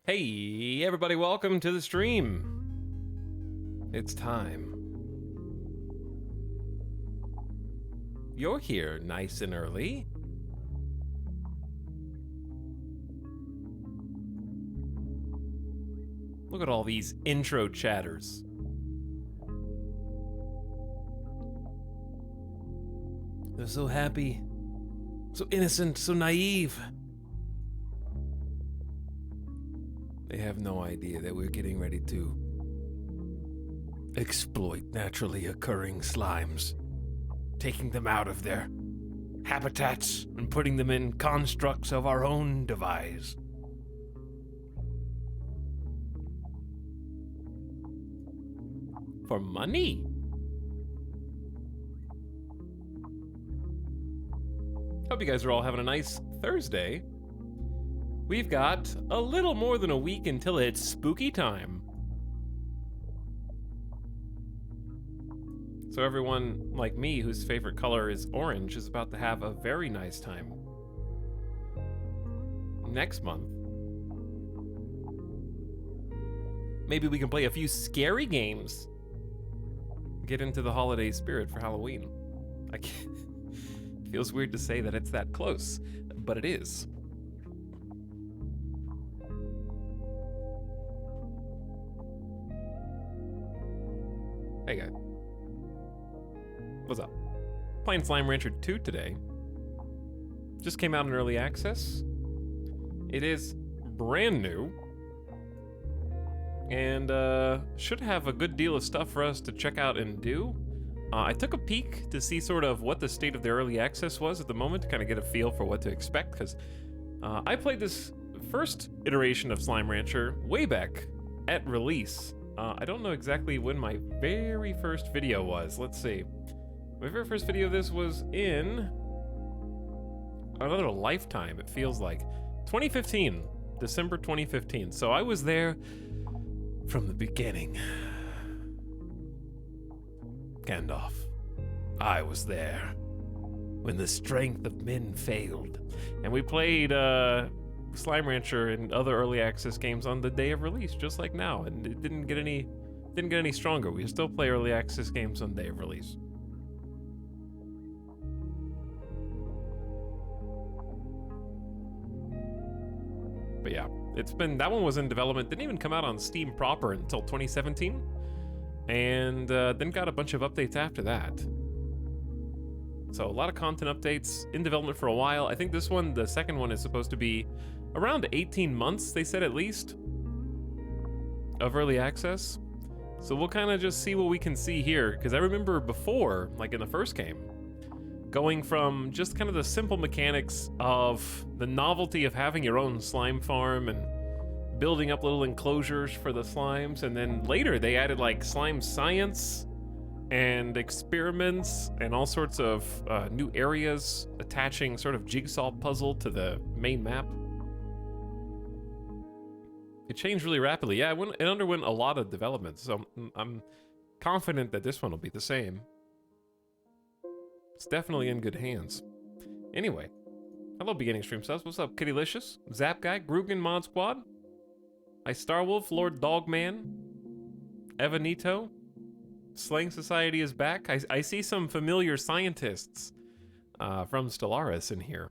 Hey, everybody, welcome to the stream. It's time. You're here nice and early. Look at all these intro chatters. They're so happy, so innocent, so naive. They have no idea that we're getting ready to exploit naturally occurring slimes, taking them out of their habitats and putting them in constructs of our own devise. For money. Hope you guys are all having a nice Thursday. We've got a little more than a week until it's spooky time. So everyone like me whose favorite color is orange is about to have a very nice time. Next month, maybe we can play a few scary games. Get into the holiday spirit for Halloween. I can't. Feels weird to say that it's that close, but it is. Hey guys. What's up? Playing Slime Rancher 2 today. Just came out in early access. It is brand new. And should have a good deal of stuff for us to check out and do. I took a peek to see sort of what the state of the early access was at the moment to kind of get a feel for what to expect, because I played this first iteration of Slime Rancher way back at release. I don't know exactly when my very first video was. Let's see. My very first video of this was in another lifetime, it feels like. 2015, December 2015. So I was there from the beginning. Gandalf, I was there when the strength of men failed. And we played Slime Rancher and other early access games on the day of release, just like now, and it didn't get any stronger. We still play early access games on the day of release. But yeah, that one was in development, didn't even come out on Steam proper until 2017, and then got a bunch of updates after that. So a lot of content updates in development for a while. I think this one, the second one, is supposed to be around 18 months, they said, at least, of early access. So we'll kind of just see what we can see here, because I remember before, like in the first game, going from just kind of the simple mechanics of the novelty of having your own slime farm and building up little enclosures for the slimes, and then later they added like slime science and experiments and all sorts of new areas attaching sort of jigsaw puzzle to the main map. It changed really rapidly. Yeah, it underwent a lot of development, so I'm confident that this one will be the same. It's definitely in good hands. Anyway, hello beginning stream subs. What's up, Kittylicious, Zap Guy, Grugan Mod Squad, I Starwolf, Lord Dogman, Evanito, Slaying Society is back. I see some familiar scientists from Stellaris in here.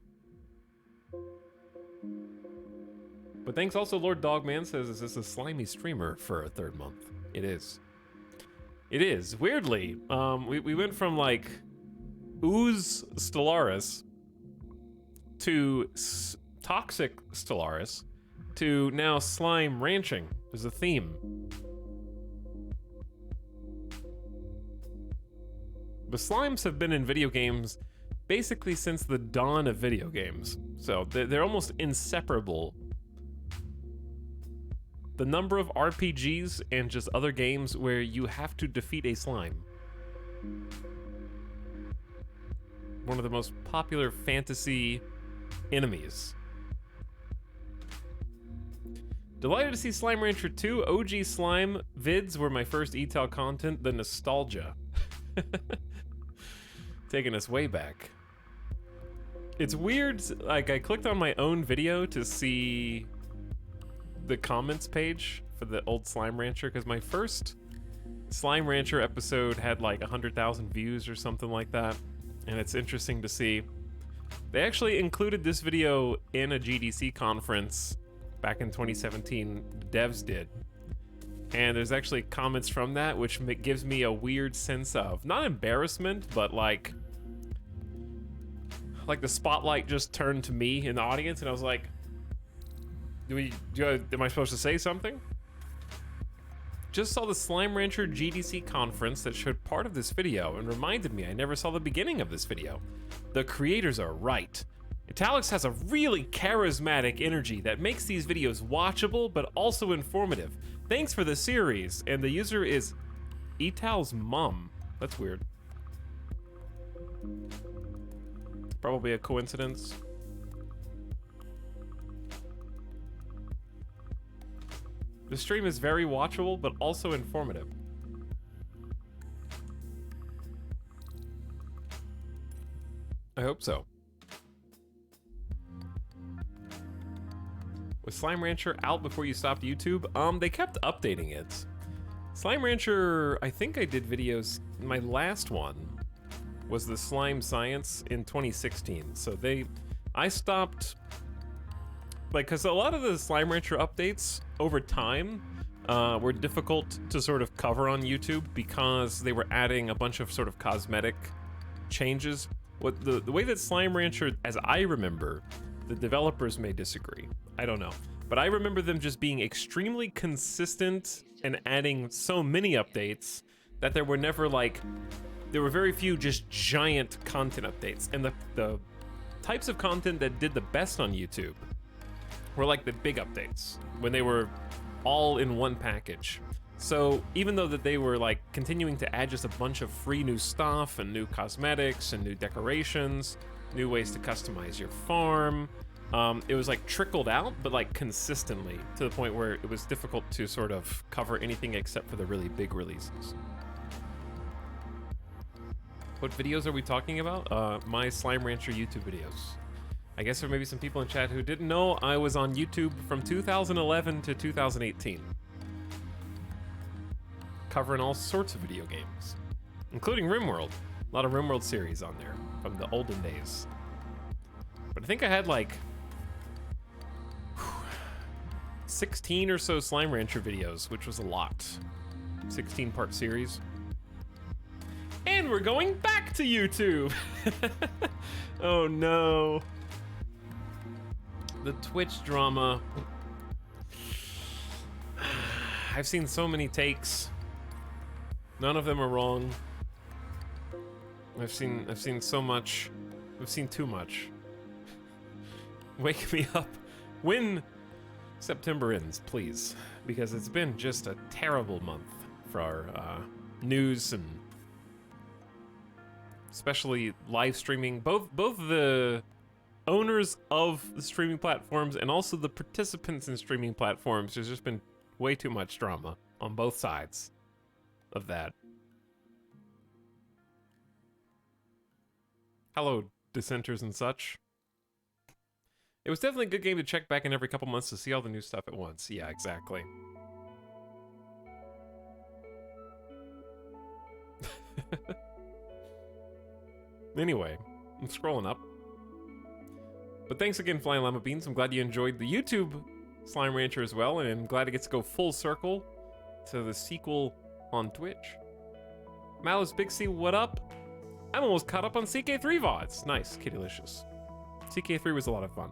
But thanks also, Lord Dogman says, is this a slimy streamer for a third month? It is. It is. Weirdly, we went from like Ooze Stellaris to Toxic Stellaris to now Slime Ranching as a theme. The slimes have been in video games basically since the dawn of video games, so they're almost inseparable. The number of RPGs and just other games where you have to defeat a slime. One of the most popular fantasy enemies. Delighted to see Slime Rancher 2. OG Slime vids were my first ETAL content, the nostalgia. Taking us way back. It's weird, like I clicked on my own video to see the comments page for the old Slime Rancher, because my first Slime Rancher episode had like 100,000 views or something like that, and it's interesting to see. They actually included this video in a GDC conference back in 2017, the devs did. And there's actually comments from that, which gives me a weird sense of, not embarrassment, but like the spotlight just turned to me in the audience, and I was like, am I supposed to say something? Just saw the Slime Rancher GDC conference that showed part of this video and reminded me I never saw the beginning of this video. The creators are right. Etalyx has a really charismatic energy that makes these videos watchable but also informative. Thanks for the series. And the user is Etal's mom. That's weird. Probably a coincidence. The stream is very watchable but also informative. I hope so. Was Slime Rancher out before you stopped YouTube? They kept updating it. Slime Rancher, I think I did videos, my last one was the Slime Science in 2016. So I stopped, like, cause a lot of the Slime Rancher updates over time were difficult to sort of cover on YouTube because they were adding a bunch of sort of cosmetic changes. What the way that Slime Rancher, as I remember, the developers may disagree. I don't know. But I remember them just being extremely consistent and adding so many updates that there were never there were very few just giant content updates. And the types of content that did the best on YouTube were like the big updates when they were all in one package. So even though that they were like continuing to add just a bunch of free new stuff and new cosmetics and new decorations, new ways to customize your farm, it was like trickled out, but like consistently to the point where it was difficult to sort of cover anything except for the really big releases. What videos are we talking about? My Slime Rancher YouTube videos. I guess there may be some people in chat who didn't know I was on YouTube from 2011 to 2018. Covering all sorts of video games, including RimWorld. A lot of RimWorld series on there from the olden days. But I think I had like 16 or so Slime Rancher videos, which was a lot. 16-part series. And we're going back to YouTube. Oh no. The Twitch drama. I've seen so many takes. None of them are wrong. I've seen so much. I've seen too much. Wake me up when September ends, please, because it's been just a terrible month for our news and especially live streaming. Both the owners of the streaming platforms and also the participants in streaming platforms. There's just been way too much drama on both sides of that. Hello, dissenters and such. It was definitely a good game to check back in every couple months to see all the new stuff at once. Yeah, exactly. Anyway, I'm scrolling up. But thanks again, Flying Llama Beans. I'm glad you enjoyed the YouTube Slime Rancher as well, and I'm glad it gets to go full circle to the sequel on Twitch. Malice Big C, what up? I'm almost caught up on CK3 VODs. Nice, Kittylicious. CK3 was a lot of fun.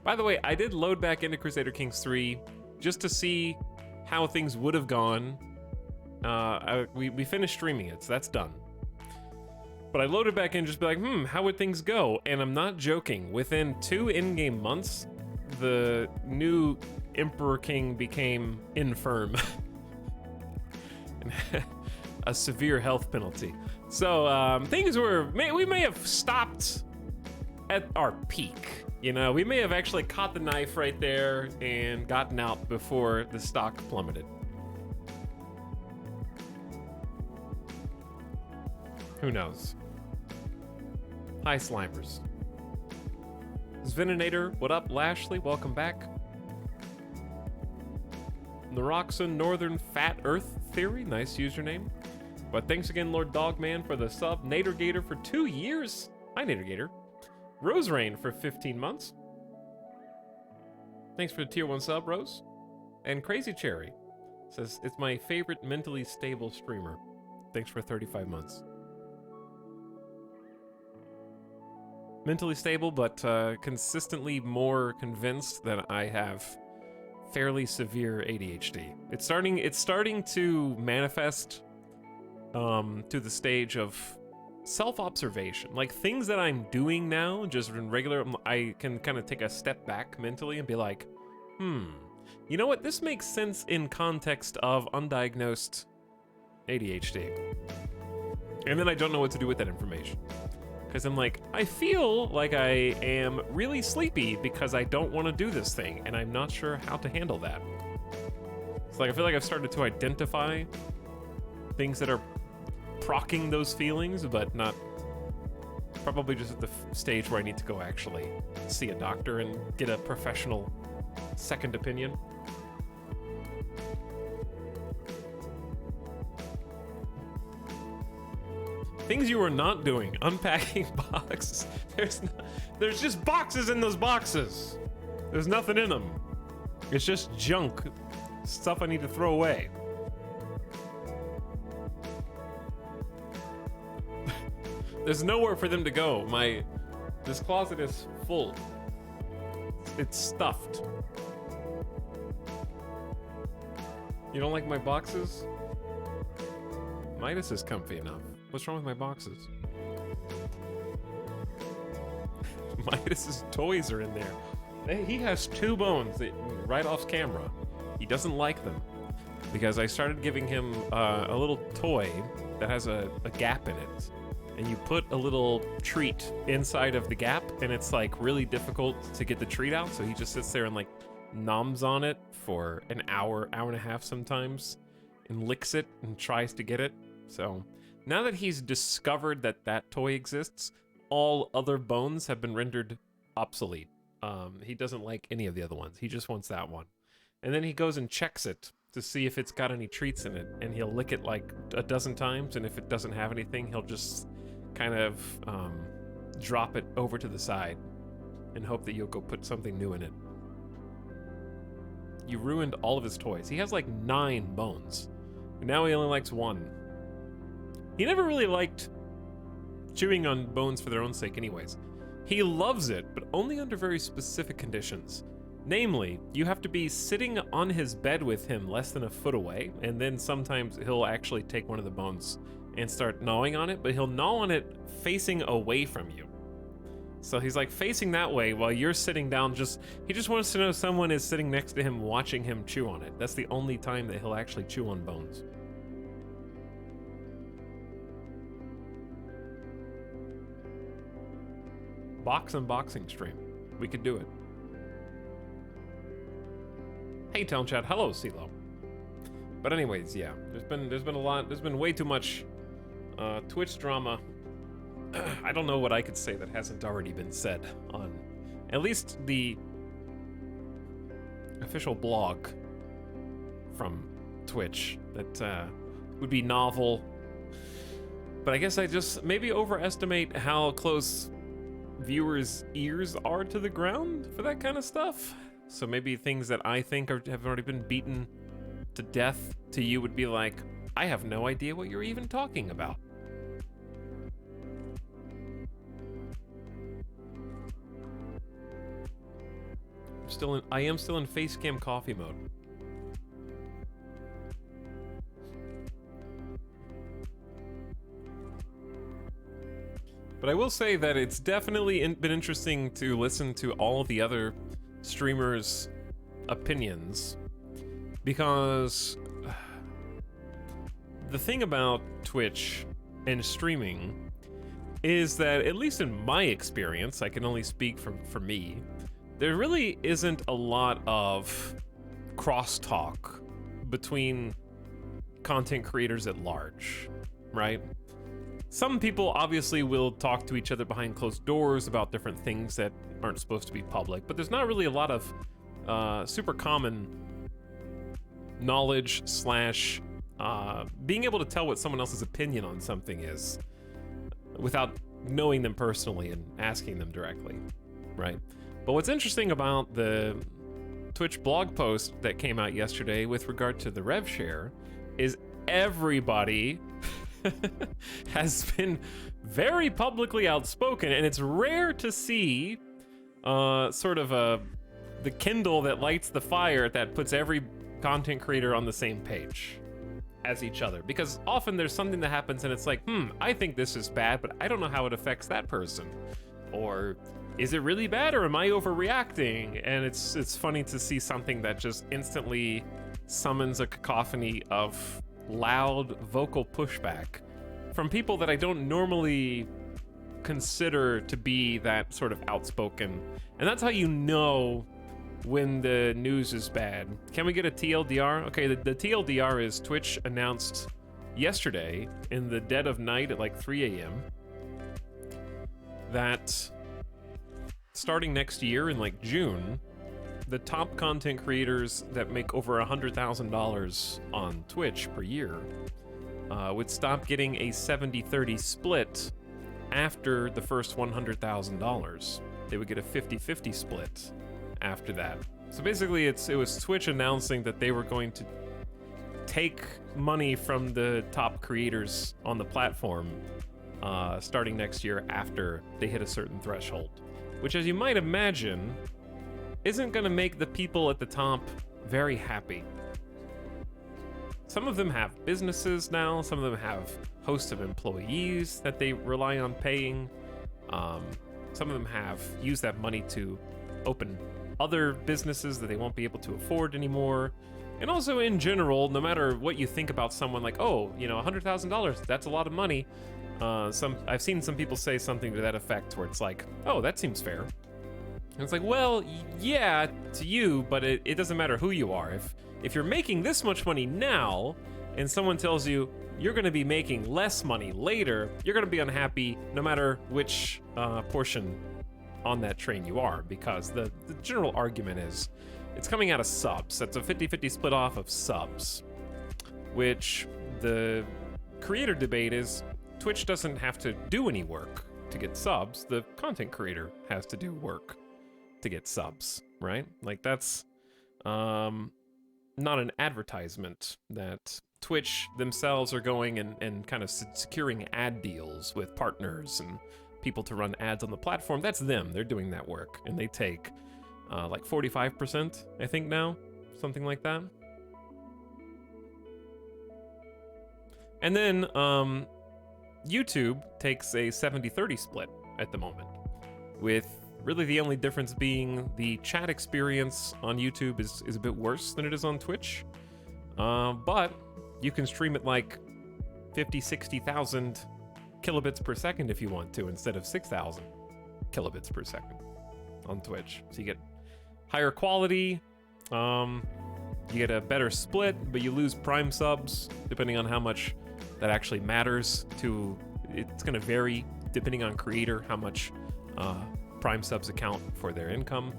By the way, I did load back into Crusader Kings 3 just to see how things would have gone. We finished streaming it, so that's done. But I loaded back in just to be like, how would things go? And I'm not joking. Within 2 in-game months, the new Emperor King became infirm. A severe health penalty. So things we may have stopped at our peak. You know, we may have actually caught the knife right there and gotten out before the stock plummeted. Who knows? Hi, Slimers. Zveninator, what up? Lashley, welcome back. Naroxon Northern Fat Earth Theory, nice username. But thanks again, Lord Dogman, for the sub. Nadergator for 2 years. Hi, Nadergator. Rose Rain for 15 months. Thanks for the tier 1 sub, Rose. And Crazy Cherry says, it's my favorite mentally stable streamer. Thanks for 35 months. Mentally stable, but consistently more convinced that I have fairly severe ADHD. It's starting to manifest to the stage of self-observation. Like, things that I'm doing now, just in regular, I can kind of take a step back mentally and be like, you know what? This makes sense in context of undiagnosed ADHD. And then I don't know what to do with that information. Because I'm like, I feel like I am really sleepy because I don't want to do this thing, and I'm not sure how to handle that. It's like, I feel like I've started to identify things that are procking those feelings, but not probably just at the stage where I need to go actually see a doctor and get a professional second opinion. Things you are not doing. Unpacking boxes. There's just boxes in those boxes. There's nothing in them. It's just junk. Stuff I need to throw away. There's nowhere for them to go. This closet is full. It's stuffed. You don't like my boxes? Midas is comfy enough. What's wrong with my boxes? Midas's toys are in there. He has 2 bones right off camera. He doesn't like them because I started giving him a little toy that has a gap in it. And you put a little treat inside of the gap, and it's like really difficult to get the treat out. So he just sits there and like noms on it for an hour, hour and a half sometimes, and licks it and tries to get it. So now that he's discovered that that toy exists, all other bones have been rendered obsolete. He doesn't like any of the other ones. He just wants that one. And then he goes and checks it to see if it's got any treats in it, and he'll lick it like a dozen times, and if it doesn't have anything, he'll just kind of drop it over to the side and hope that you'll go put something new in it. You ruined all of his toys. He has like 9 bones. Now he only likes 1. He never really liked chewing on bones for their own sake anyways. He loves it, but only under very specific conditions. Namely, you have to be sitting on his bed with him less than a foot away, and then sometimes he'll actually take one of the bones and start gnawing on it, but he'll gnaw on it facing away from you. So he's like facing that way while you're sitting down, he just wants to know someone is sitting next to him watching him chew on it. That's the only time that he'll actually chew on bones. Box unboxing stream. We could do it. Hey, Town Chat. Hello, CeeLo. But anyways, yeah. There's been way too much Twitch drama. I don't know what I could say that hasn't already been said on at least the official blog from Twitch that would be novel. But I guess I just maybe overestimate how close viewers' ears are to the ground for that kind of stuff. So maybe things that I think have already been beaten to death to you would be like, I have no idea what you're even talking about. I am still in Facecam coffee mode. But I will say that it's definitely been interesting to listen to all of the other streamers' opinions, because the thing about Twitch and streaming is that, at least in my experience, I can only speak for me, there really isn't a lot of crosstalk between content creators at large, right? Some people obviously will talk to each other behind closed doors about different things that aren't supposed to be public, but there's not really a lot of super common knowledge slash being able to tell what someone else's opinion on something is without knowing them personally and asking them directly, right? But what's interesting about the Twitch blog post that came out yesterday with regard to the rev share is everybody has been very publicly outspoken, and it's rare to see sort of the kindle that lights the fire that puts every content creator on the same page as each other, because often there's something that happens and it's like, I think this is bad, but I don't know how it affects that person, or is it really bad, or am I overreacting? And it's funny to see something that just instantly summons a cacophony of loud vocal pushback from people that I don't normally consider to be that sort of outspoken. And that's how you know when the news is bad. Can we get a TLDR? Okay, the TLDR is Twitch announced yesterday in the dead of night at like 3 a.m. that starting next year in like June, the top content creators that make over $100,000 on Twitch per year would stop getting a 70-30 split after the first $100,000. They would get a 50-50 split after that. So basically it was Twitch announcing that they were going to take money from the top creators on the platform starting next year after they hit a certain threshold, which, as you might imagine, isn't going to make the people at the top very happy. Some of them have businesses now, some of them have hosts of employees that they rely on paying. Some of them have used that money to open other businesses that they won't be able to afford anymore. And also in general, no matter what you think about someone, like, oh, you know, $100,000, that's a lot of money. I've seen some people say something to that effect where it's like, oh, that seems fair. And it's like, well, yeah, to you, but it doesn't matter who you are. If you're making this much money now, and someone tells you you're going to be making less money later, you're going to be unhappy no matter which portion on that train you are, because the general argument is it's coming out of subs. That's a 50-50 split off of subs, which the creator debate is Twitch doesn't have to do any work to get subs. The content creator has to do work to get subs, right? Like, that's not an advertisement that Twitch themselves are going and kind of securing ad deals with partners and people to run ads on the platform. That's them. They're doing that work, and they take like 45%, I think now, something like that. And then YouTube takes a 70-30 split at the moment, with really the only difference being the chat experience on YouTube is a bit worse than it is on Twitch. But you can stream at like 50-60,000 kilobits per second if you want to, instead of 6,000 kilobits per second on Twitch. So you get higher quality, you get a better split, but you lose Prime subs depending on how much that actually matters to. It's going to vary depending on creator how much Prime subs account for their income.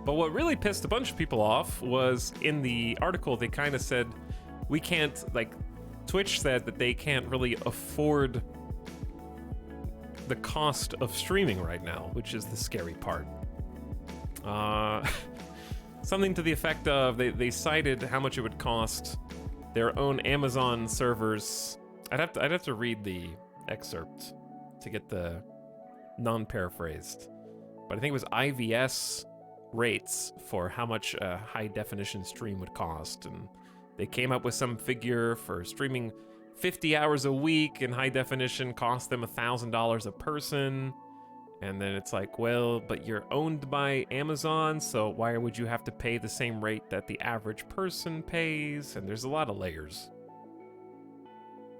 But what really pissed a bunch of people off was in the article, they kind of said, we can't, like, Twitch said that they can't really afford the cost of streaming right now, which is the scary part. Something to the effect of, they cited how much it would cost their own Amazon servers. I'd have to read the excerpt to get the non-paraphrased, but I think it was IVS rates for how much a high definition stream would cost, and they came up with some figure for streaming 50 hours a week in high definition cost them $1,000 a person. And then it's like, well, but you're owned by Amazon, so why would you have to pay the same rate that the average person pays? And there's a lot of layers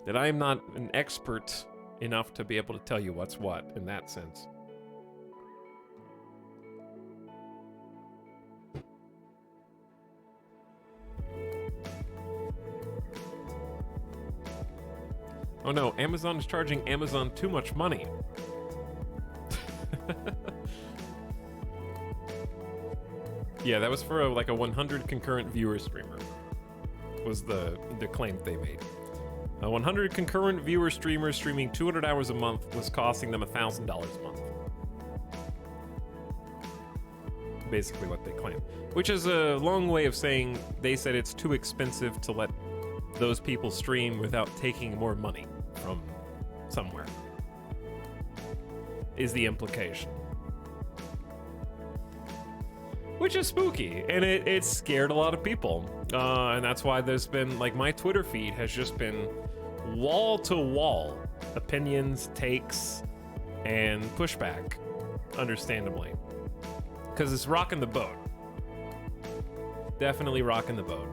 that I am not an expert enough to be able to tell you what's what in that sense. Oh no, Amazon is charging Amazon too much money. Yeah, that was for like a 100 concurrent viewer streamer. Was the claim they made. A 100 concurrent viewer streamer streaming 200 hours a month was costing them $1,000 a month. Basically what they claim. Which is a long way of saying they said it's too expensive to let those people stream without taking more money from somewhere. Is the implication. Which is spooky, and it scared a lot of people. And that's why there's been, like, my Twitter feed has just been wall-to-wall opinions, takes, and pushback, understandably. Because it's rocking the boat. Definitely rocking the boat.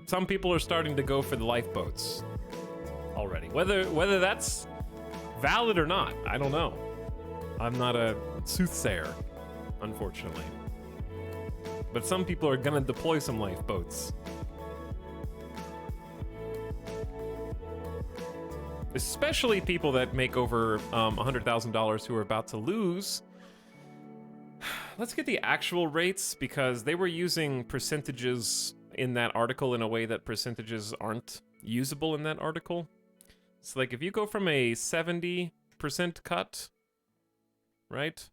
Some people are starting to go for the lifeboats already. Whether that's valid or not, I don't know. I'm not a soothsayer, unfortunately. But some people are gonna deploy some lifeboats. Especially people that make over $100,000 who are about to lose. Let's get the actual rates, because they were using percentages in that article in a way that percentages aren't usable in that article. So like if you go from a 70% cut, right?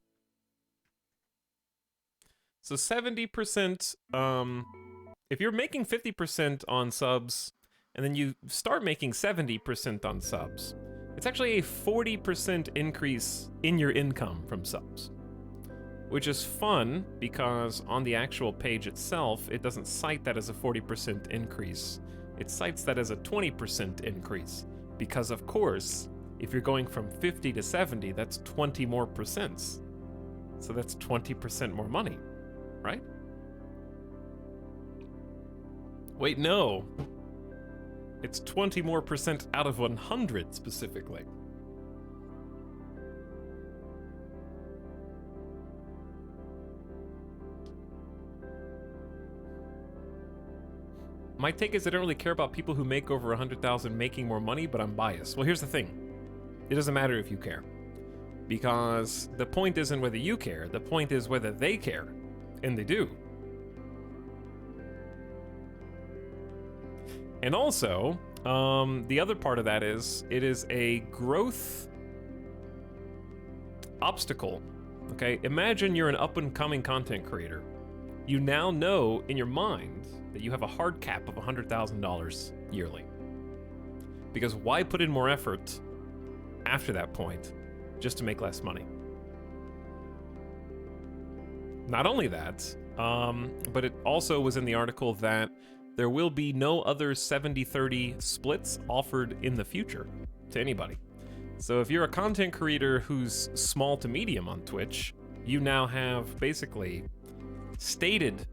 So 70%, if you're making 50% on subs, and then you start making 70% on subs, it's actually a 40% increase in your income from subs. Which is fun, because on the actual page itself, it doesn't cite that as a 40% increase. It cites that as a 20% increase. Because of course, if you're going from 50 to 70, that's 20 more percents. So that's 20% more money, right? Wait, no. It's 20 more percent out of 100 specifically. My take is I don't really care about people who make over 100,000 making more money, but I'm biased. Well, here's the thing. It doesn't matter if you care. Because the point isn't whether you care, the point is whether they care. And they do. And also, the other part of that is, it is a growth obstacle. Okay, imagine you're an up-and-coming content creator. You now know in your mind that you have a hard cap of $100,000 yearly. Because why put in more effort after that point just to make less money? Not only that, but it also was in the article that there will be no other 70-30 splits offered in the future to anybody. So if you're a content creator who's small to medium on Twitch, you now have basically stated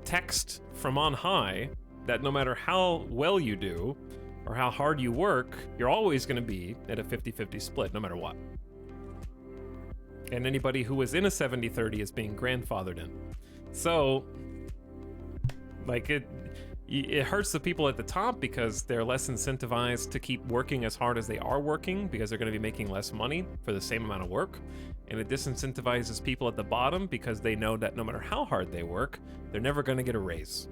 text from on high that no matter how well you do or how hard you work, you're always going to be at a 50-50 split no matter what. And anybody who was in a 70-30 is being grandfathered in. So, like, it hurts the people at the top because they're less incentivized to keep working as hard as they are working because they're going to be making less money for the same amount of work. And it disincentivizes people at the bottom because they know that no matter how hard they work, they're never going to get a raise.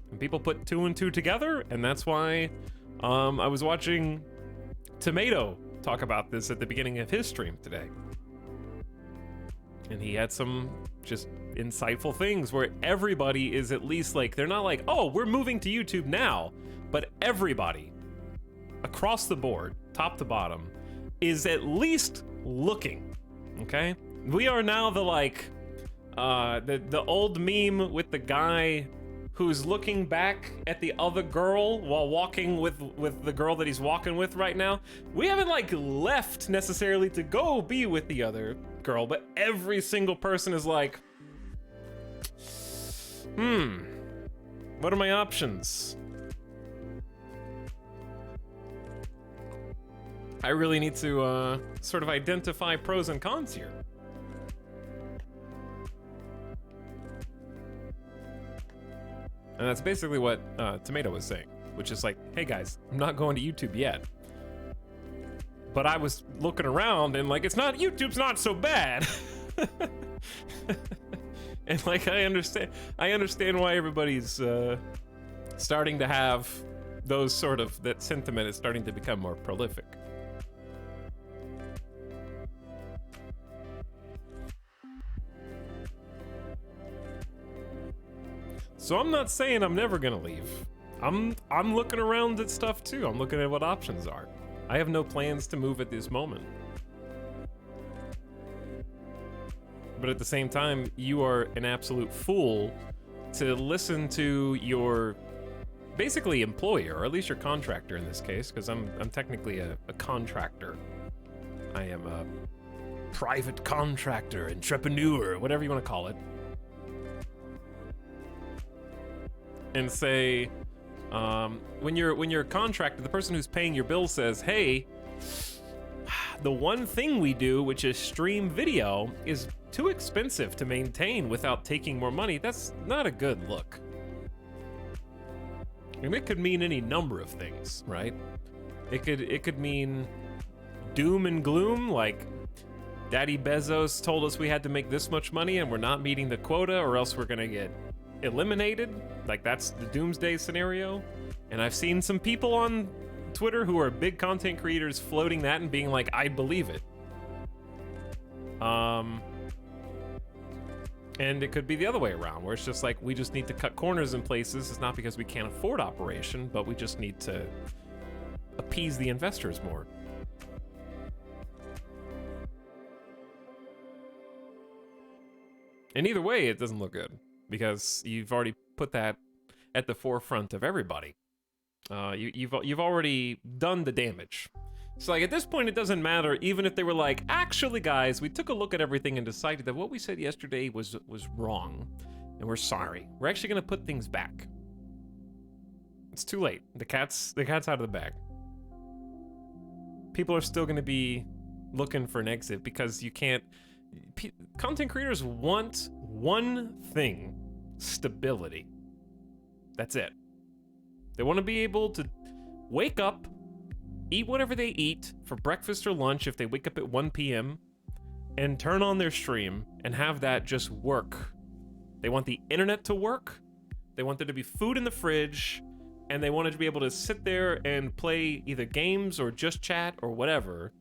And people put 2 and 2 together, and that's why I was watching Tomato talk about this at the beginning of his stream today. And he had some just insightful things where everybody is at least like, they're not like, oh, we're moving to YouTube now, but everybody across the board, top to bottom, is at least looking, okay? We are now the like, the old meme with the guy who's looking back at the other girl while walking with the girl that he's walking with right now. We haven't like left necessarily to go be with the other girl, but every single person is like, what are my options? I really need to sort of identify pros and cons here. And that's basically what Tomato was saying, which is like, hey guys, I'm not going to YouTube yet. But I was looking around and like, YouTube's not so bad. And like, I understand why everybody's starting to have that sentiment is starting to become more prolific. So I'm not saying I'm never gonna leave. I'm looking around at stuff too. I'm looking at what options are. I have no plans to move at this moment. But at the same time, you are an absolute fool to listen to your basically employer, or at least your contractor in this case, because I'm technically a contractor. I am a private contractor, entrepreneur, whatever you want to call it. And say, when you're contracted, the person who's paying your bill says, hey, the one thing we do, which is stream video, is too expensive to maintain without taking more money. That's not a good look. And it could mean any number of things, right? It could mean doom and gloom, like Daddy Bezos told us we had to make this much money and we're not meeting the quota or else we're gonna get eliminated. Like, that's the doomsday scenario. And I've seen some people on Twitter who are big content creators floating that and being like, I believe it. And it could be the other way around, where it's just like, we just need to cut corners in places. It's not because we can't afford operation, but we just need to appease the investors more. And either way, it doesn't look good, because you've already put that at the forefront of everybody. You've already done the damage. So like, at this point, it doesn't matter, even if they were like, actually guys, we took a look at everything and decided that what we said yesterday was wrong, and we're sorry. We're actually gonna put things back. It's too late. The cat's out of the bag. People are still gonna be looking for an exit because you can't. Content creators want one thing: stability. That's it. They want to be able to wake up, eat whatever they eat for breakfast or lunch if they wake up at 1 p.m., and turn on their stream and have that just work. They want the internet to work, they want there to be food in the fridge, and they wanted to be able to sit there and play either games or just chat or whatever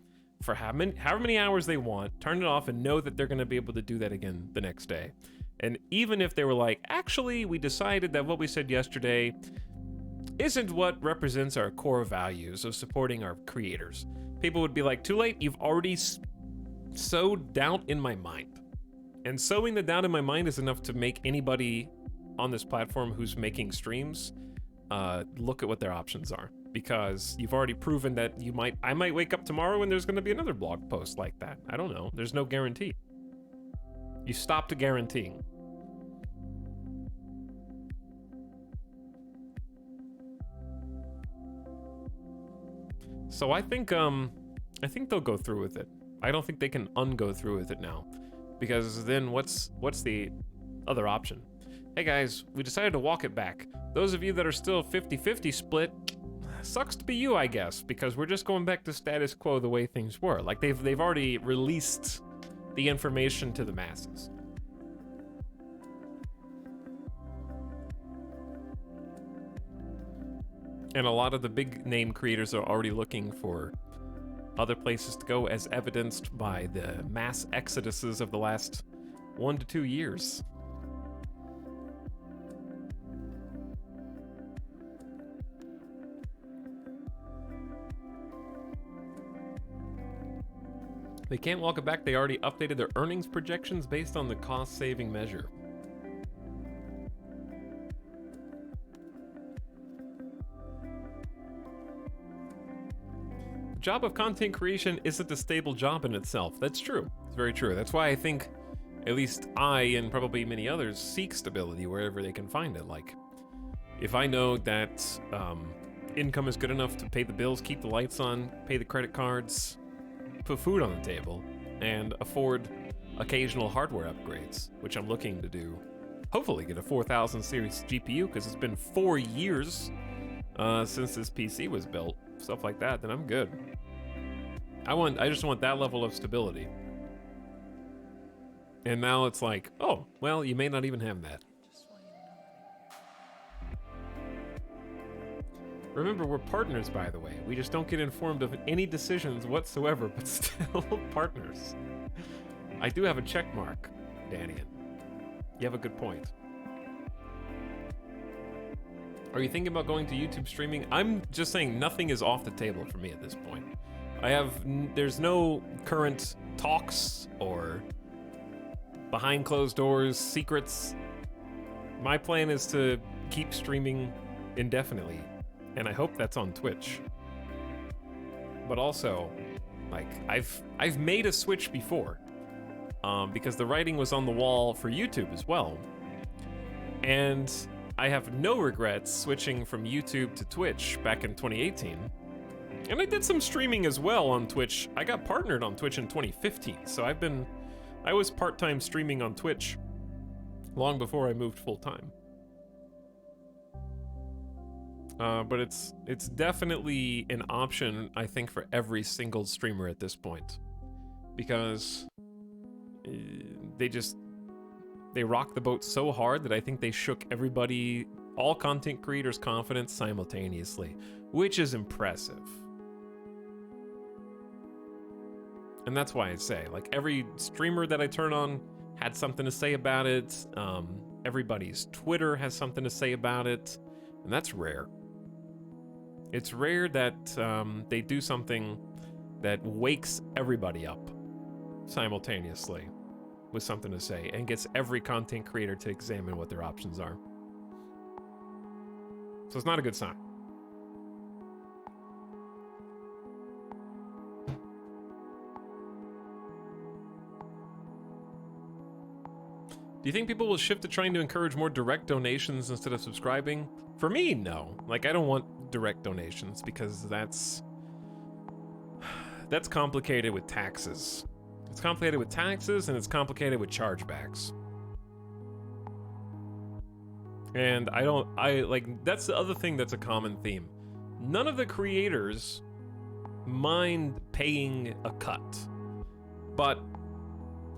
for however many hours they want, turn it off and know that they're going to be able to do that again the next day. And even if they were like, actually, we decided that what we said yesterday isn't what represents our core values of supporting our creators, people would be like, too late, you've already sowed doubt in my mind. And sowing the doubt in my mind is enough to make anybody on this platform who's making streams look at what their options are. Because you've already proven that I might wake up tomorrow and there's going to be another blog post like that. I don't know. There's no guarantee. You stopped guaranteeing. So I think they'll go through with it. I don't think they can ungo through with it now, because then what's the other option? Hey guys, we decided to walk it back. Those of you that are still 50-50 split, sucks to be you, I guess, because we're just going back to status quo the way things were. Like, they've already released the information to the masses. And a lot of the big name creators are already looking for other places to go, as evidenced by the mass exoduses of the last 1 to 2 years. They can't walk it back. They already updated their earnings projections based on the cost-saving measure. The job of content creation isn't a stable job in itself. That's true. It's very true. That's why I think, at least I and probably many others, seek stability wherever they can find it. Like, if I know that income is good enough to pay the bills, keep the lights on, pay the credit cards, put food on the table, and afford occasional hardware upgrades, which I'm looking to do. Hopefully get a 4000 series GPU, because it's been 4 years since this PC was built. Stuff like that, then I'm good. I just want that level of stability. And now it's like, oh, well, you may not even have that. Remember, we're partners, by the way. We just don't get informed of any decisions whatsoever, but still partners. I do have a check mark, Danian. You have a good point. Are you thinking about going to YouTube streaming? I'm just saying nothing is off the table for me at this point. There's no current talks or behind closed doors secrets. My plan is to keep streaming indefinitely, and I hope that's on Twitch. But also, like, I've made a switch before, because the writing was on the wall for YouTube as well, and I have no regrets switching from YouTube to Twitch back in 2018. And I did some streaming as well on Twitch. I got partnered on Twitch in 2015, so I was part-time streaming on Twitch long before I moved full-time. But it's definitely an option, I think, for every single streamer at this point, because they rocked the boat so hard that I think they shook everybody, all content creators' confidence simultaneously, which is impressive. And that's why I say, like, every streamer that I turn on had something to say about it. Everybody's Twitter has something to say about it, and that's rare. It's rare that they do something that wakes everybody up simultaneously with something to say and gets every content creator to examine what their options are. So it's not a good sign. Do you think people will shift to trying to encourage more direct donations instead of subscribing? For me, no. Like, I don't want direct donations because that's complicated with taxes. It's complicated with taxes and it's complicated with chargebacks. And that's the other thing that's a common theme. None of the creators mind paying a cut. But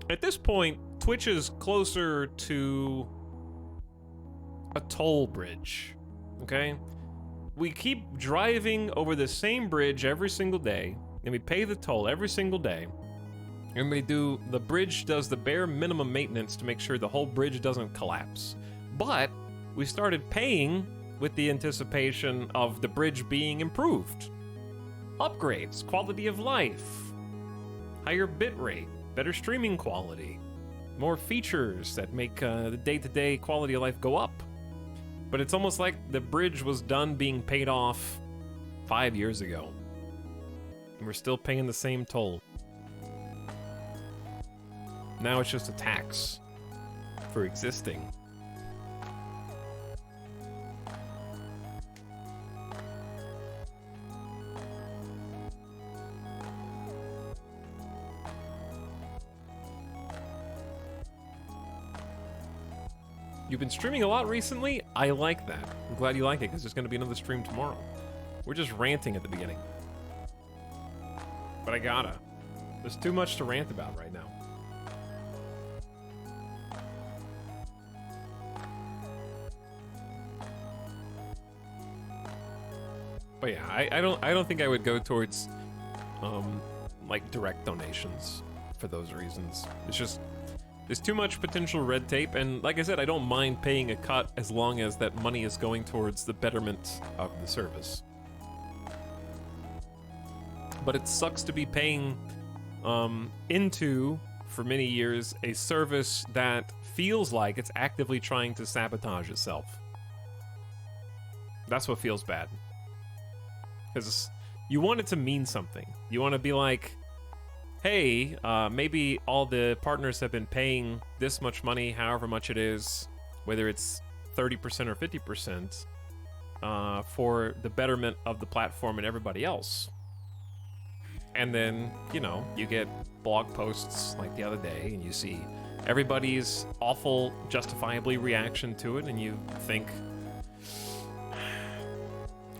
at this point, Twitch is closer to a toll bridge, okay? We keep driving over the same bridge every single day, and we pay the toll every single day, and the bridge does the bare minimum maintenance to make sure the whole bridge doesn't collapse. But we started paying with the anticipation of the bridge being improved. Upgrades, quality of life, higher bitrate, better streaming quality, more features that make the day-to-day quality of life go up. But it's almost like the bridge was done being paid off 5 years ago, and we're still paying the same toll. Now it's just a tax for existing. You've been streaming a lot recently? I like that. I'm glad you like it, because there's going to be another stream tomorrow. We're just ranting at the beginning. But I gotta. There's too much to rant about right now. But yeah, I don't think I would go towards like direct donations for those reasons. It's just there's too much potential red tape, and like I said, I don't mind paying a cut as long as that money is going towards the betterment of the service. But it sucks to be paying into, for many years, a service that feels like it's actively trying to sabotage itself. That's what feels bad. Because you want it to mean something. You want to be like, hey, maybe all the partners have been paying this much money, however much it is, whether it's 30% or 50%, for the betterment of the platform and everybody else. And then, you know, you get blog posts like the other day, and you see everybody's awful, justifiably reaction to it, and you think,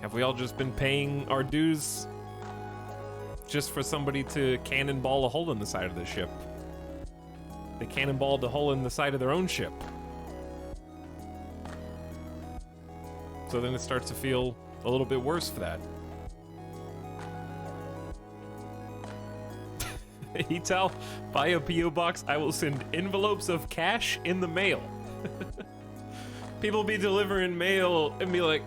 have we all just been paying our dues just for somebody to cannonball a hole in the side of the ship. They cannonballed a hole in the side of their own ship. So then it starts to feel a little bit worse for that. Etal, buy a P.O. box. I will send envelopes of cash in the mail. People be delivering mail and be like,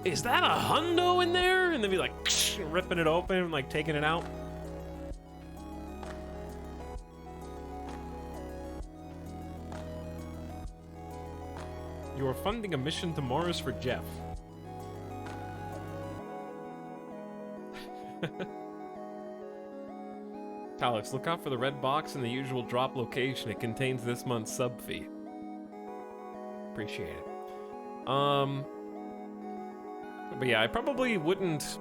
is that a hundo in there? And they'd be like, ripping it open and like taking it out. You are funding a mission to Mars for Jeff. Etalyx, look out for the red box in the usual drop location. It contains this month's sub fee. Appreciate it. But yeah, I probably wouldn't.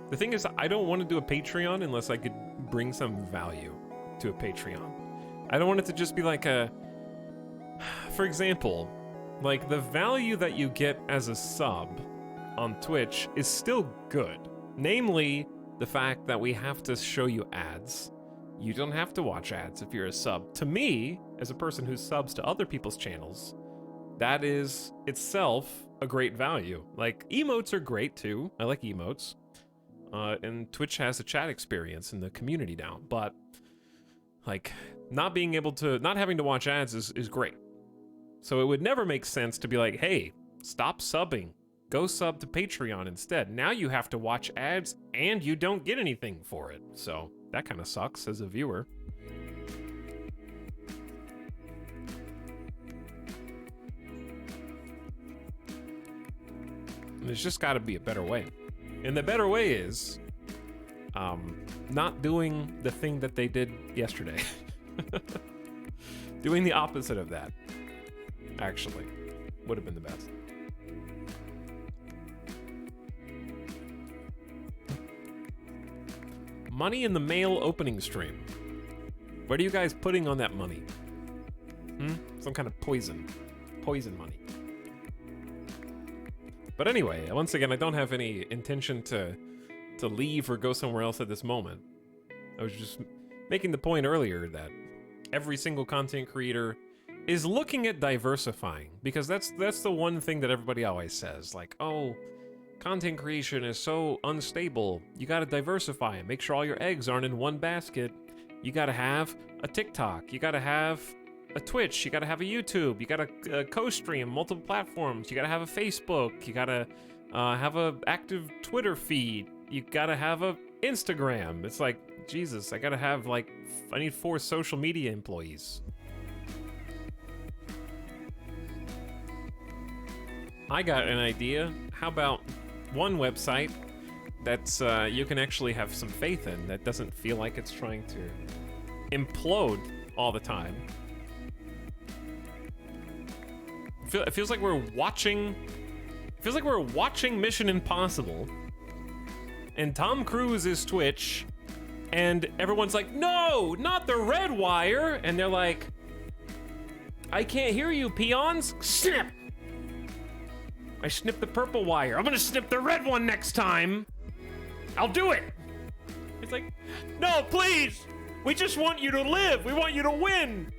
The thing is, I don't want to do a Patreon unless I could bring some value to a Patreon. I don't want it to just be like a. For example, like the value that you get as a sub on Twitch is still good. Namely, the fact that we have to show you ads. You don't have to watch ads if you're a sub. To me, as a person who subs to other people's channels, that is itself a great value. Like, emotes are great too. I like emotes. And Twitch has a chat experience in the community now. But, like, not having to watch ads is great. So it would never make sense to be like, hey, stop subbing. Go sub to Patreon instead. Now you have to watch ads and you don't get anything for it. So that kind of sucks as a viewer. And there's just got to be a better way. And the better way is not doing the thing that they did yesterday. Doing the opposite of that, actually, would have been the best. Money in the mail opening stream. What are you guys putting on that money? Some kind of poison. Poison money. But anyway, once again, I don't have any intention to leave or go somewhere else at this moment. I was just making the point earlier that every single content creator is looking at diversifying, because that's the one thing that everybody always says, like, oh, content creation is so unstable. You gotta diversify and make sure all your eggs aren't in one basket. You gotta have a TikTok. You gotta have a Twitch. You gotta have a YouTube. You gotta co-stream multiple platforms. You gotta have a Facebook. You gotta have a active Twitter feed. You gotta have a Instagram. It's like, Jesus, I need 4 social media employees. I got an idea. How about one website that's you can actually have some faith in, that doesn't feel like it's trying to implode all the time. It feels like we're watching Mission Impossible, and Tom Cruise is Twitch, and everyone's like, no, not the red wire, and they're like, I can't hear you, peons. Snip! I snipped the purple wire. I'm gonna snip the red one next time. I'll do it. It's like, no, please. We just want you to live. We want you to win.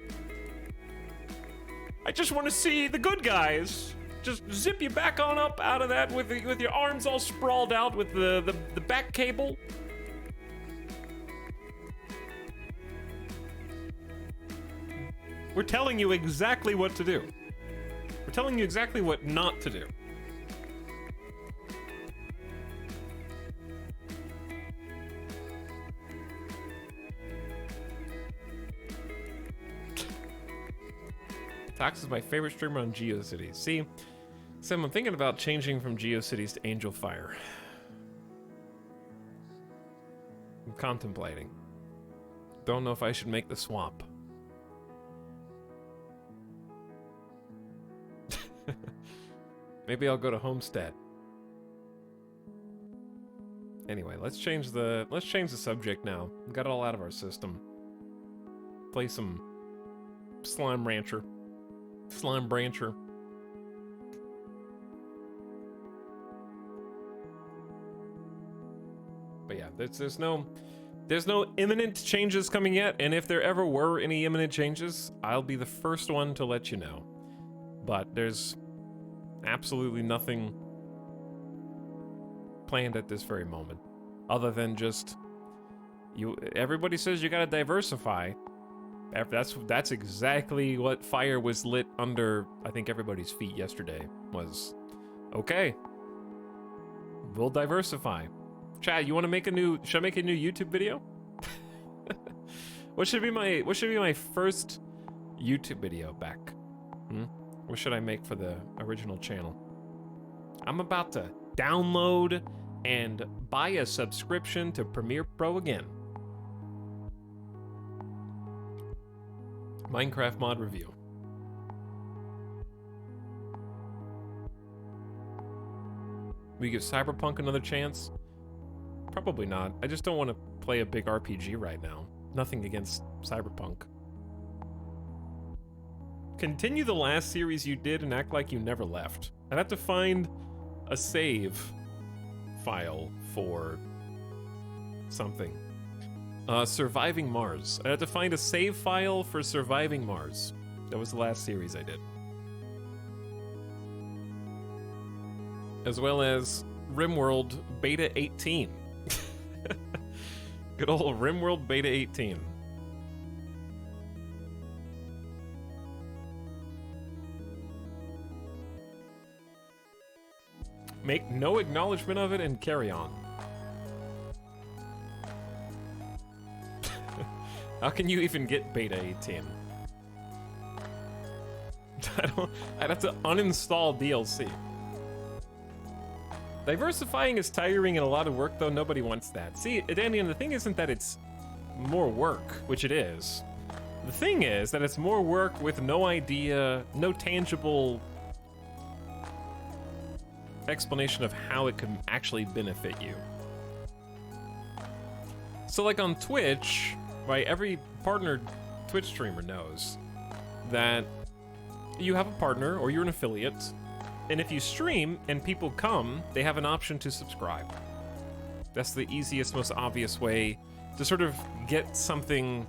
I just want to see the good guys. Just zip you back on up out of that with your arms all sprawled out with the back cable. We're telling you exactly what to do. We're telling you exactly what not to do. Tox is my favorite streamer on GeoCities. See, Sam, I'm thinking about changing from GeoCities to Angel Fire. I'm contemplating. Don't know if I should make the swamp. Maybe I'll go to Homestead. Anyway, let's change the subject now. Got it all out of our system. Play some Slime Rancher. Slime Brancher. there's no imminent changes coming yet, and if there ever were any imminent changes, I'll be the first one to let you know. But there's absolutely nothing planned at this very moment, other than just everybody says you gotta diversify. That's exactly what fire was lit under, I think, everybody's feet yesterday. Was, okay, we'll diversify. Chad, you want to make a new? Should I make a new YouTube video? What should be my first YouTube video back? What should I make for the original channel? I'm about to download and buy a subscription to Premiere Pro again. Minecraft mod review. We give Cyberpunk another chance? Probably not. I just don't want to play a big RPG right now. Nothing against Cyberpunk. Continue the last series you did and act like you never left. I'd have to find a save file for something. Surviving Mars. I had to find a save file for Surviving Mars. That was the last series I did. As well as RimWorld Beta 18. Good old RimWorld Beta 18. Make no acknowledgement of it and carry on. How can you even get Beta 18? I'd have to uninstall DLC. Diversifying is tiring and a lot of work, though. Nobody wants that. See, Danny, and the thing isn't that it's more work, which it is. The thing is that it's more work with no idea, no tangible explanation of how it can actually benefit you. So like on Twitch, right, every partnered Twitch streamer knows that you have a partner or you're an affiliate, and if you stream and people come, they have an option to subscribe. That's the easiest, most obvious way to sort of get something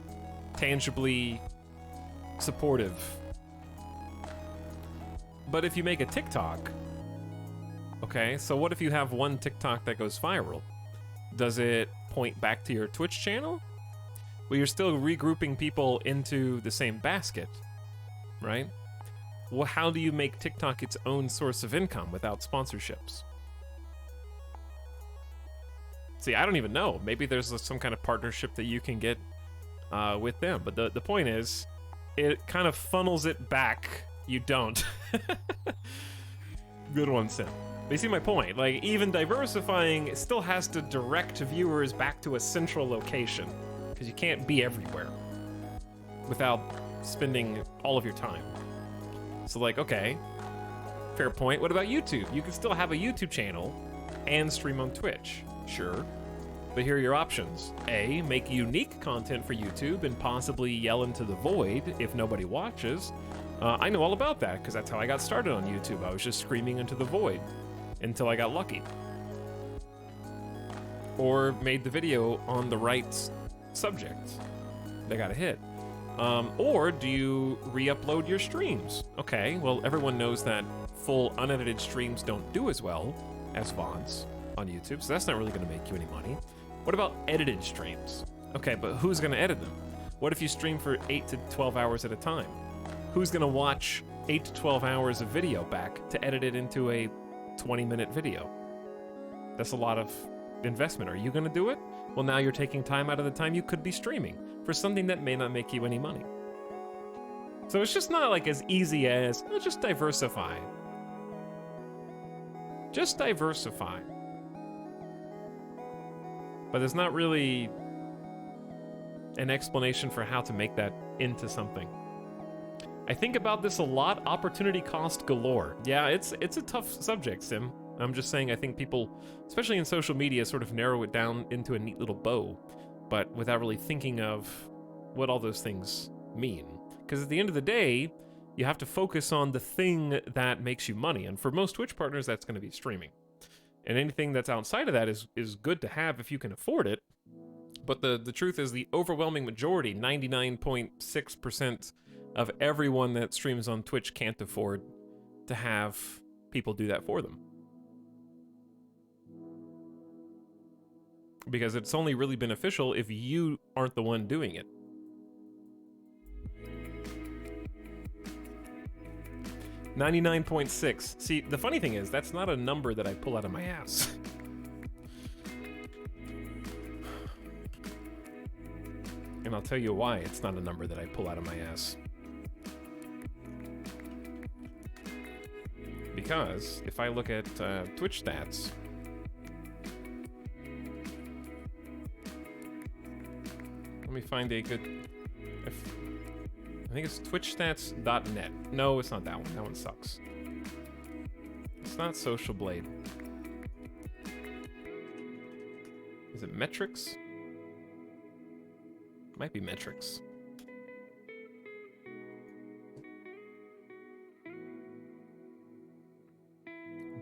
tangibly supportive. But if you make a TikTok, okay, so what if you have one TikTok that goes viral? Does it point back to your Twitch channel? Well, you're still regrouping people into the same basket, right? Well, how do you make TikTok its own source of income without sponsorships? See, I don't even know. Maybe there's some kind of partnership that you can get with them. But the point is, it kind of funnels it back. You don't. Good one, Sim. But you see my point. Like, even diversifying still has to direct viewers back to a central location. Because you can't be everywhere without spending all of your time. So like, okay, fair point. What about YouTube? You can still have a YouTube channel and stream on Twitch. Sure. But here are your options. A, make unique content for YouTube and possibly yell into the void if nobody watches. I know all about that because that's how I got started on YouTube. I was just screaming into the void until I got lucky. Or made the video on the right subject that got a hit. Or do you re-upload your streams? Okay, well, everyone knows that full unedited streams don't do as well as VODs on YouTube, so that's not really going to make you any money. What about edited streams? Okay, but who's going to edit them? What if you stream for 8 to 12 hours at a time? Who's going to watch 8 to 12 hours of video back to edit it into a 20-minute video? That's a lot of investment. Are you going to do it? Well, now you're taking time out of the time you could be streaming for something that may not make you any money. So it's just not like as easy as, oh, just diversify. Just diversify. But there's not really an explanation for how to make that into something. I think about this a lot. Opportunity cost galore. Yeah, it's a tough subject, Sim. I'm just saying I think people, especially in social media, sort of narrow it down into a neat little bow, but without really thinking of what all those things mean. Because at the end of the day, you have to focus on the thing that makes you money. And for most Twitch partners, that's going to be streaming. And anything that's outside of that is good to have if you can afford it. But the truth is, the overwhelming majority, 99.6% of everyone that streams on Twitch can't afford to have people do that for them. Because it's only really beneficial if you aren't the one doing it. $99.6. See, the funny thing is, that's not a number that I pull out of my ass. And I'll tell you why it's not a number that I pull out of my ass. Because if I look at Twitch stats, let me find a good... I think it's twitchstats.net. No, it's not that one. That one sucks. It's not Social Blade. Is it Metrics? Might be Metrics.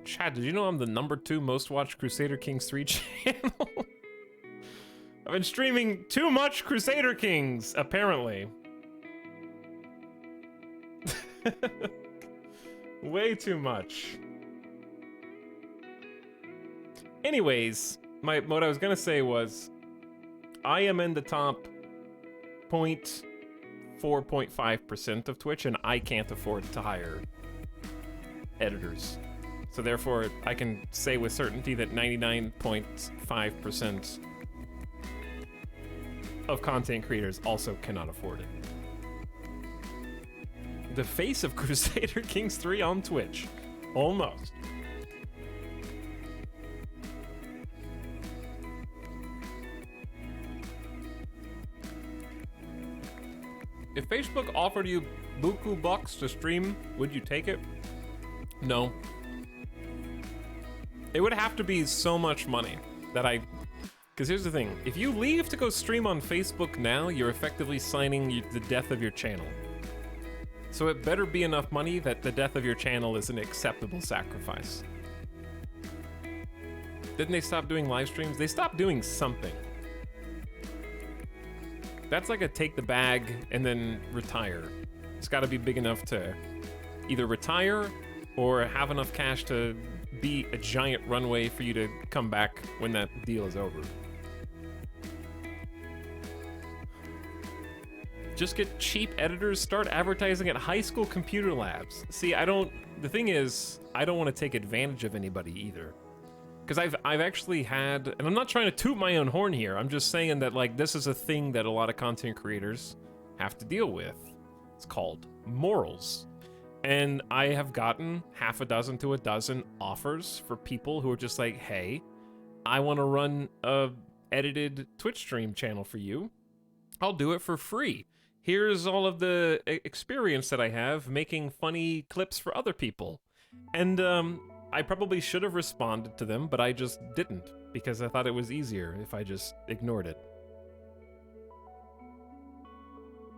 Chad, did you know I'm the #2 most watched Crusader Kings 3 channel? I've been streaming too much Crusader Kings, apparently. Way too much. Anyways, what I was gonna say was, I am in the top 0.4.5% of Twitch, and I can't afford to hire editors. So therefore, I can say with certainty that 99.5% of content creators also cannot afford it. The face of Crusader Kings 3 on Twitch. Almost. If Facebook offered you buku bucks to stream, would you take it? No. It would have to be so much money that because here's the thing. If you leave to go stream on Facebook now, you're effectively signing the death of your channel. So it better be enough money that the death of your channel is an acceptable sacrifice. Didn't they stop doing live streams? They stopped doing something. That's like a take the bag and then retire. It's got to be big enough to either retire or have enough cash to be a giant runway for you to come back when that deal is over. Just get cheap editors, start advertising at high school computer labs. See, the thing is, I don't want to take advantage of anybody either. Because I've actually had, and I'm not trying to toot my own horn here, I'm just saying that, like, this is a thing that a lot of content creators have to deal with. It's called morals. And I have gotten half a dozen to a dozen offers for people who are just like, hey, I want to run a edited Twitch stream channel for you. I'll do it for free. Here's all of the experience that I have making funny clips for other people. And I probably should have responded to them, but I just didn't, because I thought it was easier if I just ignored it.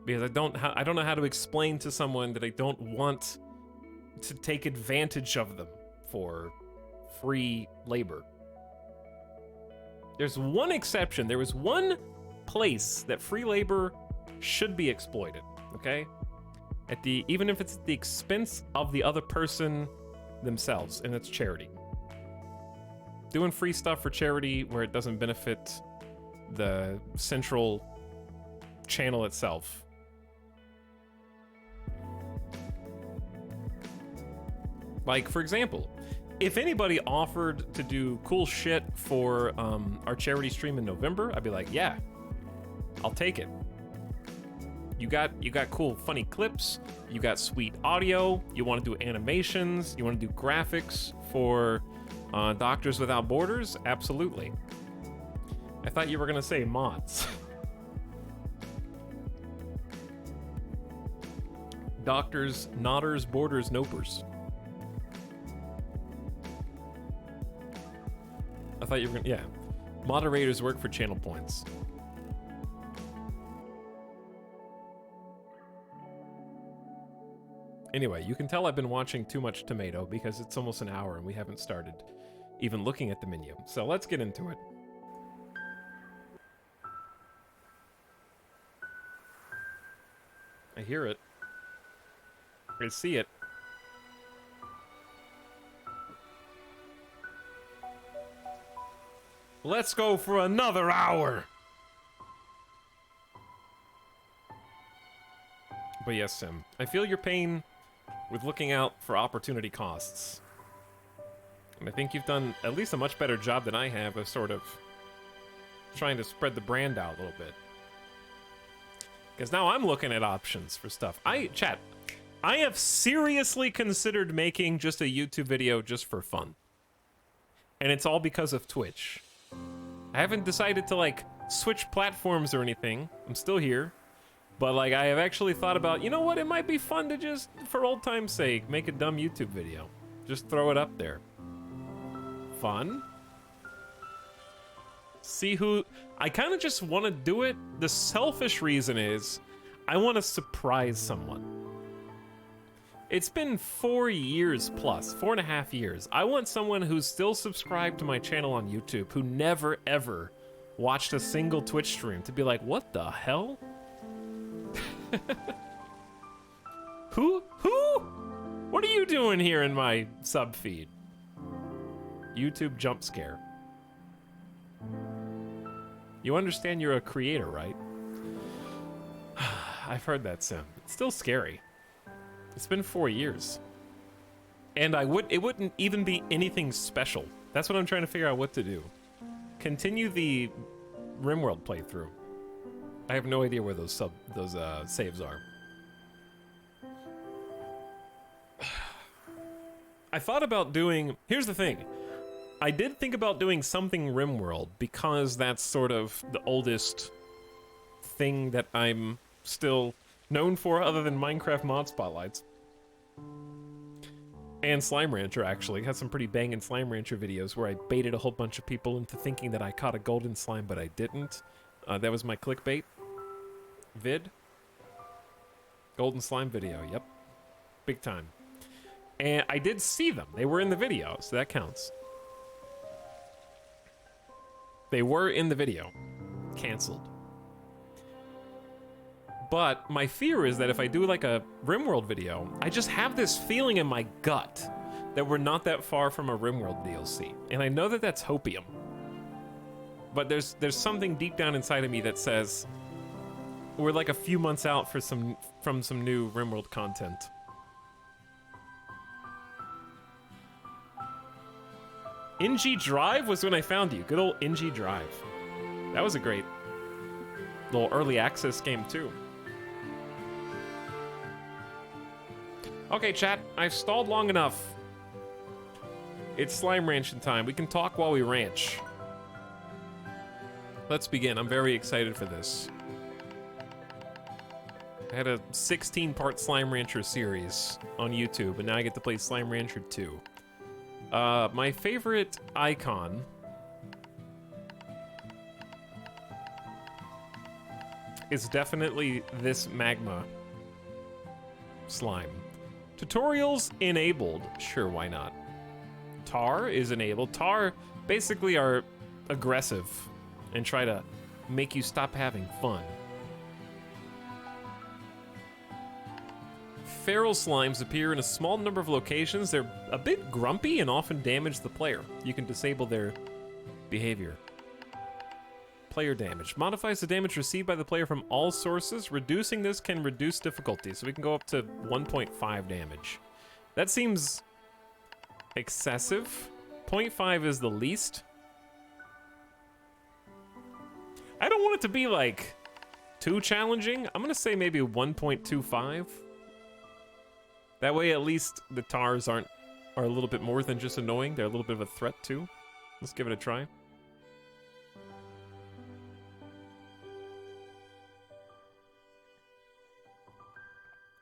Because I don't know how to explain to someone that I don't want to take advantage of them for free labor. There's one exception. There was one place that free labor should be exploited, okay? Even if it's at the expense of the other person themselves, and it's charity. Doing free stuff for charity where it doesn't benefit the central channel itself. Like, for example, if anybody offered to do cool shit for our charity stream in November, I'd be like, yeah, I'll take it. You got cool funny clips, you got sweet audio, you want to do animations, you want to do graphics for Doctors Without Borders? Absolutely. I thought you were gonna say mods. Doctors, Nodders, Borders, Nopers. I thought you were gonna, yeah. Moderators work for channel points. Anyway, you can tell I've been watching too much Tomato because it's almost an hour and we haven't started. even looking at the menu. So let's get into it. I hear it. I see it. Let's go for another hour. But yes, Sim, I feel your pain with looking out for opportunity costs. And I think you've done at least a much better job than I have of sort of trying to spread the brand out a little bit. Because now I'm looking at options for stuff. Chat, I have seriously considered making just a YouTube video just for fun. And it's all because of Twitch. I haven't decided to, like, switch platforms or anything. I'm still here. But, like, I have actually thought about, you know what, it might be fun to just, for old time's sake, make a dumb YouTube video. Just throw it up there. Fun. See who... I kind of just want to do it. The selfish reason is, I want to surprise someone. It's been 4 years plus, 4.5 years. I want someone who's still subscribed to my channel on YouTube, who never, ever watched a single Twitch stream, to be like, what the hell? Who? What are you doing here in my sub feed? YouTube jump scare. You understand you're a creator, right? I've heard that, Sim. It's still scary. It's been 4 years. And it wouldn't even be anything special. That's what I'm trying to figure out what to do. Continue the RimWorld playthrough. I have no idea where those saves are. I thought about doing... Here's the thing. I did think about doing something RimWorld because that's sort of the oldest thing that I'm still known for other than Minecraft mod spotlights. And Slime Rancher, actually. Had some pretty banging Slime Rancher videos where I baited a whole bunch of people into thinking that I caught a golden slime, but I didn't. That was my clickbait vid. Golden slime video, yep. Big time. And I did see them. They were in the video, so that counts. They were in the video. Canceled. But my fear is that if I do like a RimWorld video, I just have this feeling in my gut that we're not that far from a RimWorld DLC. And I know that that's hopium. But there's something deep down inside of me that says we're like a few months out from some new RimWorld content. NG Drive was when I found you. Good old NG Drive. That was a great little early access game too. Okay, chat, I've stalled long enough. It's slime ranching time. We can talk while we ranch. Let's begin. I'm very excited for this. I had a 16-part Slime Rancher series on YouTube, and now I get to play Slime Rancher 2. My favorite icon is definitely this magma slime. Tutorials enabled. Sure, why not? Tar is enabled. Tar basically are aggressive and try to make you stop having fun. Feral slimes appear in a small number of locations. They're a bit grumpy and often damage the player. You can disable their behavior. Player damage. Modifies the damage received by the player from all sources. Reducing this can reduce difficulty, so we can go up to 1.5 damage. That seems excessive. 0.5 is the least. I don't want it to be, like, too challenging. I'm gonna say maybe 1.25. That way, at least the tars are a little bit more than just annoying. They're a little bit of a threat, too. Let's give it a try.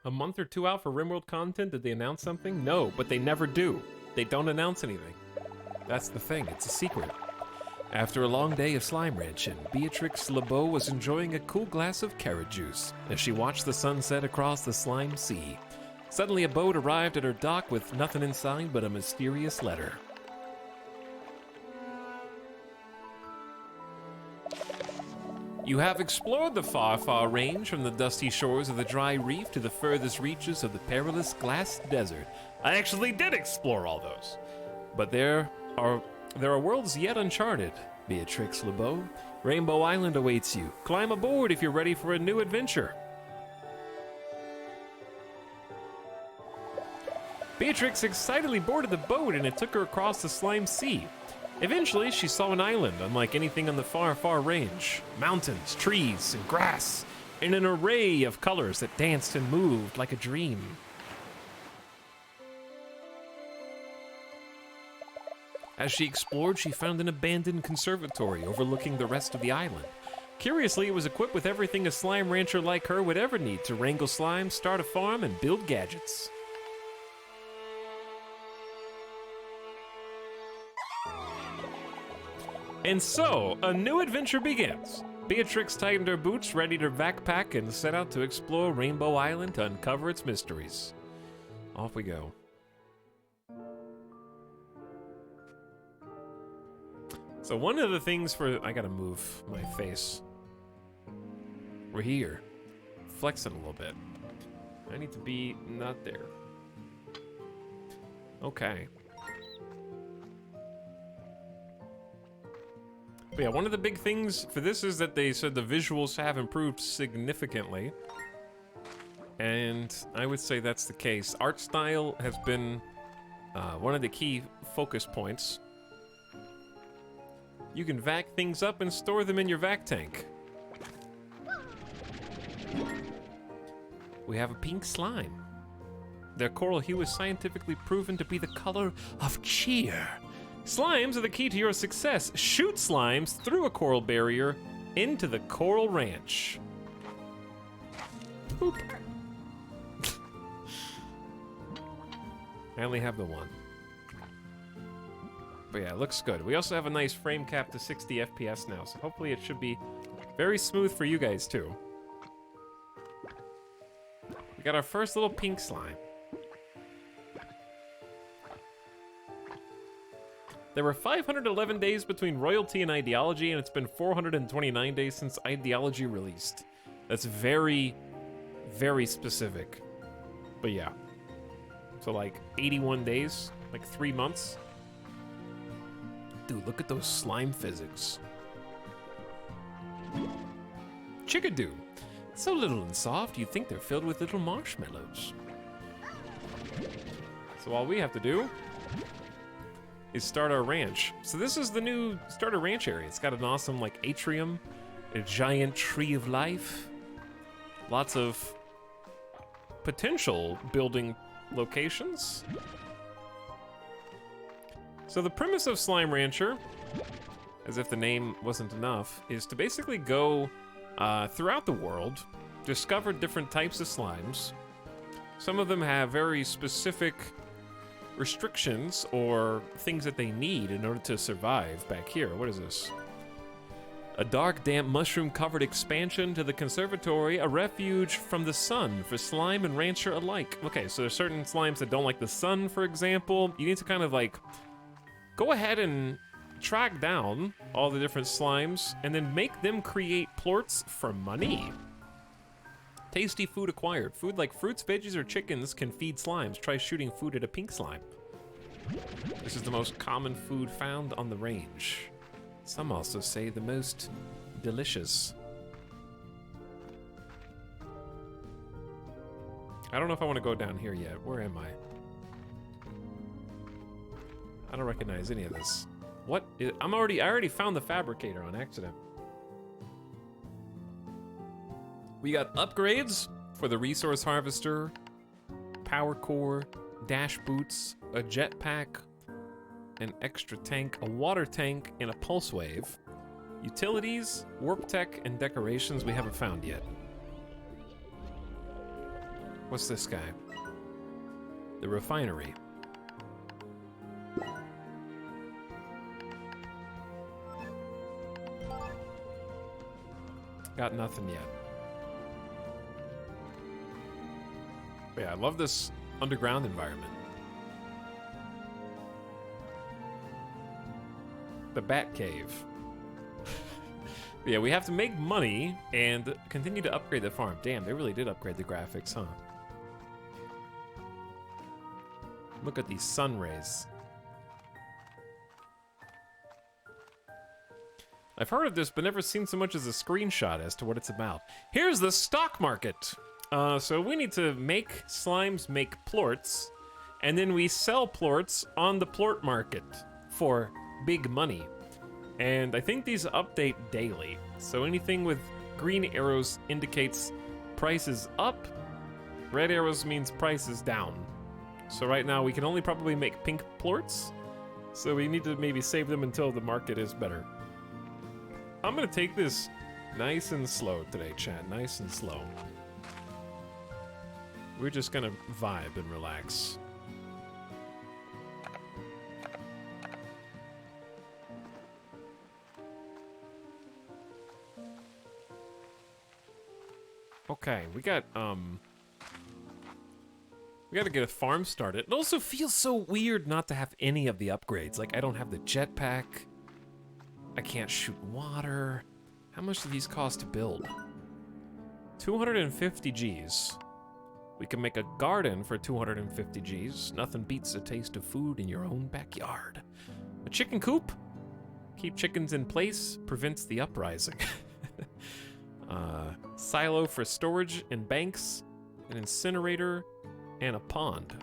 A month or two out for RimWorld content? Did they announce something? No, but they never do. They don't announce anything. That's the thing, it's a secret. After a long day of slime ranching, Beatrix LeBeau was enjoying a cool glass of carrot juice as she watched the sunset across the slime sea. Suddenly a boat arrived at her dock with nothing inside but a mysterious letter. You have explored the far, far range from the dusty shores of the dry reef to the furthest reaches of the perilous glass desert. I actually did explore all those. But there are worlds yet uncharted. Beatrix LeBeau, Rainbow Island awaits you. Climb aboard if you're ready for a new adventure. Beatrix excitedly boarded the boat and it took her across the slime sea. Eventually, she saw an island unlike anything on the far, far range. Mountains, trees, and grass, in an array of colors that danced and moved like a dream. As she explored, she found an abandoned conservatory overlooking the rest of the island. Curiously, it was equipped with everything a slime rancher like her would ever need to wrangle slime, start a farm, and build gadgets. And so, a new adventure begins. Beatrix tightened her boots, readied her backpack, and set out to explore Rainbow Island to uncover its mysteries. Off we go. So one of the things I gotta move my face. We're here. Flexing a little bit. I need to be not there. Okay. But yeah, one of the big things for this is that they said the visuals have improved significantly. And I would say that's the case. Art style has been one of the key focus points. You can vac things up and store them in your vac tank. We have a pink slime. Their coral hue is scientifically proven to be the color of cheer. Slimes are the key to your success. Shoot slimes through a coral barrier into the coral ranch. Boop. I only have the one. But yeah, it looks good. We also have a nice frame cap to 60 FPS now, so hopefully it should be very smooth for you guys too. We got our first little pink slime. There were 511 days between royalty and ideology, and it's been 429 days since ideology released. That's very, very specific. But yeah. So like 81 days, like 3 months. Dude, look at those slime physics. Chickadoo. So little and soft, you'd think they're filled with little marshmallows. So all we have to do is start our ranch. So this is the new starter ranch area. It's got an awesome like atrium, a giant tree of life, lots of potential building locations. So the premise of Slime Rancher, as if the name wasn't enough, is to basically go throughout the world, discover different types of slimes. Some of them have very specific restrictions or things that they need in order to survive. Back here, what is this? A dark, damp, mushroom-covered expansion to the conservatory, a refuge from the sun for slime and rancher alike. Okay, so there's certain slimes that don't like the sun, for example. You need to kind of like go ahead and track down all the different slimes and then make them create plorts for money. Tasty food acquired. Food like fruits, veggies, or chickens can feed slimes. Try shooting food at a pink slime. This is the most common food found on the range. Some also say the most delicious. I don't know if I want to go down here yet. Where am I? I don't recognize any of this. What is, I already found the fabricator on accident. We got upgrades for the resource harvester, power core, dash boots, a jetpack, an extra tank, a water tank, and a pulse wave. Utilities, warp tech, and decorations we haven't found yet. What's this guy? The refinery. Got nothing yet. But yeah, I love this underground environment. The Bat Cave. Yeah, we have to make money and continue to upgrade the farm. Damn, they really did upgrade the graphics, huh? Look at these sun rays. I've heard of this, but never seen so much as a screenshot as to what it's about. Here's the stock market. So we need to make slimes, make plorts, and then we sell plorts on the plort market for big money. And I think these update daily. So anything with green arrows indicates price is up. Red arrows means price is down. So right now we can only probably make pink plorts. So we need to maybe save them until the market is better. I'm gonna take this nice and slow today, chat. Nice and slow. We're just gonna vibe and relax. Okay, we gotta get a farm started. It also feels so weird not to have any of the upgrades. Like, I don't have the jetpack. I can't shoot water. How much do these cost to build? 250 Gs. We can make a garden for 250 Gs. Nothing beats the taste of food in your own backyard. A chicken coop? Keep chickens in place, prevents the uprising. Silo for storage and banks, an incinerator, and a pond.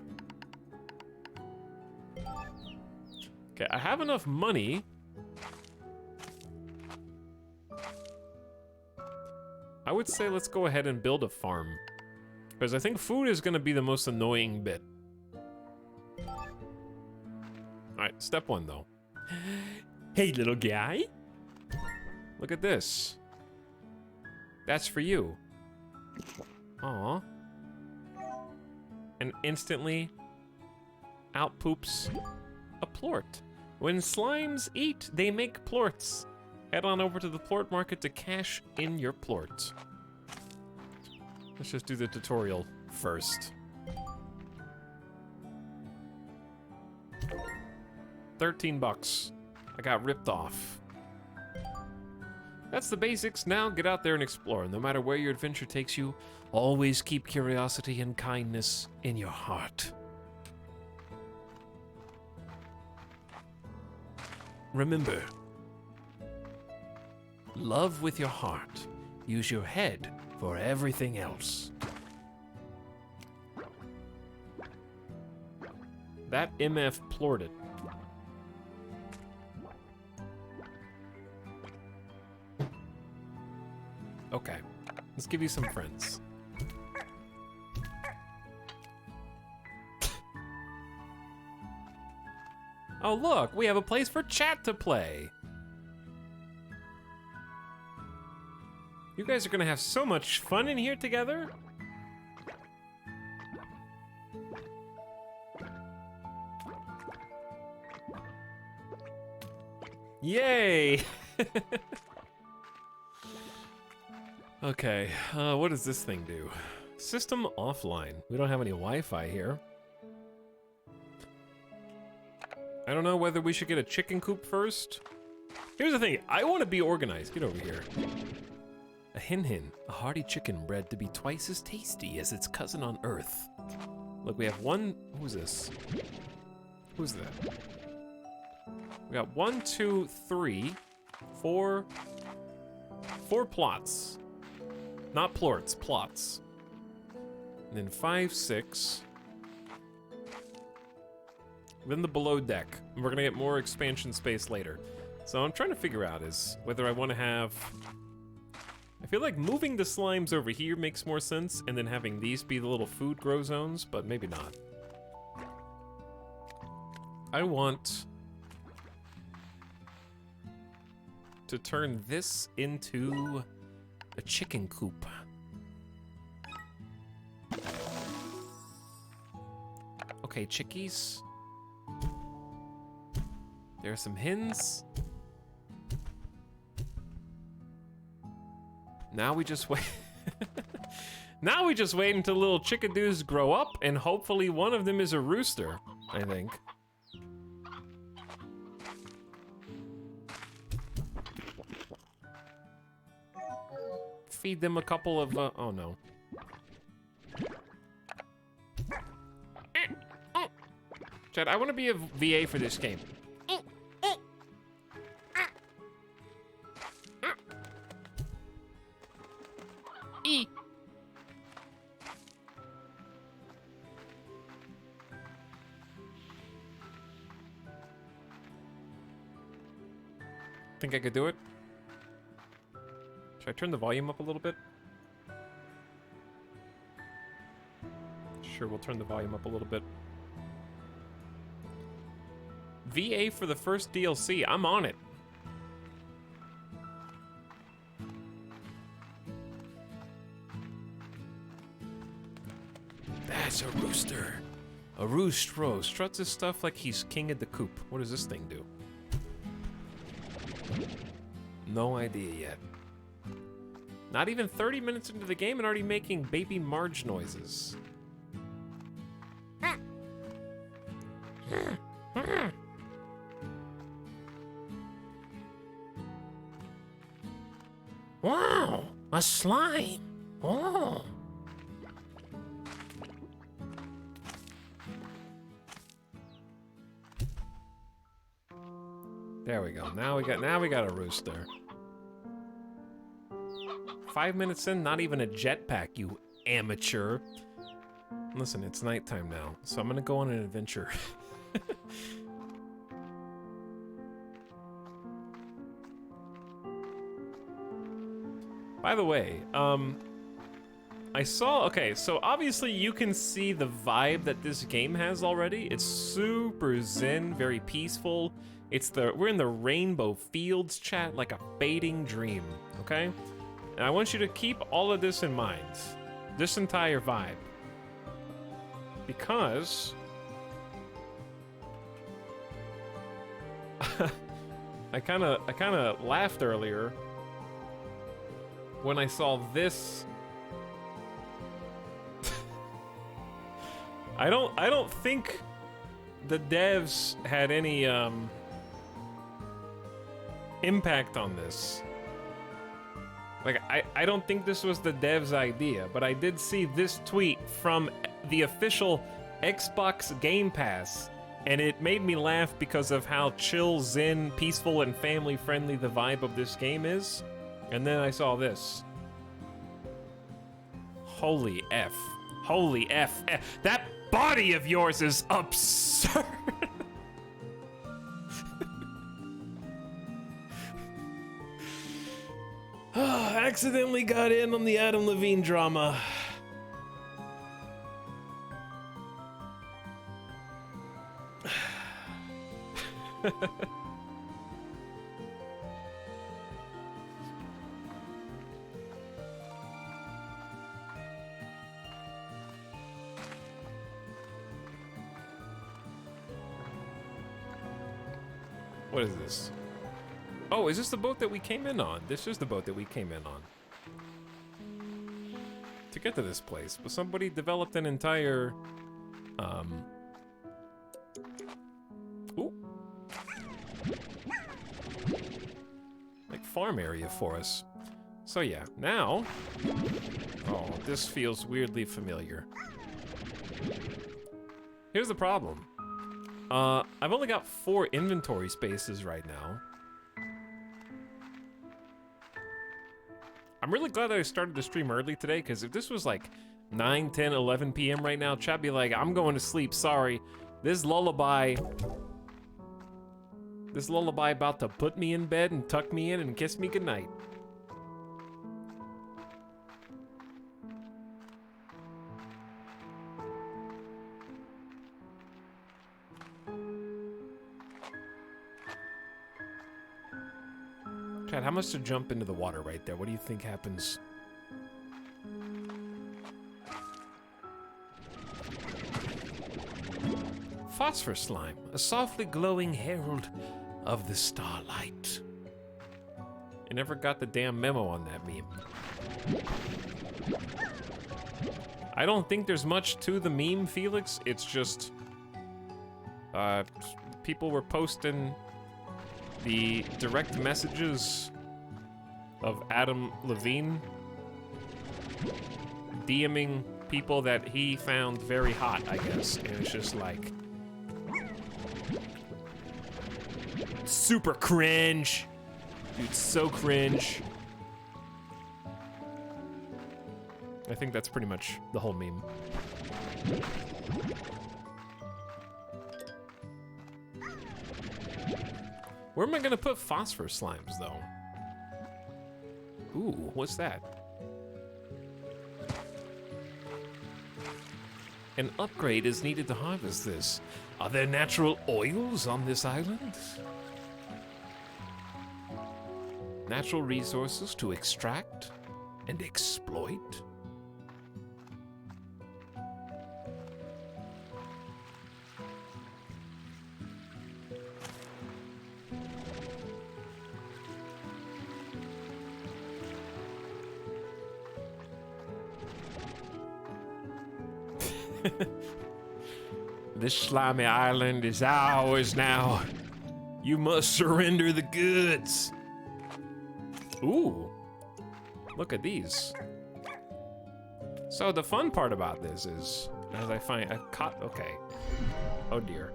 Okay, I have enough money. I would say let's go ahead and build a farm. Because I think food is going to be the most annoying bit. Alright, step one though. Hey little guy. Look at this. That's for you. Aw. And instantly out poops a plort. When slimes eat, they make plorts. Head on over to the plort market to cash in your plort. Let's just do the tutorial first. 13 bucks. I got ripped off. That's the basics. Now get out there and explore. No matter where your adventure takes you, always keep curiosity and kindness in your heart. Remember, love with your heart. Use your head for everything else. That MF plorted. Okay, let's give you some friends. Oh look, we have a place for chat to play. You guys are gonna have so much fun in here together. Yay! Okay, what does this thing do? System offline. We don't have any Wi-Fi here. I don't know whether we should get a chicken coop first. Here's the thing, I want to be organized. Get over here. A hen, a hearty chicken bred to be twice as tasty as its cousin on Earth. Look, we have one. Who's this? Who's that? We got 1, 2, 3, 4 plots. Not plorts, plots. And then 5, 6. Then the below deck. And we're gonna get more expansion space later. So I'm trying to figure out is whether I want to have... I feel like moving the slimes over here makes more sense, and then having these be the little food grow zones, but maybe not. I want to turn this into a chicken coop. Okay, chickies. There are some hens. Now we just wait. Now we just wait until little chickadoos grow up, and hopefully one of them is a rooster, I think. feed them a couple of, oh no. Chad, I want to be a VA for this game. E. Think I could do it? Should I turn the volume up a little bit? Sure, we'll turn the volume up a little bit. VA for the first DLC. I'm on it. That's a rooster. A roostro struts his stuff like he's king of the coop. What does this thing do? No idea yet. Not even 30 minutes into the game and already making baby Marge noises. Wow, a slime. Oh. There we go. Now we got a rooster. 5 minutes in, not even a jetpack, you amateur. Listen, it's nighttime now, so I'm gonna go on an adventure. By the way, I saw, okay, so obviously you can see the vibe that this game has already. It's super zen, very peaceful. We're in the rainbow fields, chat, like a fading dream, okay? And I want you to keep all of this in mind, this entire vibe. Because I kind of laughed earlier when I saw this. I don't think the devs had any impact on this. Like, I don't think this was the devs' idea, but I did see this tweet from the official Xbox Game Pass, and it made me laugh because of how chill, zen, peaceful, and family-friendly the vibe of this game is. And then I saw this. Holy F. Holy F. That body of yours is absurd! Accidentally got in on the Adam Levine drama. What is this? Oh, is this the boat that we came in on? This is the boat that we came in on. To get to this place, but somebody developed an entire, ooh, like farm area for us. So yeah, now, oh, this feels weirdly familiar. Here's the problem. I've only got 4 inventory spaces right now. I'm really glad that I started the stream early today, because if this was like 9, 10, 11 p.m. right now, chat be like, I'm going to sleep, sorry. This lullaby about to put me in bed and tuck me in and kiss me goodnight. Chad, how much to jump into the water right there? What do you think happens? Phosphor slime, a softly glowing herald of the starlight. I never got the damn memo on that meme. I don't think there's much to the meme, Felix. It's just, people were posting the direct messages of Adam Levine DMing people that he found very hot, I guess. And it's just like... super cringe. Dude, so cringe. I think that's pretty much the whole meme. Where am I gonna put phosphor slimes, though? Ooh, what's that? An upgrade is needed to harvest this. Are there natural oils on this island? Natural resources to extract and exploit? This slimy island is ours now. You must surrender the goods. Ooh, look at these. So the fun part about this is, as I find, okay. Oh dear.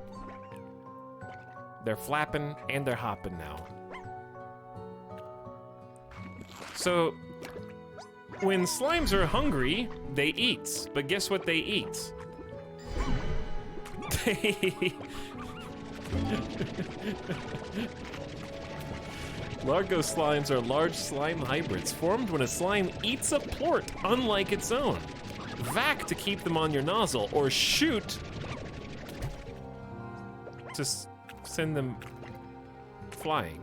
They're flapping and they're hopping now. So, when slimes are hungry, they eat. But guess what they eat? Largo slimes are large slime hybrids formed when a slime eats a plort unlike its own. Vac to keep them on your nozzle, or shoot to send them flying.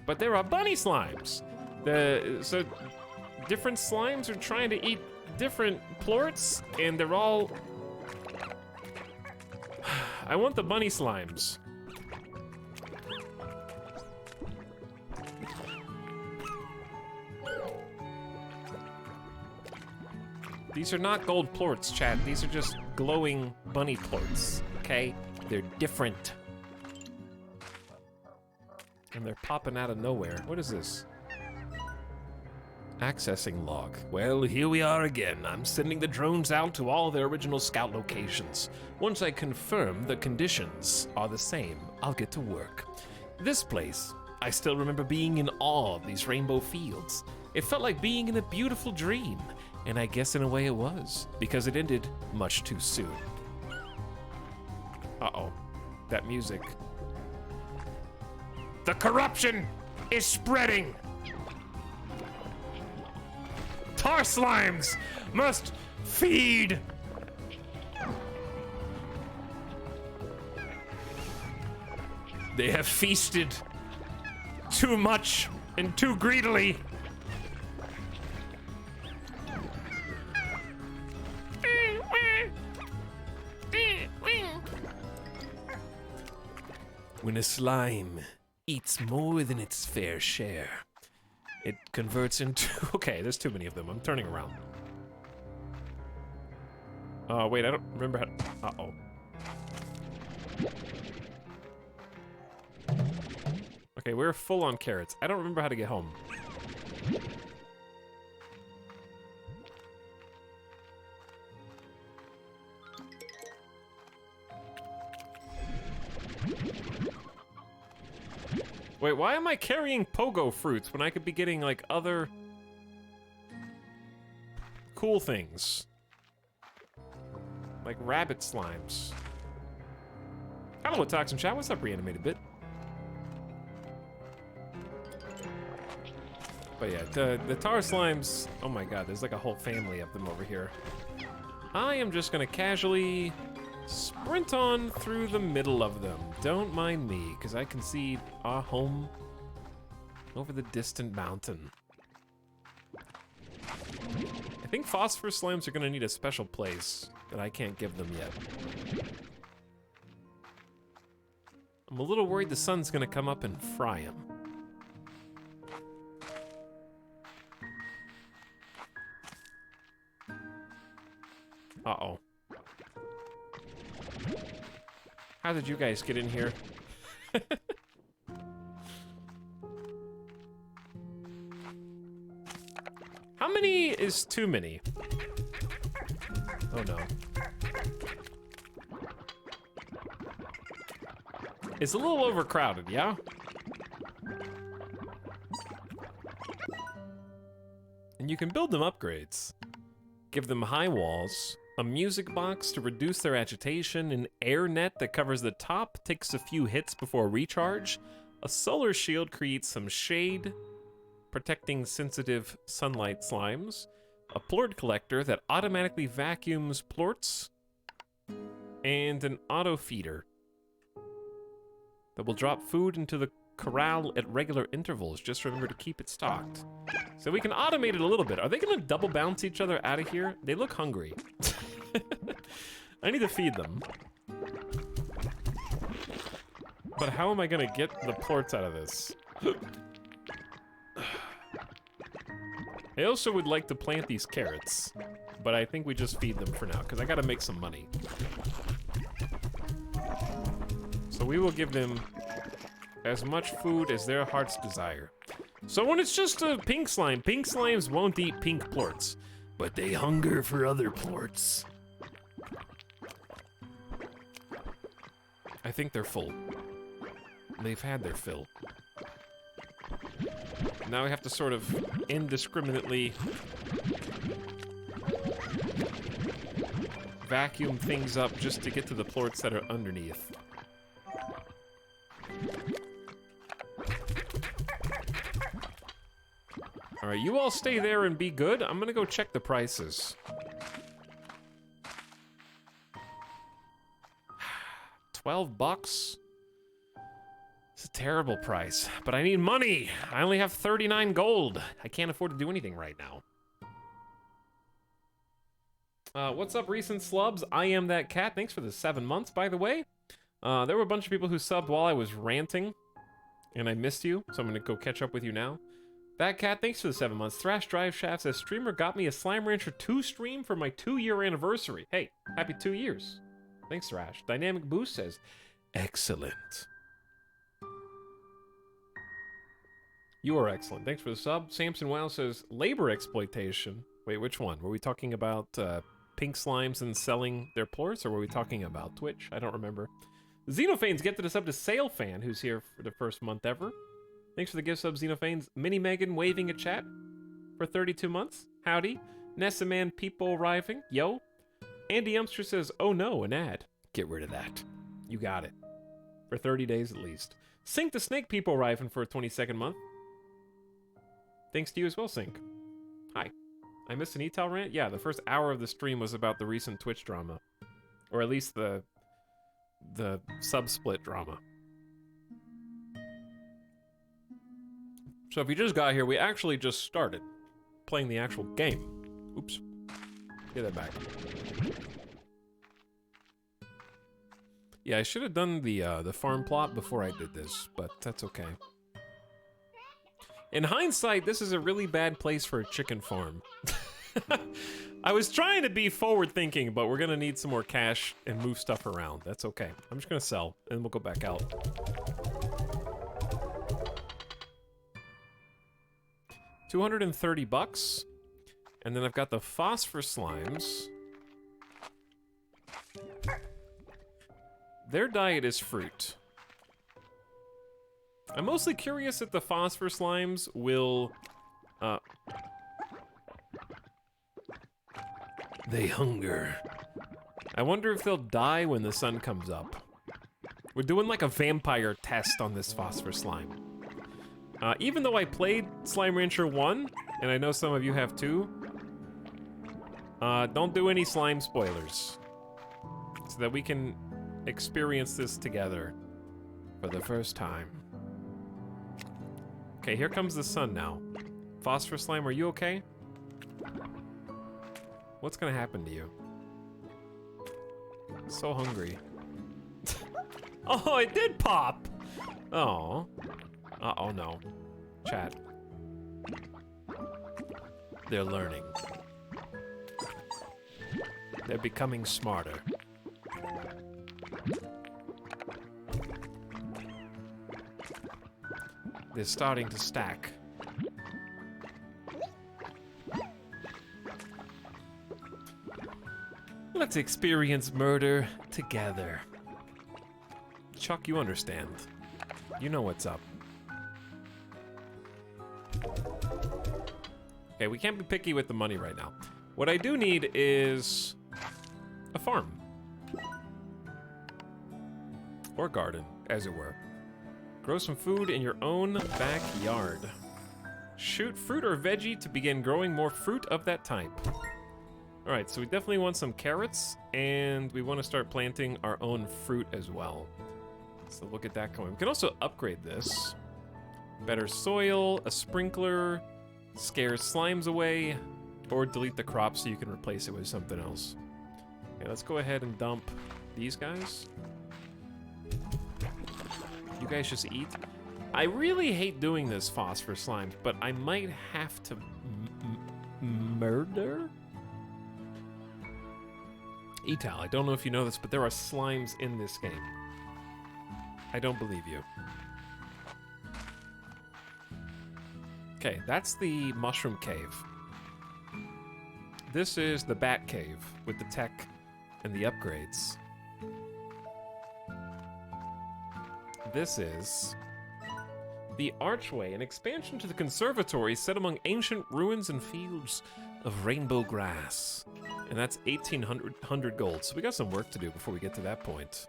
But there are bunny slimes. So different slimes are trying to eat different plorts, and they're all... I want the bunny slimes. These are not gold plorts, chat. These are just glowing bunny plorts, okay? They're different. And they're popping out of nowhere. What is this? Accessing log. Well, here we are again. I'm sending the drones out to all their original scout locations. Once I confirm the conditions are the same, I'll get to work. This place, I still remember being in awe of these rainbow fields. It felt like being in a beautiful dream, and I guess in a way it was, because it ended much too soon. Uh-oh, that music. The corruption is spreading! Tar slimes must feed! They have feasted too much and too greedily. When a slime eats more than its fair share, it converts into... Okay, there's too many of them. I'm turning around. Wait, I don't remember how... Uh-oh. Okay, we're full on carrots. I don't remember how to get home. Wait, why am I carrying pogo fruits when I could be getting, like, other cool things? Like rabbit slimes. Hello, Toxin Chat. What's up, Reanimated Bit? But yeah, the tar slimes, oh my god, there's like a whole family of them over here. I am just gonna casually sprint on through the middle of them. Don't mind me, because I can see our home over the distant mountain. I think phosphorus slimes are gonna need a special place that I can't give them yet. I'm a little worried the sun's gonna come up and fry them. Uh-oh. How did you guys get in here? How many is too many? Oh no. It's a little overcrowded, yeah? And you can build them upgrades. Give them high walls, a music box to reduce their agitation, an air net that covers the top, takes a few hits before recharge, a solar shield creates some shade, protecting sensitive sunlight slimes, a plort collector that automatically vacuums plorts, and an auto feeder that will drop food into the corral at regular intervals. Just remember to keep it stocked. So we can automate it a little bit. Are they gonna double bounce each other out of here? They look hungry. I need to feed them. But how am I gonna get the plorts out of this? I also would like to plant these carrots, but I think we just feed them for now, because I gotta make some money. So we will give them as much food as their hearts desire. So when it's just a pink slimes won't eat pink plorts, but they hunger for other plorts. I think they're full. They've had their fill. Now we have to sort of indiscriminately vacuum things up just to get to the plorts that are underneath. Alright, you all stay there and be good. I'm gonna go check the prices. 12 bucks? It's a terrible price, but I need money. I only have 39 gold. I can't afford to do anything right now. What's up, recent slubs? I am that cat. Thanks for the 7 months, by the way. There were a bunch of people who subbed while I was ranting, and I missed you, so I'm gonna go catch up with you now. That cat, thanks for the 7 months. Thrash Drive Shaft says, streamer got me a Slime Rancher 2 stream for my 2-year anniversary. Hey, happy 2 years. Thanks, Thrash. Dynamic Boost says, excellent. You are excellent. Thanks for the sub. Samson Wow says, labor exploitation. Wait, which one? Were we talking about pink slimes and selling their plorts, or were we talking about Twitch? I don't remember. Xenophanes, get to the sub to Sailfan, who's here for the first month ever. Thanks for the gift sub, Xenophanes. Mini Megan waving a chat for 32 months. Howdy. Nessaman people arriving. Yo. Andy Umster says, oh no, an ad. Get rid of that. You got it. For 30 days at least. Sync the Snake people arriving for a 22nd month. Thanks to you as well, Sync. Hi. I missed an Etal rant? Yeah, the first hour of the stream was about the recent Twitch drama. Or at least the sub-split drama. So if you just got here, we actually just started playing the actual game. Oops. Get that back. Yeah, I should have done the farm plot before I did this, but that's okay. In hindsight, this is a really bad place for a chicken farm. I was trying to be forward-thinking, but we're gonna need some more cash and move stuff around. That's okay. I'm just gonna sell, and we'll go back out. $230, and then I've got the phosphor slimes. Their diet is fruit. I'm mostly curious if the phosphor slimes will, they hunger. I wonder if they'll die when the sun comes up. We're doing like a vampire test on this phosphor slime. Even though I played Slime Rancher 1, and I know some of you have too, don't do any slime spoilers, so that we can experience this together for the first time. Okay, here comes the sun now. Phosphor slime, are you okay? What's gonna happen to you? So hungry. Oh, it did pop! Oh. Oh no. Chat. They're learning. They're becoming smarter. They're starting to stack. Let's experience murder together. Chuck, you understand. You know what's up. Okay, we can't be picky with the money right now. What I do need is a farm. Or garden, as it were. Grow some food in your own backyard. Shoot fruit or veggie to begin growing more fruit of that type. Alright, so we definitely want some carrots, and we want to start planting our own fruit as well. So we'll get that going. We can also upgrade this. Better soil, a sprinkler, scares slimes away, or delete the crop so you can replace it with something else. Okay, let's go ahead and dump these guys. You guys just eat. I really hate doing this, phosphor slimes, but I might have to murder? Etal, I don't know if you know this, but there are slimes in this game. I don't believe you. Okay, that's the mushroom cave. This is the bat cave with the tech and the upgrades. This is the archway, an expansion to the conservatory set among ancient ruins and fields of rainbow grass. And that's 1,800 gold, so we got some work to do before we get to that point.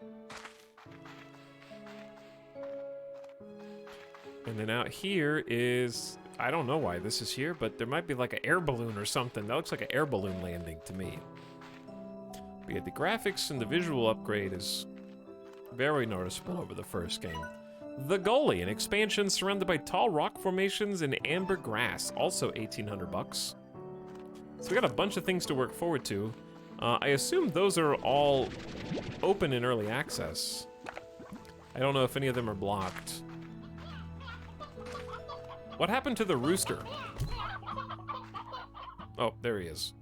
And then out here is, I don't know why this is here, but there might be like an air balloon or something. That looks like an air balloon landing to me. But yeah, the graphics and the visual upgrade is very noticeable over the first game. The Gully, an expansion surrounded by tall rock formations and amber grass, also 1,800 bucks. So we got a bunch of things to work forward to. I assume those are all open in early access. I don't know if any of them are blocked. What happened to the rooster? Oh, there he is.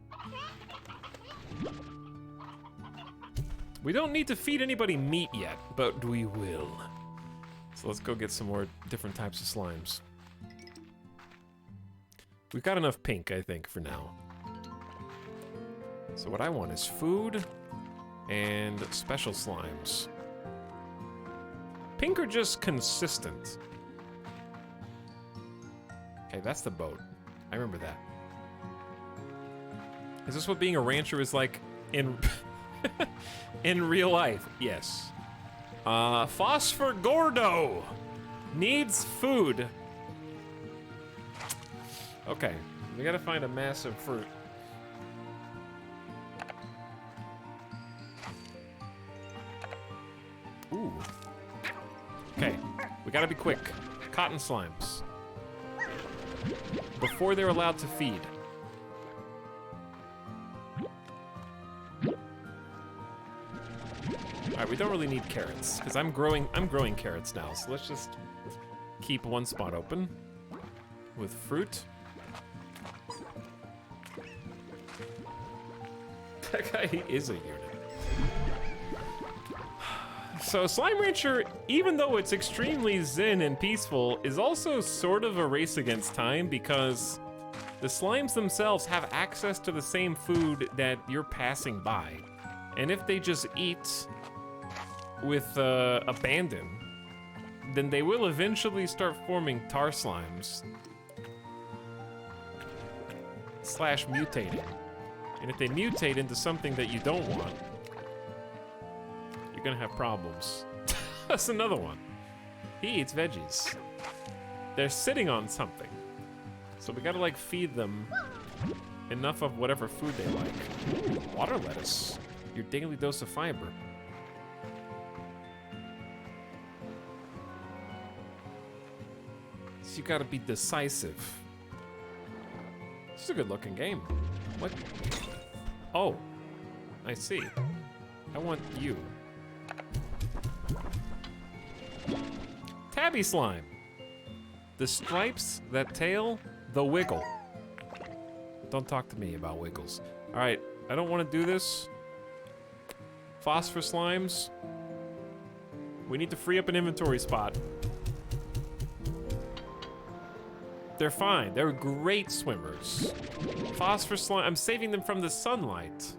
We don't need to feed anybody meat yet, but we will. So let's go get some more different types of slimes. We've got enough pink, I think, for now. So what I want is food and special slimes. Pink are just consistent. Okay, that's the boat. I remember that. Is this what being a rancher is like in in real life? Yes. Phosphor Gordo needs food. Okay, we gotta find a massive fruit. Ooh. Okay, we gotta be quick. Cotton slimes. Before they're allowed to feed. Alright, we don't really need carrots, because I'm growing carrots now, so let's just keep one spot open with fruit. That guy is a unit. So Slime Rancher, even though it's extremely zen and peaceful, is also sort of a race against time because the slimes themselves have access to the same food that you're passing by. And if they just eat with abandon, then they will eventually start forming tar slimes. / mutating. And if they mutate into something that you don't want, you're gonna have problems. That's another one. He eats veggies. They're sitting on something. So we gotta like feed them enough of whatever food they like. Ooh, water lettuce. Your daily dose of fiber. So you gotta be decisive. This is a good looking game. What? Oh, I see. I want you. Tabby slime. The stripes, that tail, the wiggle. Don't talk to me about wiggles. All right, I don't want to do this. Phosphor slimes. We need to free up an inventory spot. They're fine. They're great swimmers. Phosphor slime. I'm saving them from the sunlight.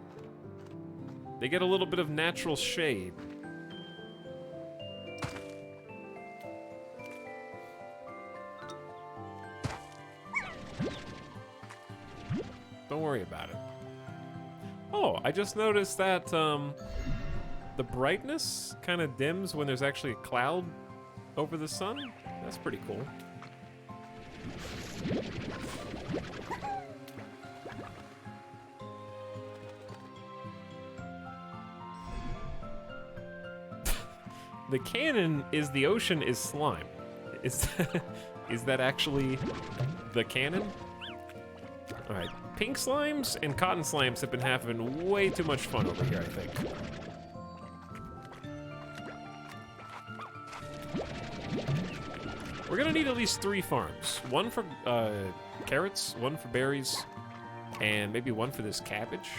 They get a little bit of natural shade. Don't worry about it. Oh, I just noticed that the brightness kind of dims when there's actually a cloud over the sun. That's pretty cool. The canon is the ocean is slime. Is that actually the canon? All right, pink slimes and cotton slimes have been having way too much fun over here, I think. We're gonna need at least 3 farms. One for carrots, one for berries, and maybe one for this cabbage.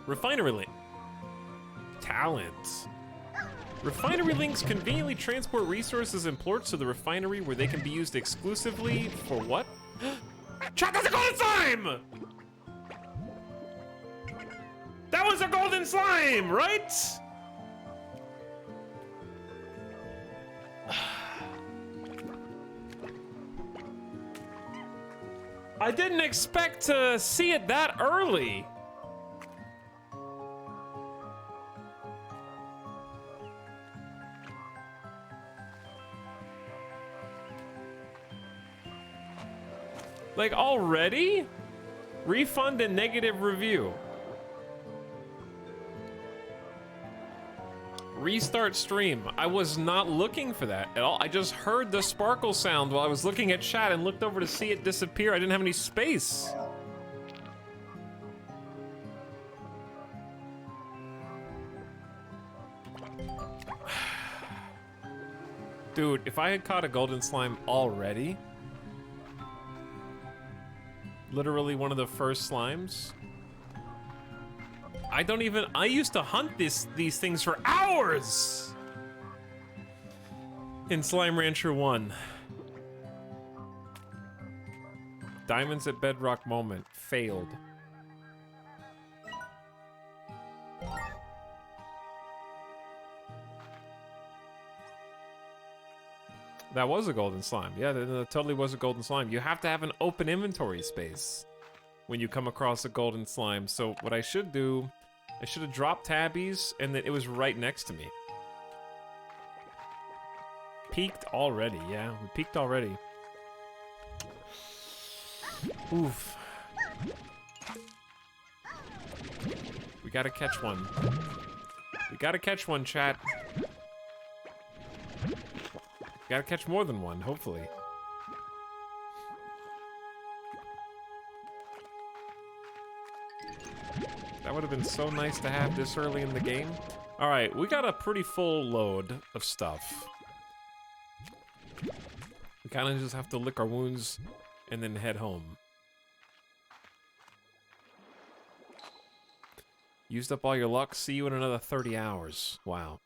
Refinery link. Talent. Refinery links conveniently transport resources and plorts to the refinery where they can be used exclusively for what? Chat, that's a golden slime! That was a golden slime, right? I didn't expect to see it that early. Like, already? Refund and negative review. Restart stream. I was not looking for that at all. I just heard the sparkle sound while I was looking at chat and looked over to see it disappear. I didn't have any space. Dude, if I had caught a golden slime already, literally one of the first slimes, I used to hunt these things for hours in Slime Rancher 1. Diamonds at Bedrock moment, failed. That was a golden slime. Yeah, that totally was a golden slime. You have to have an open inventory space when you come across a golden slime. So what I should do, I should have dropped tabbies and then it was right next to me. Peaked already, yeah, we peaked already. Oof. We gotta catch one. We gotta catch one, chat. Gotta catch more than one, hopefully. That would have been so nice to have this early in the game. All right, we got a pretty full load of stuff. We kind of just have to lick our wounds and then head home. Used up all your luck. See you in another 30 hours. Wow.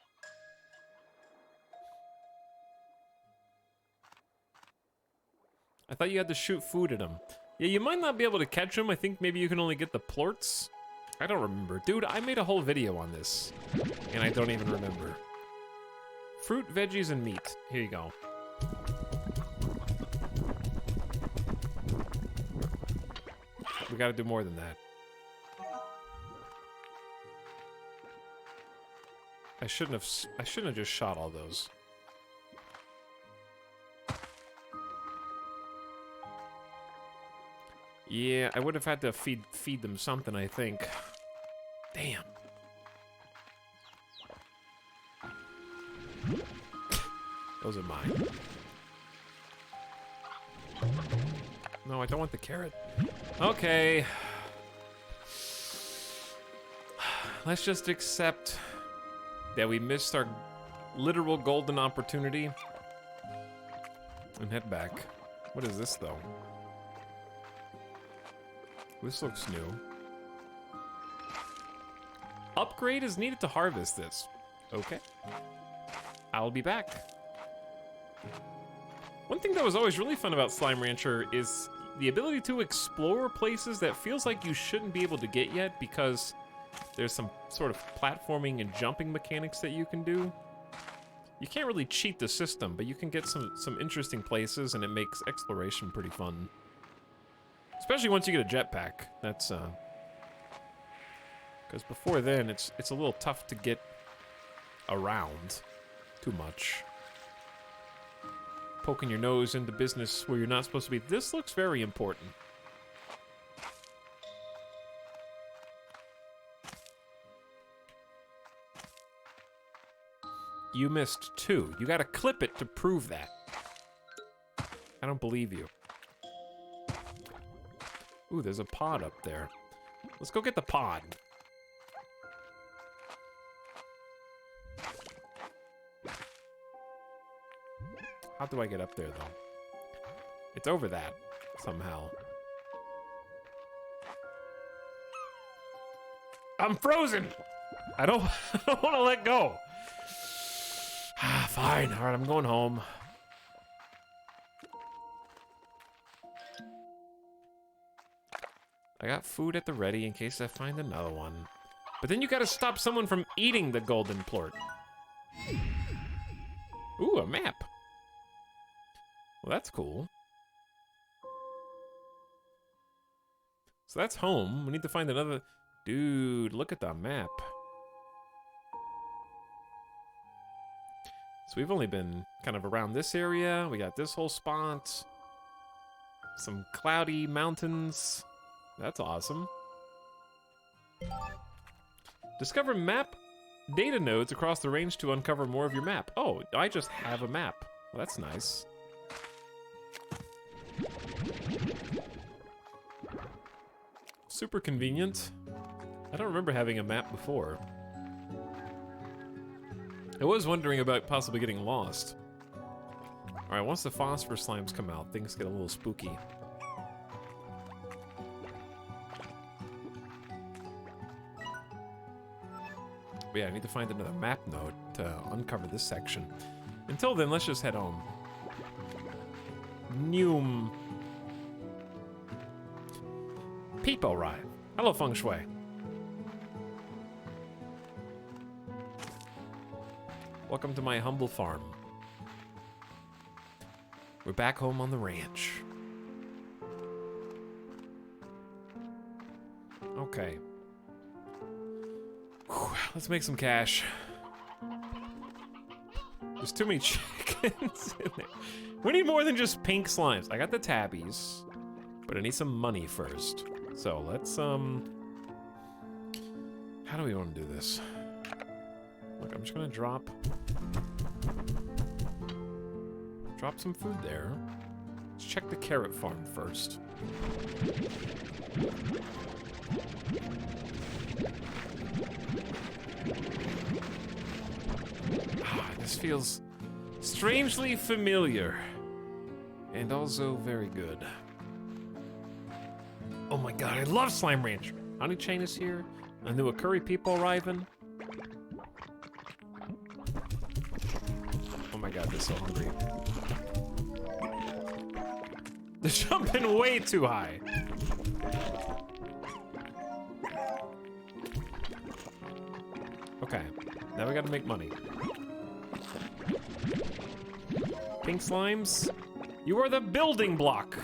I thought you had to shoot food at them. Yeah, you might not be able to catch them. I think maybe you can only get the plorts. I don't remember. Dude, I made a whole video on this, and I don't even remember. Fruit, veggies, and meat. Here you go. We gotta do more than that. I shouldn't have just shot all those. Yeah, I would have had to feed them something, I think. Damn. Those are mine. No, I don't want the carrot. Okay. Let's just accept that we missed our literal golden opportunity and head back. What is this, though? This looks new. Upgrade is needed to harvest this. Okay. I'll be back. One thing that was always really fun about Slime Rancher is the ability to explore places that feels like you shouldn't be able to get yet because there's some sort of platforming and jumping mechanics that you can do. You can't really cheat the system, but you can get some interesting places, and it makes exploration pretty fun. Especially once you get a jetpack. That's because before then it's a little tough to get around too much. Poking your nose into business where you're not supposed to be. This looks very important. You missed 2. You gotta clip it to prove that. I don't believe you. Ooh, there's a pod up there. Let's go get the pod. How do I get up there, though? It's over that, somehow. I'm frozen! I don't want to let go. Fine, alright, I'm going home. I got food at the ready in case I find another one. But then you gotta stop someone from eating the golden plort. Ooh, a map. Well, that's cool. So that's home. We need to find another... Dude, look at the map. So we've only been kind of around this area. We got this whole spot. Some cloudy mountains. That's awesome. Discover map data nodes across the range to uncover more of your map. Oh, I just have a map. Well, that's nice. Super convenient. I don't remember having a map before. I was wondering about possibly getting lost. Alright, once the phosphor slimes come out, things get a little spooky. But yeah, I need to find another map node to uncover this section. Until then, let's just head home. Noom. People arrive. Hello, Feng Shui. Welcome to my humble farm. We're back home on the ranch. Okay. Whew, let's make some cash. There's too many chickens in there. We need more than just pink slimes. I got the tabbies, but I need some money first. So let's, how do we want to do this? Look, I'm just gonna drop some food there. Let's check the carrot farm first. This feels strangely familiar and also very good. Oh my god, I love Slime Ranch. Honey Chain is here. I knew a curry people arriving. Oh my god, they're so hungry. They're jumping way too high. Okay, now we gotta make money. Pink slimes, you are the building block.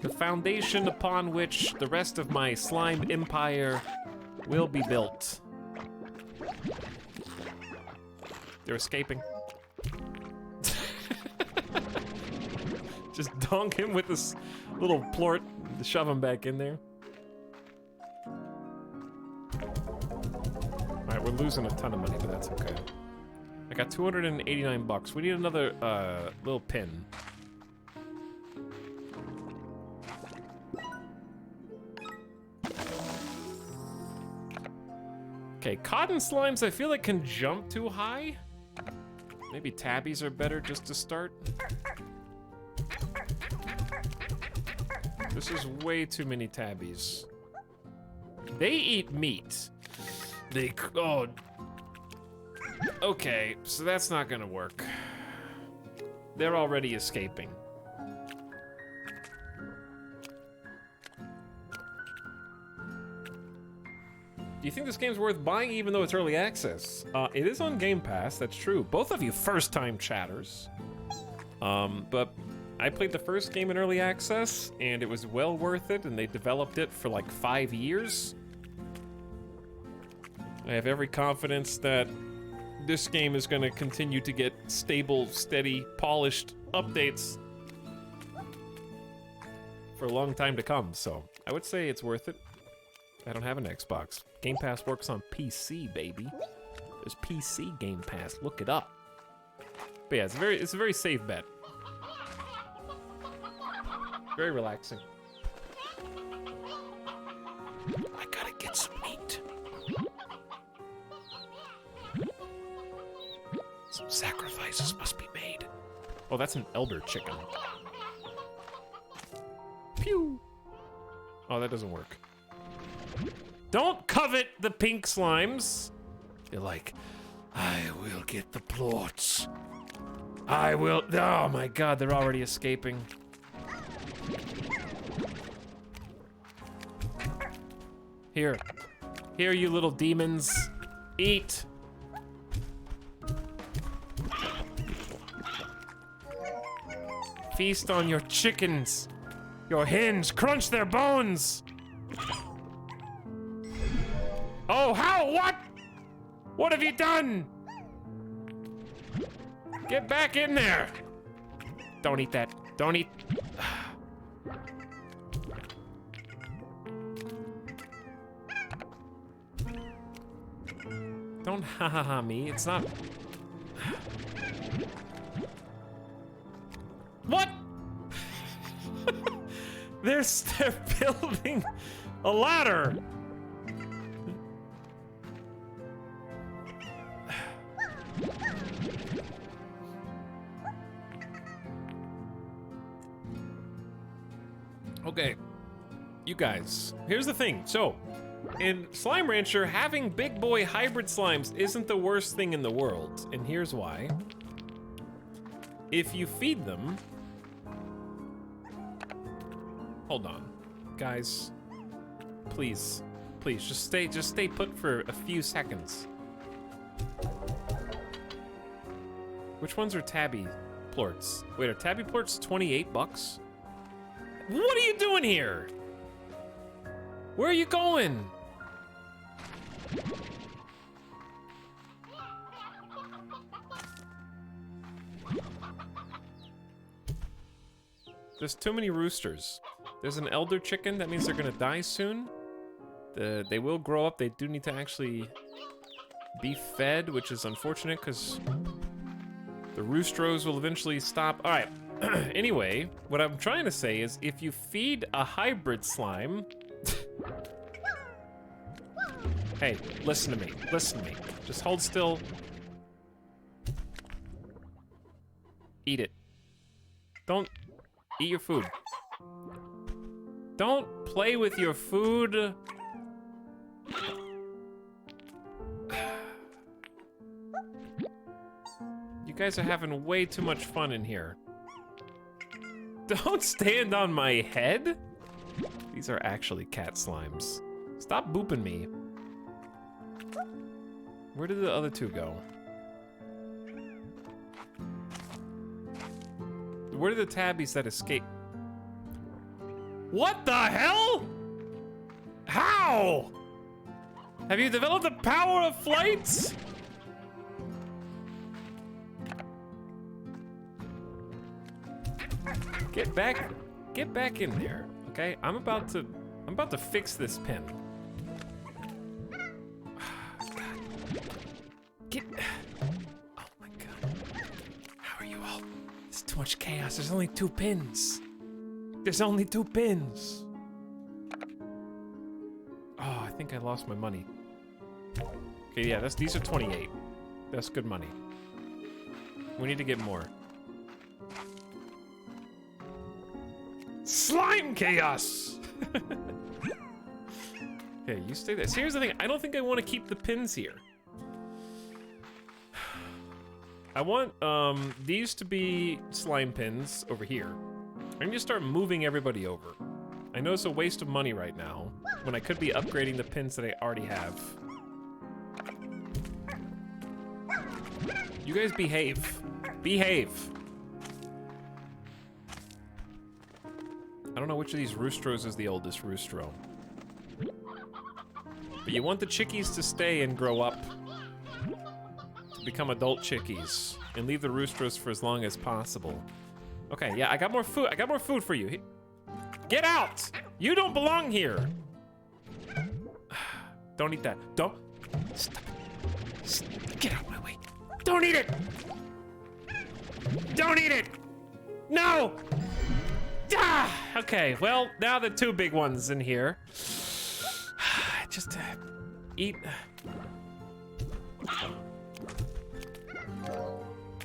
The foundation upon which the rest of my slime empire will be built. They're escaping. Just donk him with this little plort to shove him back in there. Alright, we're losing a ton of money, but that's okay. I got 289 bucks. We need another little pin. Okay, cotton slimes I feel like can jump too high. Maybe tabbies are better just to start. This is way too many tabbies. They eat meat. Oh. Okay, so that's not gonna work. They're already escaping. Do you think this game's worth buying even though it's early access? It is on Game Pass, that's true. Both of you first-time chatters. But I played the first game in early access, and it was well worth it, and they developed it for like 5 years. I have every confidence that this game is going to continue to get stable, steady, polished updates for a long time to come, so I would say it's worth it. I don't have an Xbox. Game Pass works on PC, baby. There's PC Game Pass. Look it up. But yeah, it's a very safe bet. Very relaxing. I gotta get some meat. Some sacrifices must be made. Oh, that's an elder chicken. Pew! Oh, that doesn't work. Don't covet the pink slimes. They're like, I will get the plorts. I will. Oh my god, they're already escaping. Here. Here, you little demons. Eat. Feast on your chickens. Your hens. Crunch their bones. Oh, how? What? What have you done? Get back in there. Don't eat that. Don't eat. Don't ha-ha-ha me. It's not... What? They're building a ladder. Okay, you guys, here's the thing. So, in Slime Rancher, having big boy hybrid slimes isn't the worst thing in the world, and here's why. If you feed them... Hold on. Guys, please, just stay put for a few seconds. Which ones are tabby plorts? Wait, are tabby plorts 28 bucks? What are you doing here? Where are you going? There's too many roosters. There's an elder chicken, that means they're gonna die soon. They will grow up, they do need to actually be fed, which is unfortunate because the roostros will eventually stop. All right, anyway, what I'm trying to say is if you feed a hybrid slime... Hey, listen to me, Just hold still. Eat it. Don't eat your food. Don't play with your food. You guys are having way too much fun in here. Don't stand on my head. These are actually cat slimes. Stop booping me. Where did the other two go? Where are the tabbies that escaped? What the hell? How? Have you developed the power of flight? Get back in there, okay? I'm about to fix this pen. Oh my god. How are you all? There's too much chaos. There's only 2 pins. There's only 2 pins. Oh, I think I lost my money. Okay, yeah, these are 28. That's good money. We need to get more. Slime chaos! Okay, you stay there. So here's the thing, I don't think I want to keep the pins here. I want these to be slime pins over here. I'm gonna start moving everybody over. I know it's a waste of money right now, when I could be upgrading the pins that I already have. You guys behave. Behave. I don't know which of these roostros is the oldest roostro. But you want the chickies to stay and grow up. To become adult chickies. And leave the roostros for as long as possible. Okay, yeah, I got more food. I got more food for you. Get out! You don't belong here! Don't eat that. Don't. Stop. Get out of my way. Don't eat it! Don't eat it! No! Ah! Okay, well, now the two big ones in here. Just eat.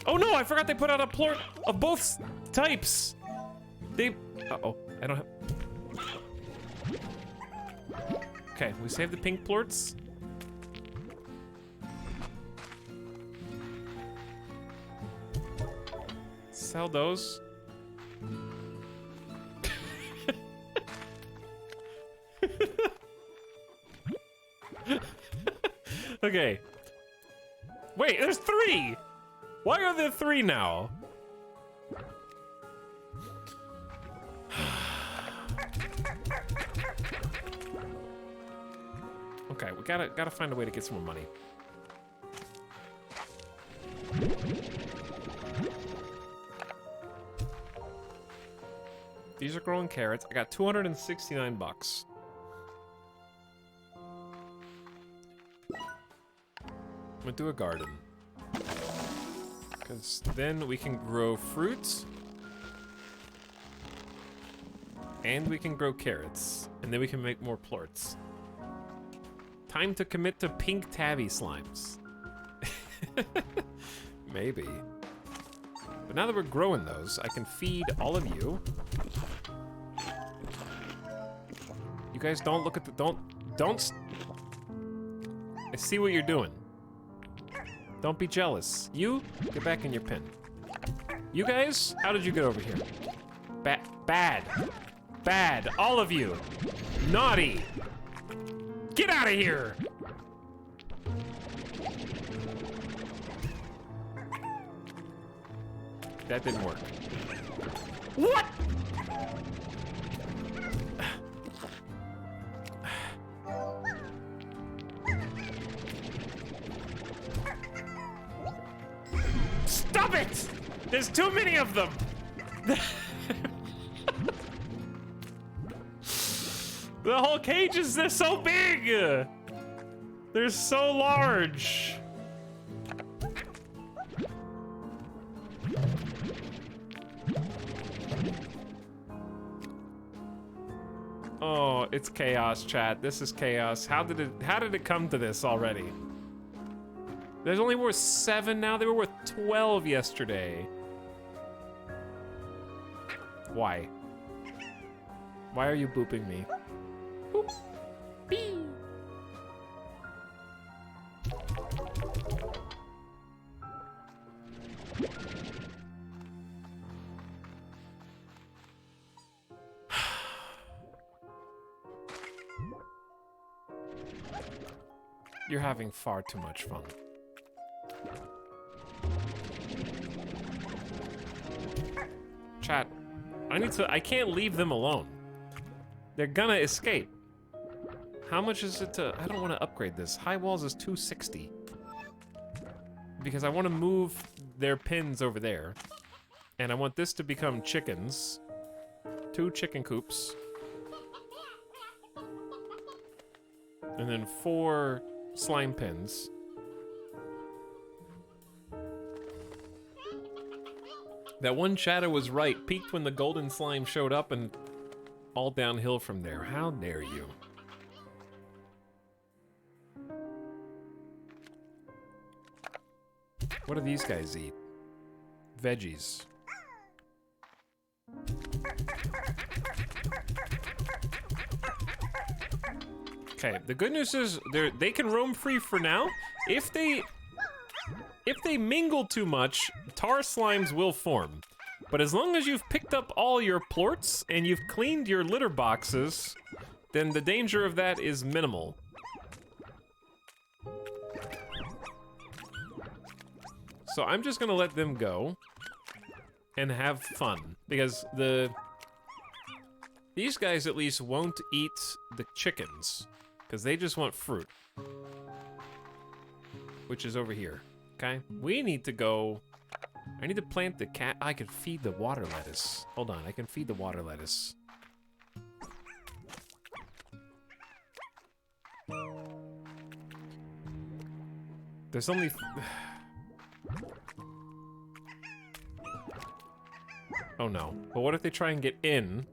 Oh no, I forgot they put out a plort of both types. They. Uh-oh, I don't have. Okay, we saved the pink plorts. Sell those. Okay. Wait, there's 3! Why are there 3 now? Okay, we gotta find a way to get some more money. These are growing carrots. I got 269 bucks. I'm gonna do a garden. Because then we can grow fruits. And we can grow carrots. And then we can make more plorts. Time to commit to pink tabby slimes. Maybe. But now that we're growing those, I can feed all of you. You guys don't look at the, don't. I see what you're doing. Don't be jealous. You, get back in your pen. You guys, how did you get over here? Bad. Bad, all of you. Naughty. Get out of here. That didn't work. What? Stop it! There's too many of them! The whole cages, they're so big! They're so large! Oh, it's chaos, chat. This is chaos. How did it come to this already? There's only worth 7 now. They were worth 12 yesterday. Why? Why are you booping me? Boop. Bee. You're having far too much fun. Chat, I can't leave them alone. They're gonna escape. How much is it to, I don't want to upgrade this. High walls is 260. Because I want to move their pins over there. And I want this to become chickens. 2 chicken coops. And then 4 slime pins. That one chatter was right. Peaked when the golden slime showed up and all downhill from there. How dare you? What do these guys eat? Veggies. Okay, the good news is they can roam free for now. If they mingle too much, tar slimes will form. But as long as you've picked up all your plorts and you've cleaned your litter boxes, then the danger of that is minimal. So I'm just gonna let them go and have fun, because these guys at least won't eat the chickens, because they just want fruit, which is over here. Okay, we need to go. I need to plant the cat. I can feed the water lettuce. Hold on, I can feed the water lettuce. There's only... Oh no. But what if they try and get in?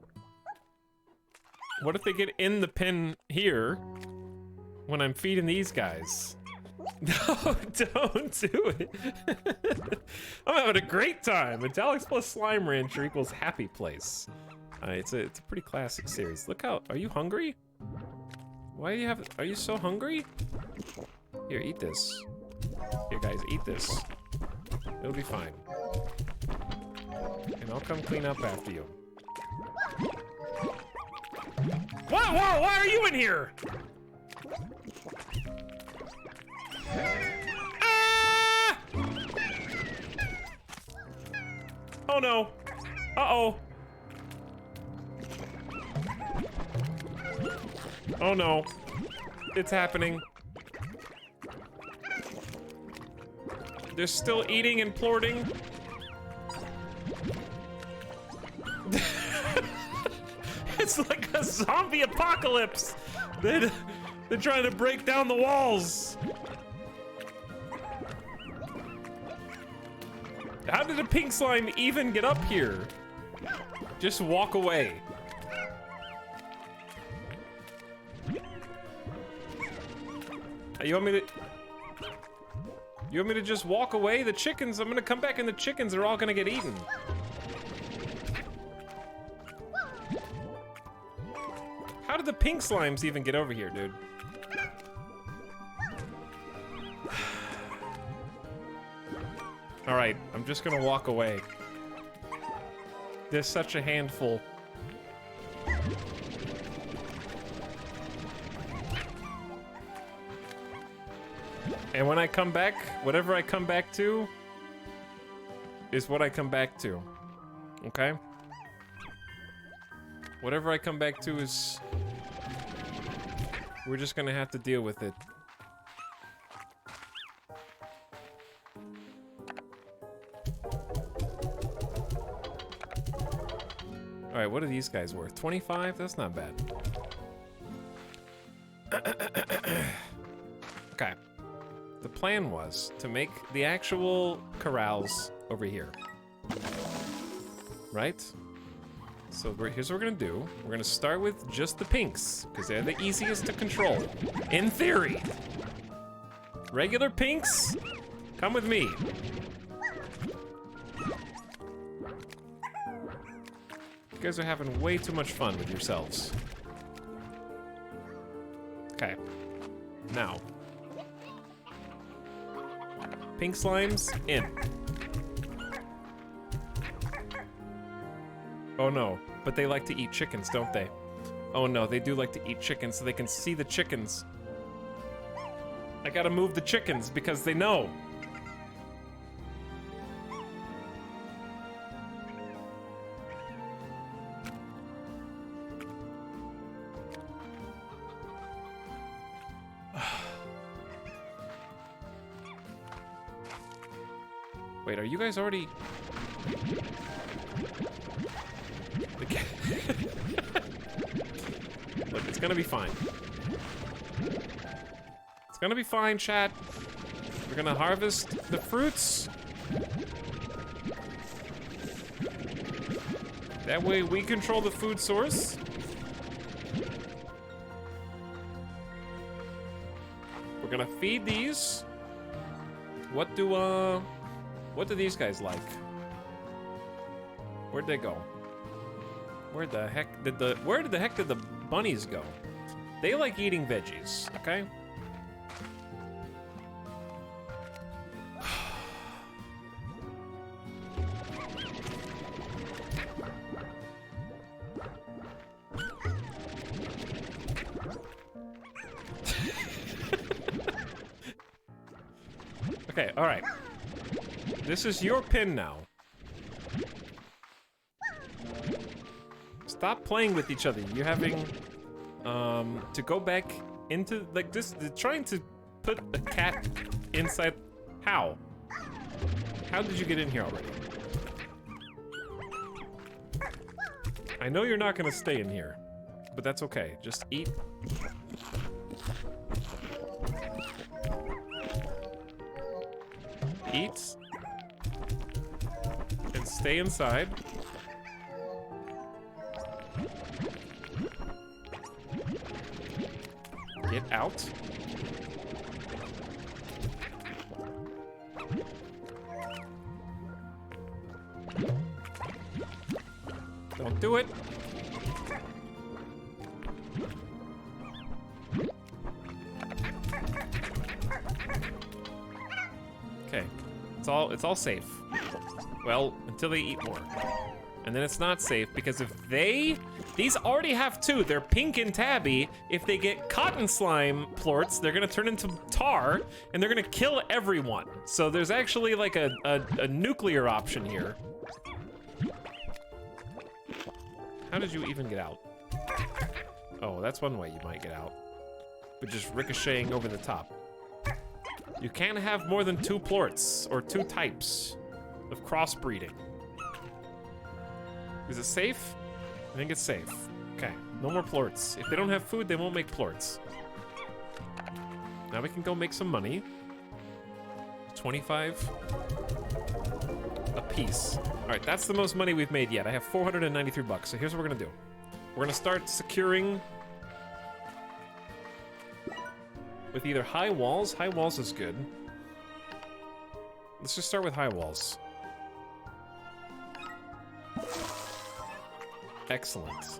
What if they get in the pen here when I'm feeding these guys? No, don't do it. I'm having a great time. Etalyx plus Slime Rancher equals happy place. It's a pretty classic series. Look how, are you hungry? Why do you have, are you so hungry? Here, eat this. Here guys, eat this. It'll be fine. And I'll come clean up after you. Whoa, whoa, why are you in here? Ah! Oh no. Uh-oh. Oh no. It's happening. They're still eating and plorting. It's like a zombie apocalypse. They're trying to break down the walls. How did a pink slime even get up here? Just walk away. You want me to... You want me to just walk away? The chickens, I'm gonna come back and the chickens are all gonna get eaten. How did the pink slimes even get over here, dude? All right, I'm just gonna walk away. There's such a handful. And when I come back, whatever I come back to is what I come back to. Okay? Whatever I come back to is... We're just gonna have to deal with it. Alright, what are these guys worth? 25? That's not bad. Okay. The plan was to make the actual corrals over here. Right? So here's what we're gonna do. We're gonna start with just the pinks, because they're the easiest to control. In theory. Regular pinks, come with me. You guys are having way too much fun with yourselves. Okay. Now. Pink slimes, in. Oh no, but they like to eat chickens, don't they? Oh no, they do like to eat chickens so they can see the chickens. I gotta move the chickens because they know. Wait, are you guys already... Look, it's gonna be fine. It's gonna be fine, chat. We're gonna harvest the fruits. That way we control the food source. We're gonna feed these. What do these guys like? Where'd they go? Where the heck did the bunnies go? They like eating veggies, okay? Okay, alright. This is your pin now. Stop playing with each other. You're having, to go back into, like, this, trying to put a cat inside. How? How did you get in here already? I know you're not gonna stay in here, but that's okay. Just eat. Eat. And stay inside. Get out. Don't do it. Okay. It's all safe. Well, until they eat more. And then it's not safe because if these already have two, they're pink and tabby. If they get cotton slime plorts, they're gonna turn into tar and they're gonna kill everyone. So there's actually like a nuclear option here. How did you even get out? Oh, that's one way you might get out. But just ricocheting over the top. You can't have more than 2 plorts or 2 types of crossbreeding. Is it safe? I think it's safe. Okay, no more plorts. If they don't have food, they won't make plorts. Now we can go make some money. 25 a piece. All right, that's the most money we've made yet. I have 493 bucks. So here's what we're gonna do. We're gonna start securing with either high walls. High walls is good. Let's just start with high walls. Excellent.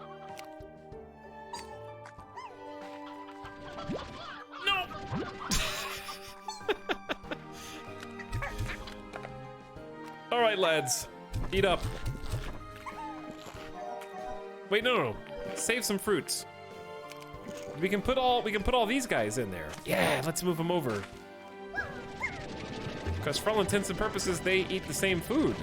No! All right, lads. Eat up. Wait, no. Save some fruits. We can put all these guys in there. Yeah, let's move them over. Because for all intents and purposes, they eat the same food.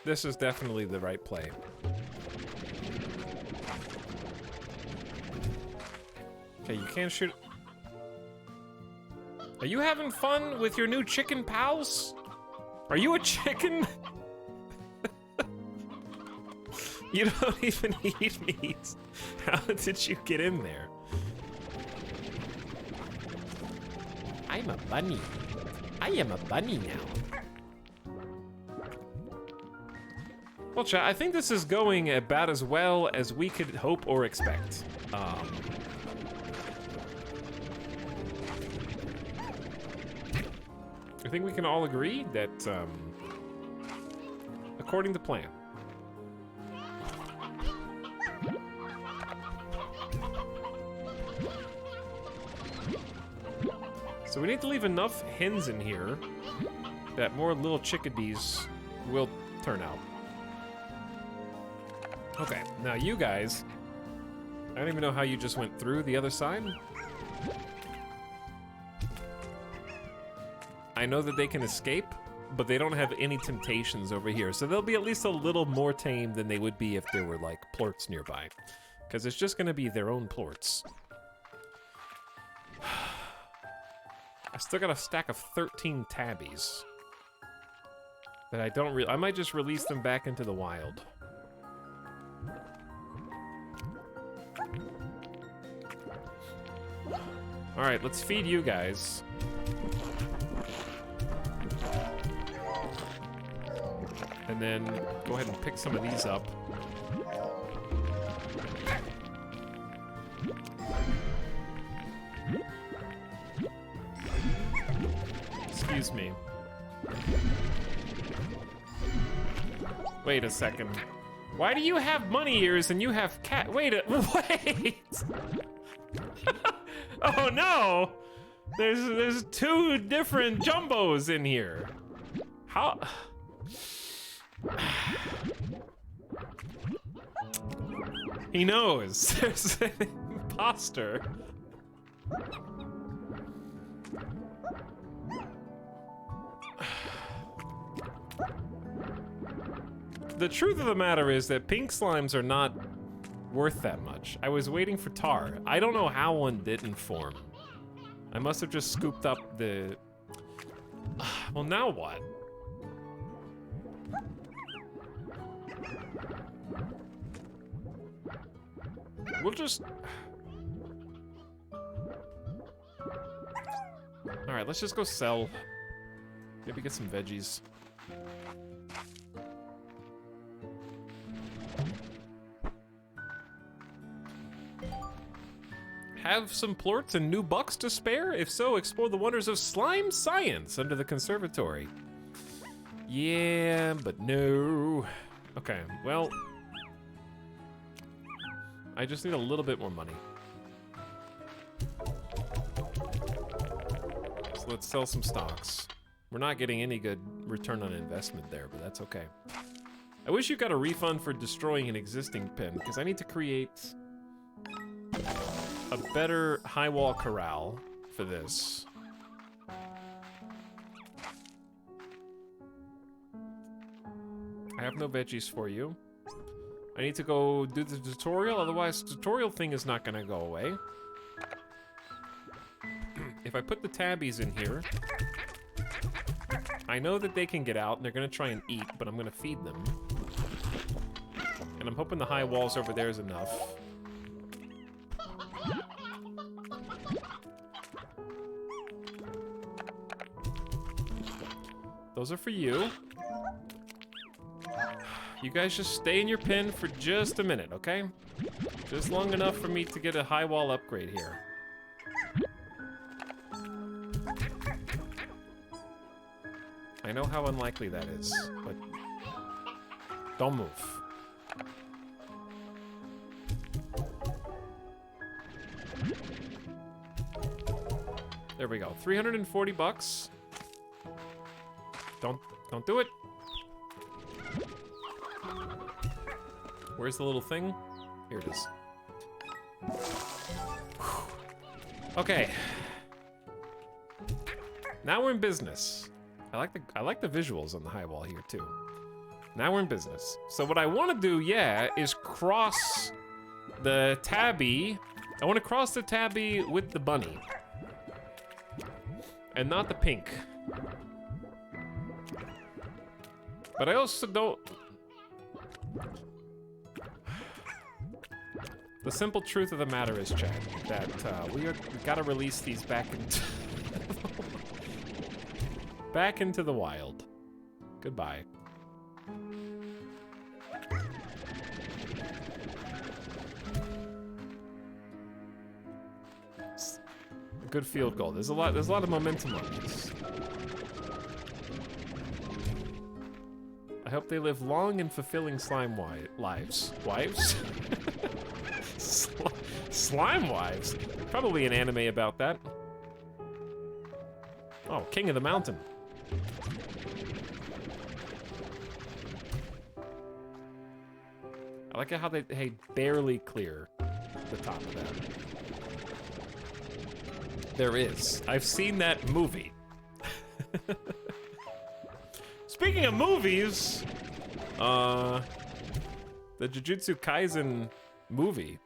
This is definitely the right play. Okay, you can't shoot. Are you having fun with your new chicken pals? Are you a chicken? You don't even eat meat. How did you get in there? I'm a bunny. I am a bunny now. Well, chat, I think this is going about as well as we could hope or expect. I think we can all agree that, according to plan. So we need to leave enough hens in here that more little chickadees will turn out. Okay, now you guys, I don't even know how you just went through the other side. I know that they can escape, but they don't have any temptations over here. So they'll be at least a little more tame than they would be if there were like plorts nearby. Because it's just gonna be their own plorts. I still got a stack of 13 tabbies. That I don't I might just release them back into the wild. Alright, let's feed you guys. And then go ahead and pick some of these up. Excuse me. Wait a second. Why do you have bunny ears and you have cat? Wait. Oh no! There's two different jumbos in here. How? He knows. There's an imposter. The truth of the matter is that pink slimes are not worth that much. I was waiting for tar. I don't know how one didn't form. I must have just scooped up the... Well, now what? We'll just... Alright, let's just go sell. Maybe get some veggies. Have some plorts and new bucks to spare? If so, explore the wonders of slime science under the conservatory. Yeah, but no. Okay, well... I just need a little bit more money. So let's sell some stocks. We're not getting any good return on investment there, but that's okay. I wish you got a refund for destroying an existing pen, because I need to create a better high wall corral for this. I have no veggies for you. I need to go do the tutorial, otherwise the tutorial thing is not gonna go away. If I put the tabbies in here, I know that they can get out and they're gonna try and eat, but I'm gonna feed them. And I'm hoping the high walls over there is enough. Those are for you. You guys just stay in your pen for just a minute, okay? Just long enough for me to get a high wall upgrade here. I know how unlikely that is, but don't move. There we go. 340 bucks. Don't do it. Where's the little thing? Here it is. Whew. Okay. Now we're in business. I like the visuals on the high wall here too. Now we're in business. So what I want to do, yeah, is cross the tabby. I want to cross the tabby with the bunny. And not the pink. But I also don't... The simple truth of the matter is, Chad, that we gotta release these back into... back into the wild. Goodbye. Good field goal. There's a lot of momentum on this. I hope they live long and fulfilling slime lives. Wives? Slime wives? Probably an anime about that. Oh, King of the Mountain. I like how they barely clear the top of that. There is. I've seen that movie. Speaking of movies, the Jujutsu Kaisen movie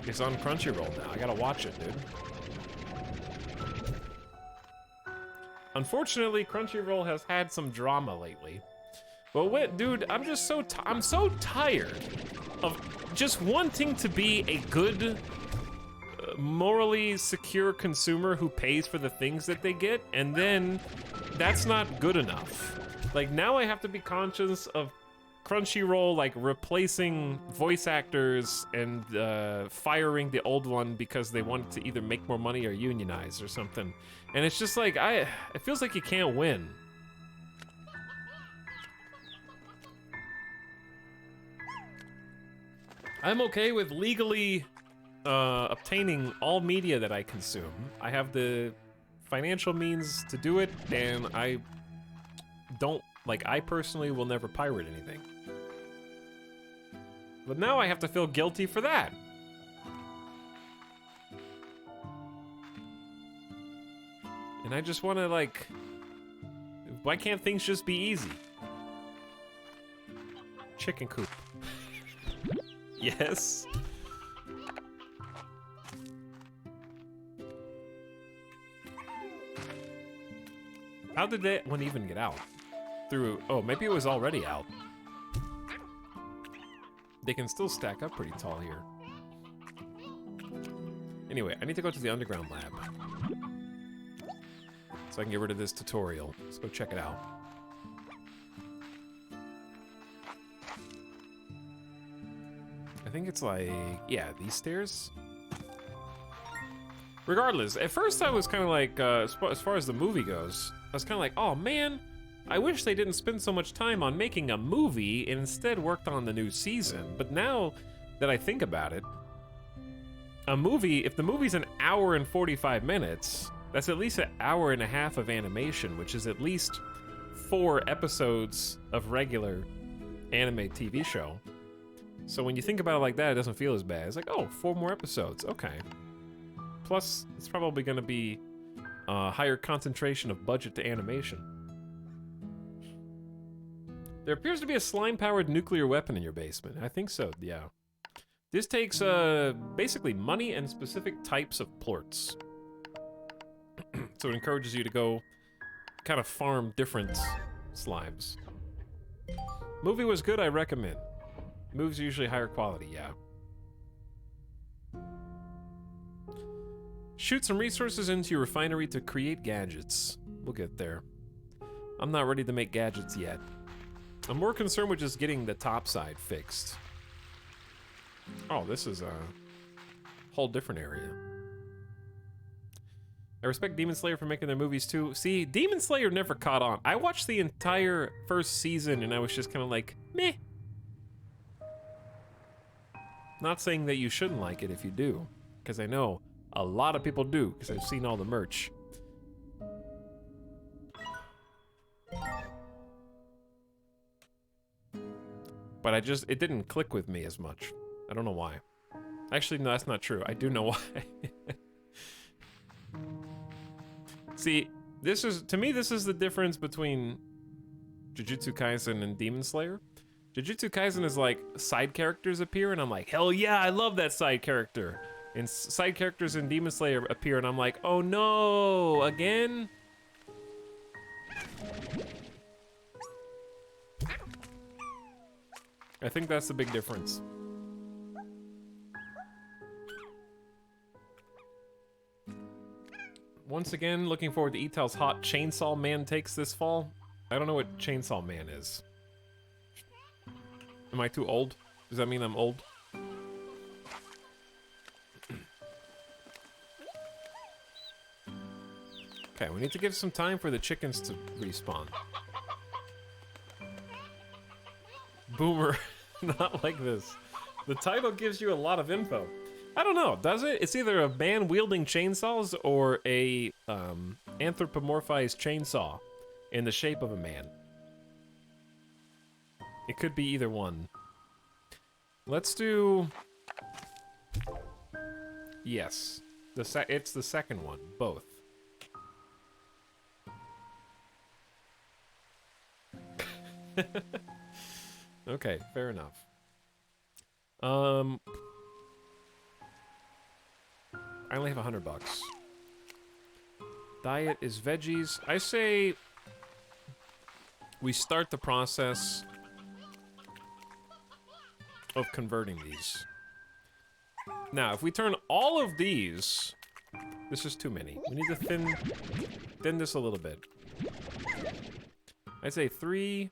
is on Crunchyroll now. I gotta watch it, dude. Unfortunately, Crunchyroll has had some drama lately. But wait, dude, I'm just so I'm so tired of just wanting to be a good, morally secure consumer who pays for the things that they get, and then that's not good enough. Like, now I have to be conscious of Crunchyroll, like, replacing voice actors and firing the old one because they wanted to either make more money or unionize or something. And it's just like, it feels like you can't win. I'm okay with legally obtaining all media that I consume. I have the financial means to do it, and I don't, like, I personally will never pirate anything. But now I have to feel guilty for that. And I just want to, like, why can't things just be easy? Chicken coop. Yes. How did that one even get out? Through, oh, maybe it was already out. They can still stack up pretty tall here. Anyway, I need to go to the underground lab. So I can get rid of this tutorial. Let's go check it out. I think it's like, yeah, these stairs? Regardless, at first I was kind of like, as far as the movie goes, I was kind of like, oh man, I wish they didn't spend so much time on making a movie and instead worked on the new season. But now that I think about it, a movie, if the movie's an hour and 45 minutes, that's at least an hour and a half of animation, which is at least 4 episodes of regular anime TV show. So when you think about it like that, it doesn't feel as bad. It's like, oh, 4 more episodes, okay. Plus, it's probably gonna be a higher concentration of budget to animation. There appears to be a slime-powered nuclear weapon in your basement. I think so, yeah. This takes, basically money and specific types of plorts. So it encourages you to go kind of farm different slimes. Movie was good, I recommend. Movies are usually higher quality, yeah. Shoot some resources into your refinery to create gadgets. We'll get there. I'm not ready to make gadgets yet. I'm more concerned with just getting the top side fixed. Oh, this is a whole different area. I respect Demon Slayer for making their movies too. See, Demon Slayer never caught on. I watched the entire first season and I was just kind of like, meh. Not saying that you shouldn't like it if you do, because I know a lot of people do, because I've seen all the merch. But it didn't click with me as much. I don't know why. Actually, no, that's not true. I do know why. See, to me, this is the difference between Jujutsu Kaisen and Demon Slayer. Jujutsu Kaisen is like, side characters appear, and I'm like, hell yeah, I love that side character. And side characters in Demon Slayer appear, and I'm like, oh no, again? I think that's the big difference. Once again, looking forward to Etal's hot Chainsaw Man takes this fall. I don't know what Chainsaw Man is. Am I too old? Does that mean I'm old? Okay, we need to give some time for the chickens to respawn. Boomer, not like this. The title gives you a lot of info. I don't know, does it? It's either a man wielding chainsaws or a anthropomorphized chainsaw in the shape of a man. It could be either one. Let's do... Yes. It's the second one, both. Okay, fair enough. I only have $100. Diet is veggies. I say we start the process of converting these. Now, if we turn all of these, this is too many. We need to thin this a little bit. I'd say 3.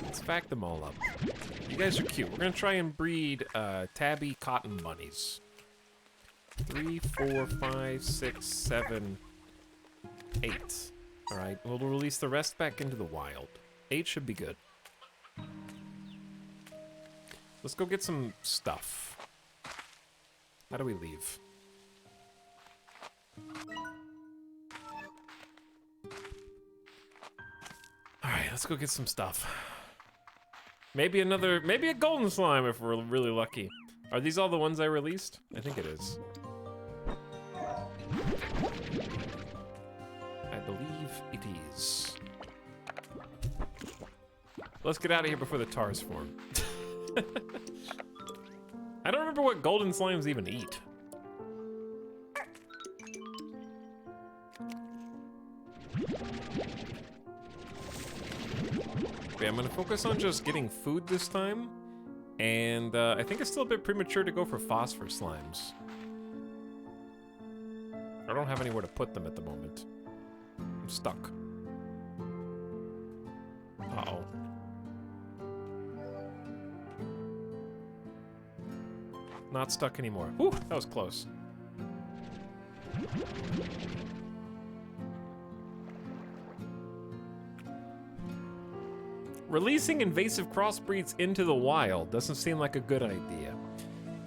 Let's fact them all up. You guys are cute. We're gonna try and breed tabby cotton bunnies. 3, 4, 5, 6, 7, 8. All right, we'll release the rest back into the wild. 8 should be good. Let's go get some stuff. How do we leave? Alright, let's go get some stuff. Maybe a golden slime if we're really lucky. Are these all the ones I released? I think it is. I believe it is. Let's get out of here before the tars form. I don't remember what golden slimes even eat. Okay, I'm gonna focus on just getting food this time. And I think it's still a bit premature to go for phosphor slimes. I don't have anywhere to put them at the moment. I'm stuck. Uh-oh. Not stuck anymore. Whew, that was close. Releasing invasive crossbreeds into the wild doesn't seem like a good idea.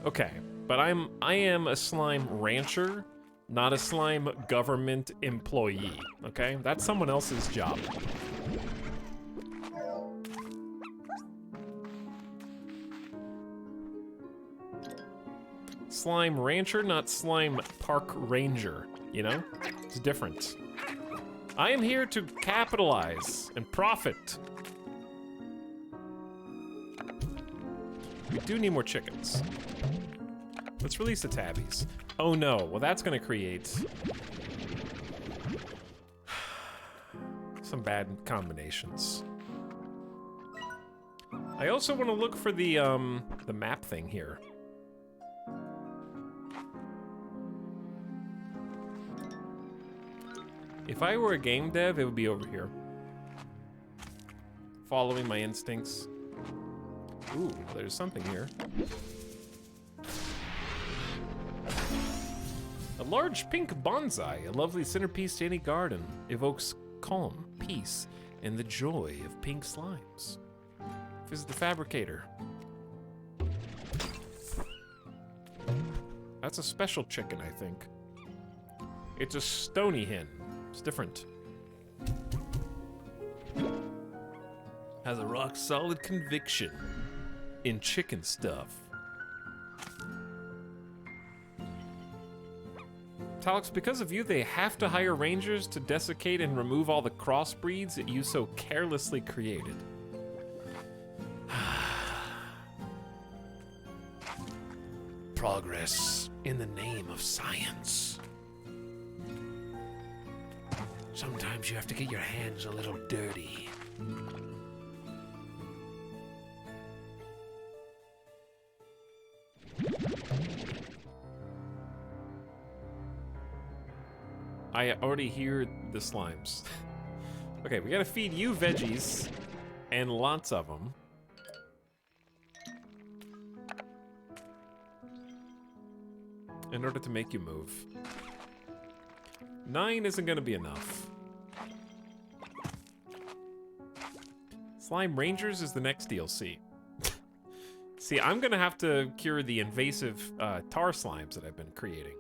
Okay, but I am a slime rancher, not a slime government employee, okay? That's someone else's job. Slime rancher, not slime park ranger, you know? It's different. I am here to capitalize and profit. We do need more chickens. Let's release the tabbies. Oh no, well that's gonna create some bad combinations. I also want to look for the map thing here. If I were a game dev, it would be over here. Following my instincts. Ooh, there's something here. A large pink bonsai, a lovely centerpiece to any garden, evokes calm, peace, and the joy of pink slimes. Visit the fabricator. That's a special chicken, I think. It's a stony hen. It's different. Has a rock-solid conviction in chicken stuff. Etalyx, because of you, they have to hire rangers to desiccate and remove all the crossbreeds that you so carelessly created. Progress in the name of science. Sometimes you have to get your hands a little dirty. I already hear the slimes. Okay, we gotta feed you veggies, and lots of them. In order to make you move. 9 isn't gonna be enough. Slime Rangers is the next DLC. See, I'm gonna have to cure the invasive tar slimes that I've been creating.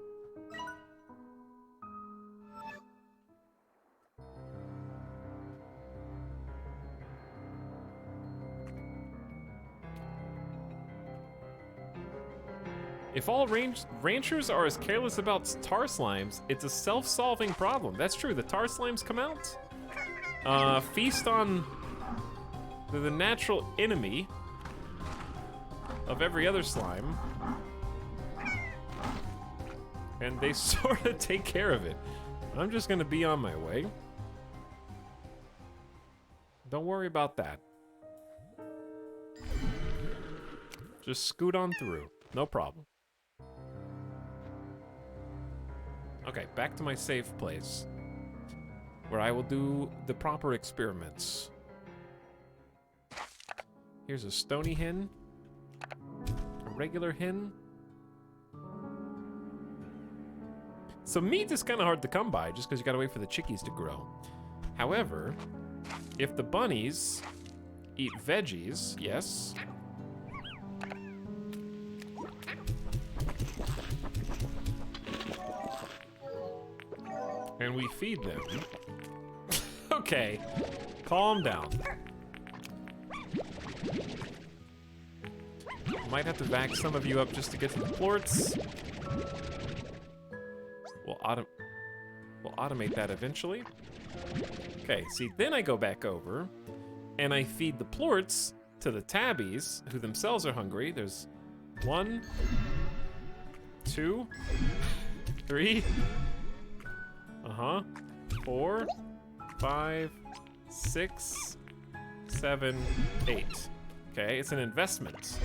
If all ranchers are as careless about tar slimes, it's a self-solving problem. That's true, the tar slimes come out. Feast on the natural enemy of every other slime. And they sort of take care of it. I'm just gonna be on my way. Don't worry about that. Just scoot on through, no problem. Okay, back to my safe place, where I will do the proper experiments. Here's a stony hen, a regular hen. So meat is kind of hard to come by, just because you gotta wait for the chickies to grow. However, if the bunnies eat veggies, yes. and we feed them. Okay, calm down. Might have to back some of you up just to get to the plorts. We'll automate that eventually. Okay, see, then I go back over, and I feed the plorts to the tabbies, who themselves are hungry. There's 1, 2, 3, 4, 5, 6, 7, 8. Okay, it's an investment.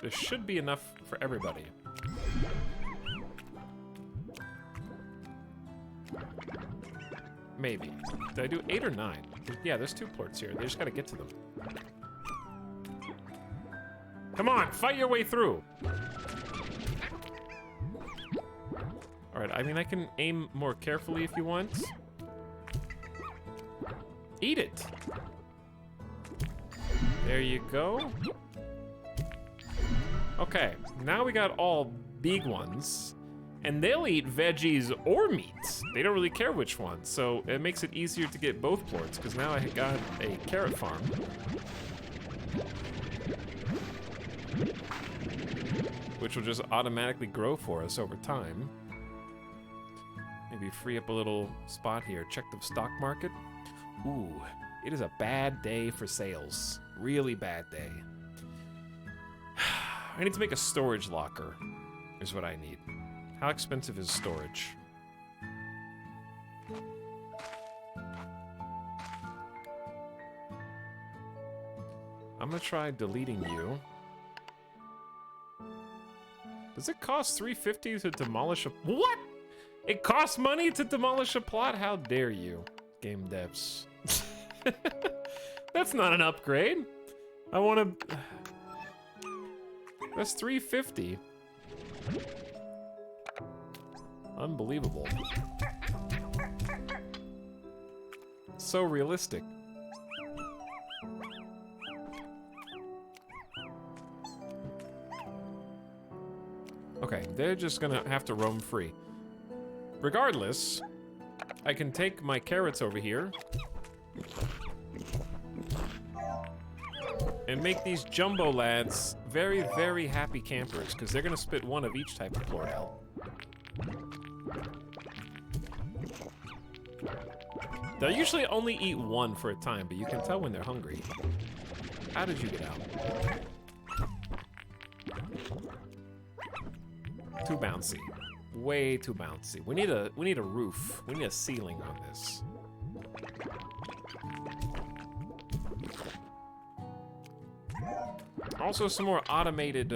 There should be enough for everybody. Maybe. Did I do 8 or 9? Yeah, there's 2 plorts here. They just gotta get to them. Come on, fight your way through. All right, I mean, I can aim more carefully if you want. Eat it. There you go. Okay, now we got all big ones. And they'll eat veggies or meat. They don't really care which one, so it makes it easier to get both plorts, because now I got a carrot farm. Which will just automatically grow for us over time. Maybe free up a little spot here. Check the stock market. Ooh, it is a bad day for sales. Really bad day. I need to make a storage locker, is what I need. How expensive is storage? I'm gonna try deleting you. Does it cost $350 to demolish a... What? It costs money to demolish a plot? How dare you, game devs. That's not an upgrade. I wanna... That's $350. Unbelievable. So realistic. Okay, they're just gonna have to roam free. Regardless, I can take my carrots over here and make these jumbo lads very, very happy campers, because they're gonna spit one of each type of plort out. They'll usually only eat one for a time, but you can tell when they're hungry. How did you get out? Too bouncy. Way too bouncy. We need a roof. We need a ceiling on this. Also some more automated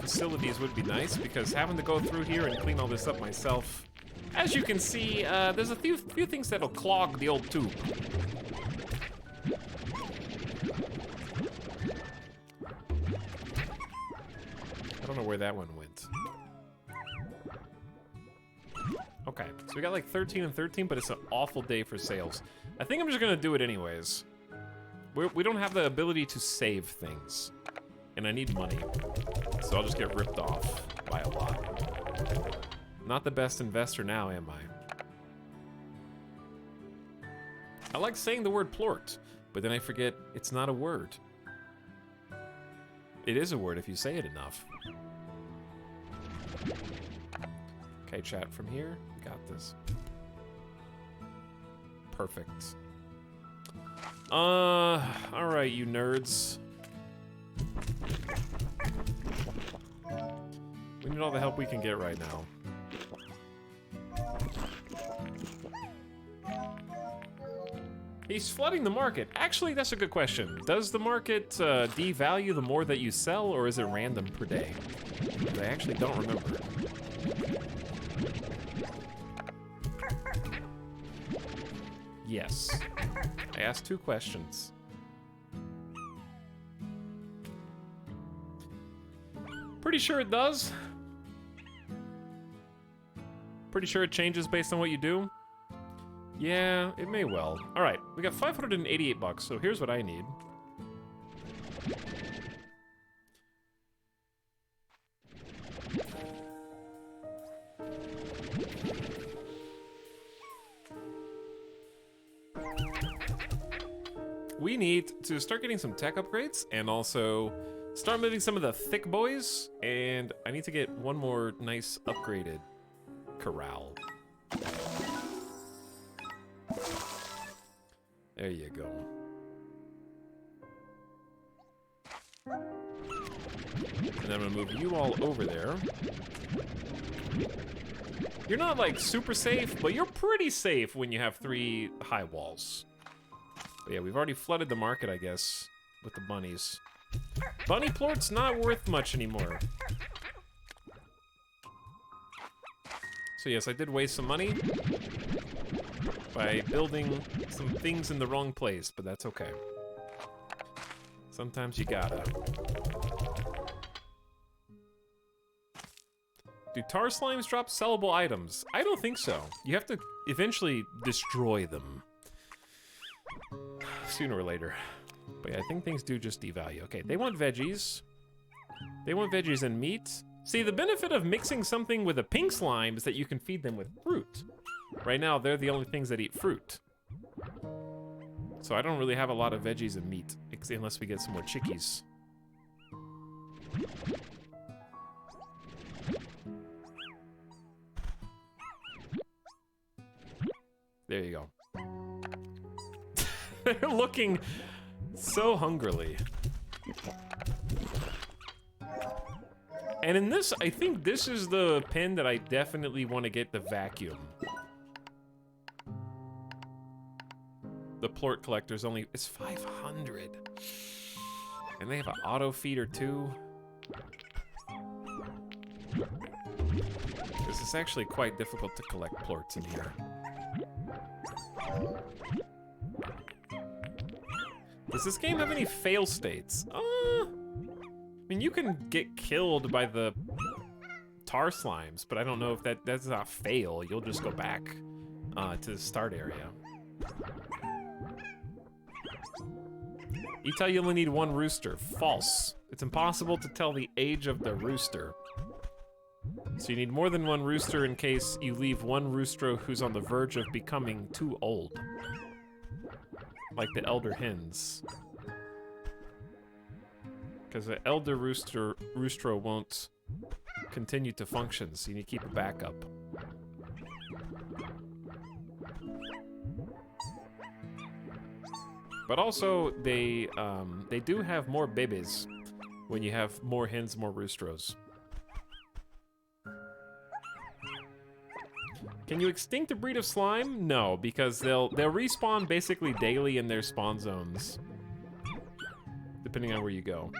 facilities would be nice, because having to go through here and clean all this up myself, as you can see, there's a few things that'll clog the old tube. I don't know where that one went. Okay, so we got like 13 and 13, but it's an awful day for sales. I think I'm just gonna do it anyways. We don't have the ability to save things, and I need money, so I'll just get ripped off by a lot. Not the best investor now, am I? I like saying the word plort, but then I forget it's not a word. It is a word if you say it enough. Okay, chat, from here, got this. Perfect. Alright, you nerds. We need all the help we can get right now. He's flooding the market. Actually, that's a good question. Does the market devalue the more that you sell, or is it random per day? I actually don't remember. Yes. I asked 2 questions. Pretty sure it does. Pretty sure it changes based on what you do. Yeah, it may well. All right, we got 588 bucks, so here's what I need. we need to start getting some tech upgrades and also start moving some of the thick boys. And I need to get one more nice upgraded corral. There you go. And then I'm gonna move you all over there. You're not like super safe, but you're pretty safe when you have 3 high walls. But yeah, we've already flooded the market, I guess, with the bunnies. Bunny Plort's not worth much anymore. So yes, I did waste some money by building some things in the wrong place, but that's okay. Sometimes you gotta. Do tar slimes drop sellable items? I don't think so. You have to eventually destroy them. Sooner or later. But yeah, I think things do just devalue. Okay, they want veggies. They want veggies and meat. See, the benefit of mixing something with a pink slime is that you can feed them with fruit. Right now, they're the only things that eat fruit. So I don't really have a lot of veggies and meat, unless we get some more chickies. There you go. They're looking so hungrily. And in this, I think this is the pen that I definitely want to get the vacuum. The Plort collector's only, it's 500. And they have an auto feeder too. This is actually quite difficult to collect Plorts in here. Does this game have any fail states? I mean, you can get killed by the tar slimes, but I don't know if that's not fail. You'll just go back to the start area. You tell you only need 1 rooster. False. It's impossible to tell the age of the rooster. So you need more than 1 rooster in case you leave 1 rooster who's on the verge of becoming too old. Like the elder hens. Because the elder rooster won't continue to function, so you need to keep a backup. But also, they do have more babies when you have more hens, more roosters. Can you extinct a breed of slime? No, because they'll respawn basically daily in their spawn zones, depending on where you go.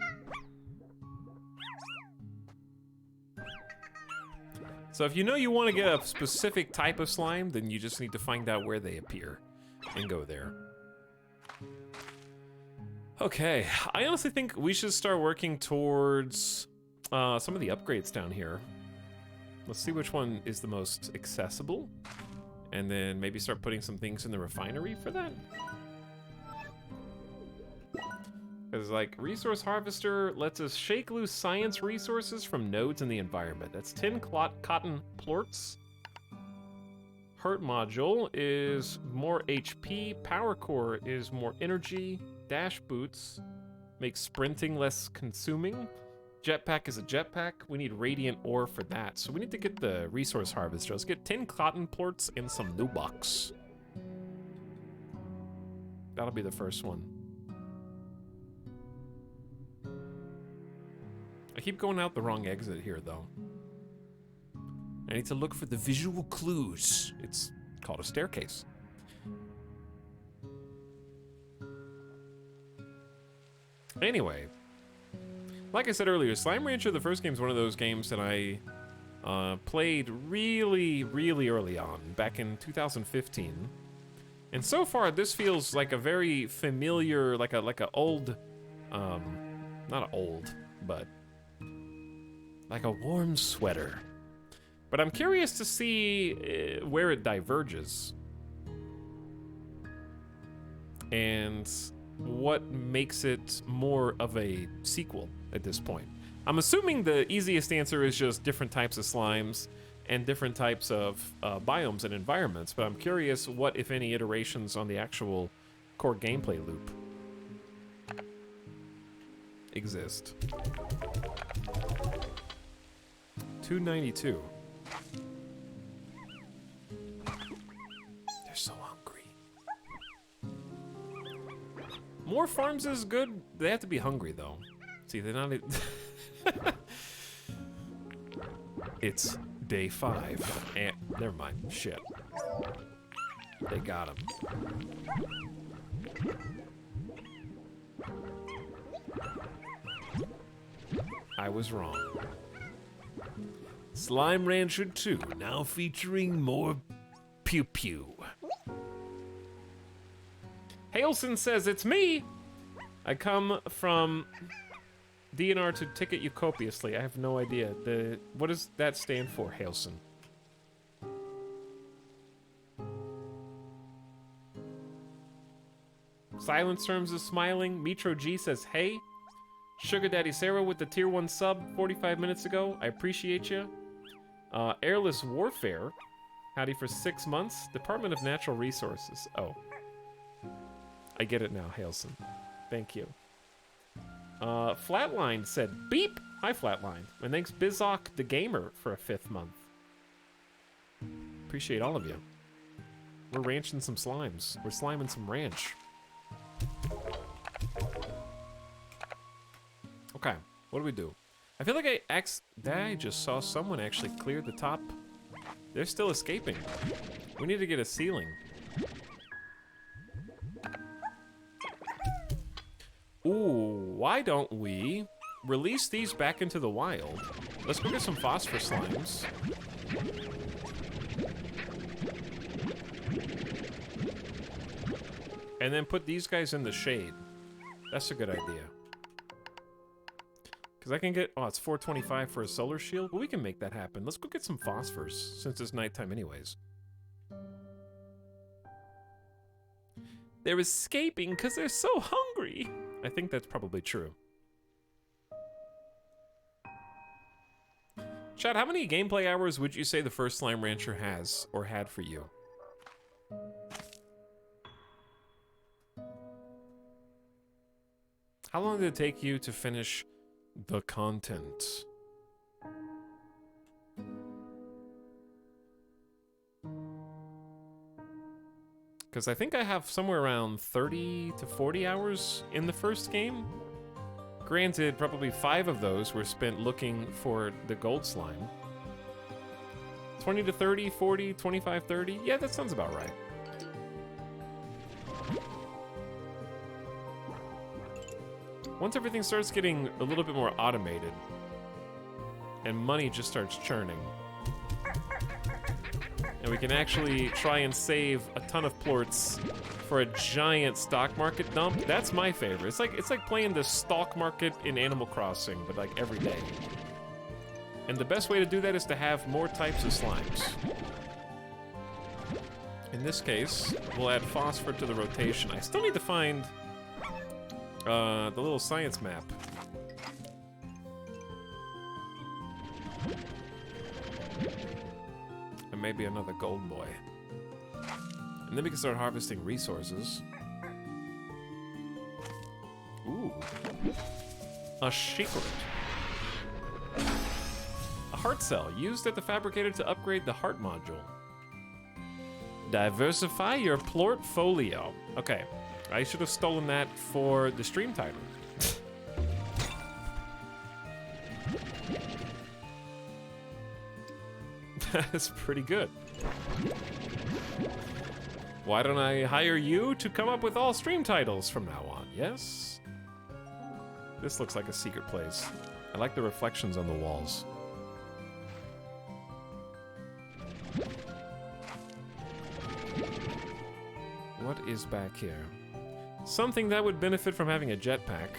So if you know you want to get a specific type of slime, then you just need to find out where they appear and go there. Okay, I honestly think we should start working towards some of the upgrades down here. Let's see which one is the most accessible, and then maybe start putting some things in the refinery for that. Because like resource harvester lets us shake loose science resources from nodes in the environment. That's 10 cotton plorts. Hurt module is more HP. Power core is more energy. Dash boots makes sprinting less consuming. Jetpack is a jetpack. We need radiant ore for that. So we need to get the resource harvester. Let's get 10 cotton plorts and some nubox. That'll be the first one. I keep going out the wrong exit here, though. I need to look for the visual clues. It's called a staircase. Anyway, like I said earlier, Slime Rancher, the first game, is one of those games that I played really, really early on, back in 2015. And so far, this feels like a very familiar, like a old, not old, but like a warm sweater. But I'm curious to see where it diverges. And what makes it more of a sequel at this point. I'm assuming the easiest answer is just different types of slimes and different types of biomes and environments, but I'm curious what, if any, iterations on the actual core gameplay loop exist. 292. They're so hungry. More farms is good. They have to be hungry though. See, they're not. It's day 5. And never mind. Shit. They got him. I was wrong. Slime Rancher 2, now featuring more pew pew. Hailson says, it's me! I come from DNR to ticket you copiously. I have no idea. What does that stand for, Hailson? Silence Terms is smiling. Metro G says, hey. Sugar Daddy Sarah with the tier 1 sub 45 minutes ago. I appreciate you. Airless Warfare. Howdy for 6 months. Department of Natural Resources. Oh. I get it now, Hailson. Thank you. Flatline said, beep! Hi, Flatline. And thanks Bizok the Gamer for a 5th month. Appreciate all of you. We're ranching some slimes. We're sliming some ranch. Okay, what do we do? I feel like I just saw someone actually clear the top. They're still escaping. We need to get a ceiling. Ooh, why don't we release these back into the wild? Let's go get some phosphor slimes. And then put these guys in the shade. That's a good idea. Because I can get... Oh, it's 425 for a solar shield? Well, we can make that happen. Let's go get some phosphors, since it's nighttime anyways. They're escaping because they're so hungry. I think that's probably true. Chad, how many gameplay hours would you say the first Slime Rancher has, or had for you? How long did it take you to finish the content? Because I think I have somewhere around 30 to 40 hours in the first game. Granted, probably 5 of those were spent looking for the gold slime. 20 to 30, 40, 25, 30. Yeah, that sounds about right. Once everything starts getting a little bit more automated and money just starts churning, and we can actually try and save a ton of plorts for a giant stock market dump, that's my favorite. It's like playing the stock market in Animal Crossing, but like every day. And the best way to do that is to have more types of slimes. In this case, we'll add phosphor to the rotation. I still need to find the little science map. And maybe another gold boy. And then we can start harvesting resources. Ooh. A secret. A heart cell used at the fabricator to upgrade the heart module. Diversify your portfolio. Okay. I should have stolen that for the stream title. That's pretty good. Why don't I hire you to come up with all stream titles from now on, yes? This looks like a secret place. I like the reflections on the walls. What is back here? Something that would benefit from having a jetpack.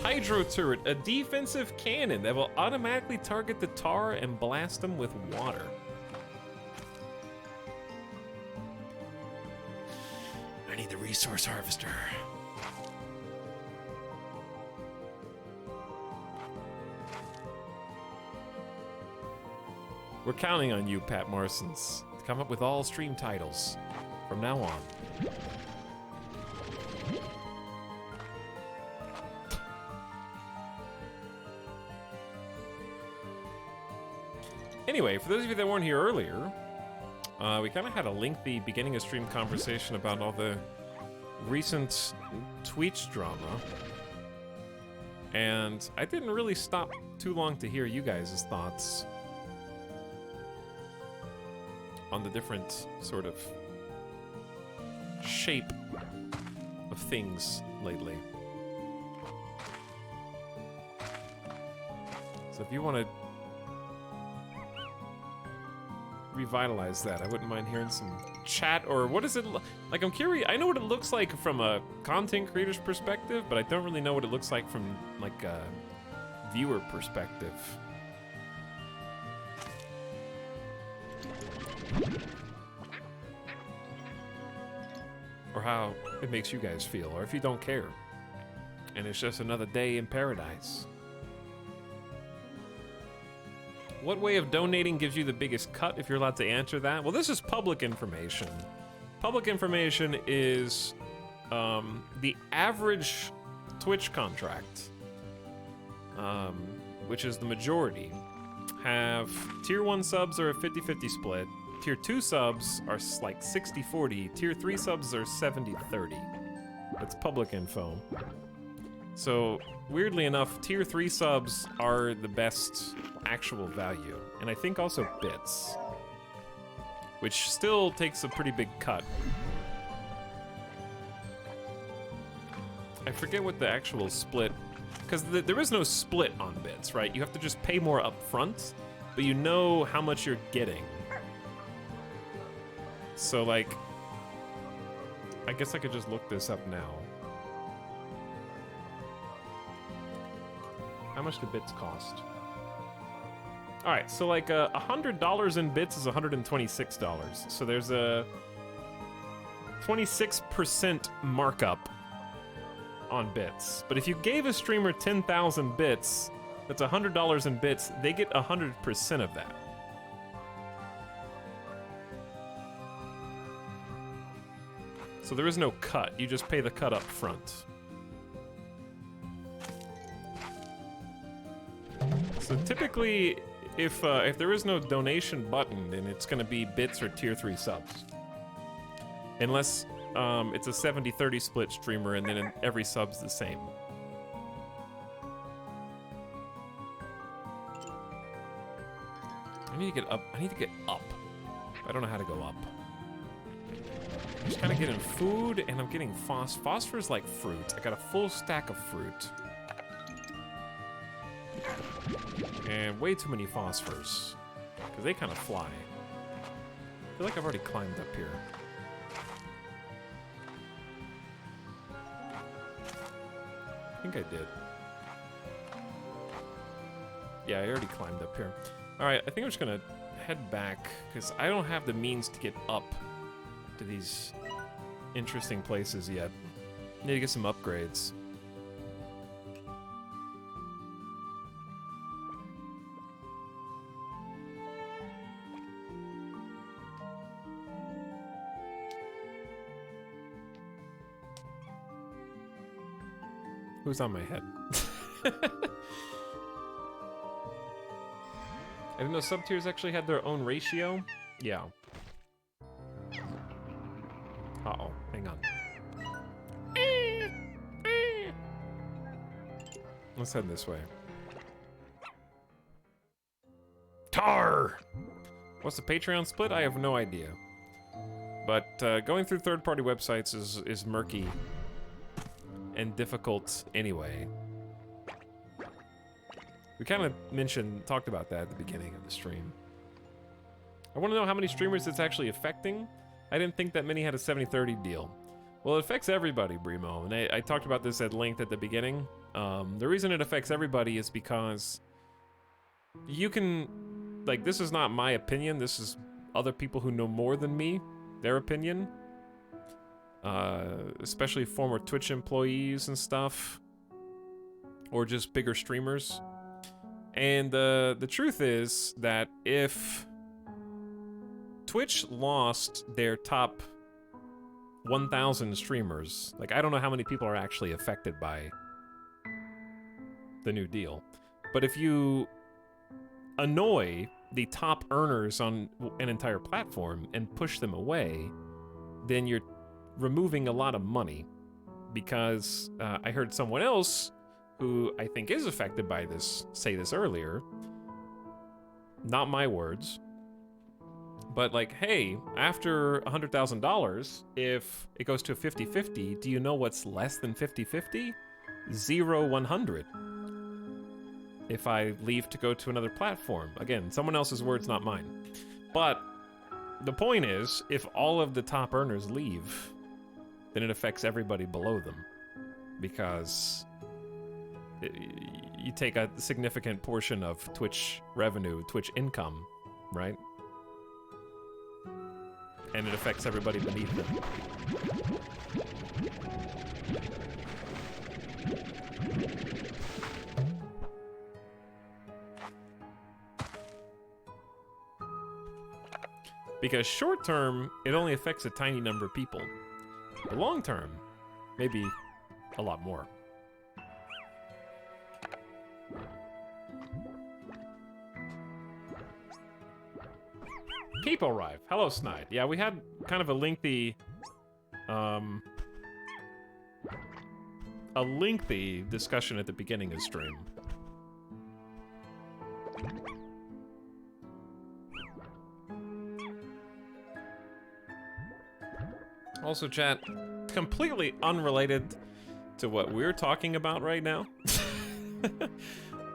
Hydro turret, a defensive cannon that will automatically target the tar and blast them with water. I need the resource harvester. We're counting on you, Pat Marsons, to come up with all stream titles from now on. Anyway, for those of you that weren't here earlier, we kind of had a lengthy beginning of stream conversation about all the recent Twitch drama. And I didn't really stop too long to hear you guys' thoughts on the different sort of shape of things lately. So if you want to revitalize that, I wouldn't mind hearing some chat, or what is it like? I'm curious. I know what it looks like from a content creator's perspective, but I don't really know what it looks like from like a viewer perspective. Or how it makes you guys feel, or if you don't care and it's just another day in paradise. What way of donating gives you the biggest cut, if you're allowed to answer that? Well, this is public information. Public information is the average Twitch contract, which is the majority, have tier 1 subs are a 50-50 split, tier 2 subs are like 60-40, tier 3 subs are 70-30. That's public info. So, weirdly enough, tier 3 subs are the best actual value, and I think also bits, which still takes a pretty big cut. I forget what the actual split, because there is no split on bits, right? You have to just pay more up front, but you know how much you're getting. So, like, I guess I could just look this up now. How much do bits cost? All right, so like $100 in bits is $126. So there's a 26% markup on bits. But if you gave a streamer 10,000 bits, that's $100 in bits, they get 100% of that. So there is no cut, you just pay the cut up front. So typically, if there is no donation button, then it's going to be bits or tier 3 subs. Unless it's a 70-30 split streamer, and then every sub's the same. I need to get up. I need to get up. I don't know how to go up. I'm just kind of getting food, and I'm getting phosphor is like fruit. I got a full stack of fruit. And way too many phosphors, because they kind of fly. I feel like I've already climbed up here. I think I did. Yeah, I already climbed up here. Alright, I think I'm just gonna head back, because I don't have the means to get up to these interesting places yet. I need to get some upgrades. Who's on my head? I didn't know sub-tiers actually had their own ratio. Yeah. Uh-oh, hang on. Let's head this way. Tar! What's the Patreon split? I have no idea. But going through third-party websites is murky and difficult anyway. We kind of talked about that at the beginning of the stream. I want to know how many streamers it's actually affecting. I didn't think that many had a 70-30 deal. Well, it affects everybody, Brimo, and I talked about this at length at the beginning. The reason it affects everybody is because you can, like, this is not my opinion, this is other people who know more than me, their opinion. Especially former Twitch employees and stuff, or just bigger streamers. And the truth is that if Twitch lost their top 1,000 streamers, like, I don't know how many people are actually affected by the new deal, but if you annoy the top earners on an entire platform and push them away, then you're removing a lot of money. Because I heard someone else who I think is affected by this say this earlier. Not my words. But like, hey, after $100,000, if it goes to a 50-50, do you know what's less than 50-50? 0-100. If I leave to go to another platform. Again, someone else's words, not mine. But the point is, if all of the top earners leave, then it affects everybody below them. Because you take a significant portion of Twitch revenue, Twitch income, right? And it affects everybody beneath them. Because short term, it only affects a tiny number of people. But long term, maybe a lot more. Capo arrived. Hello, Snide. Yeah, we had kind of a lengthy discussion at the beginning of stream. Also, chat, completely unrelated to what we're talking about right now.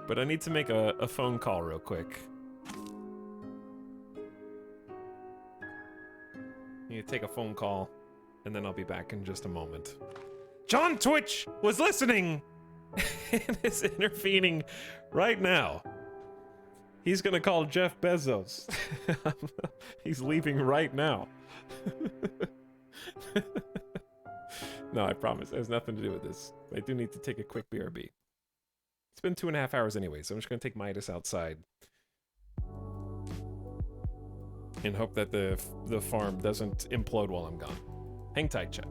But I need to make a phone call real quick. I need to take a phone call, and then I'll be back in just a moment. John Twitch was listening and is intervening right now. He's gonna call Jeff Bezos. He's leaving right now. No, I promise. It has nothing to do with this. I do need to take a quick BRB. It's been 2.5 hours anyway, so I'm just going to take Midas outside. And hope that the farm doesn't implode while I'm gone. Hang tight, chat.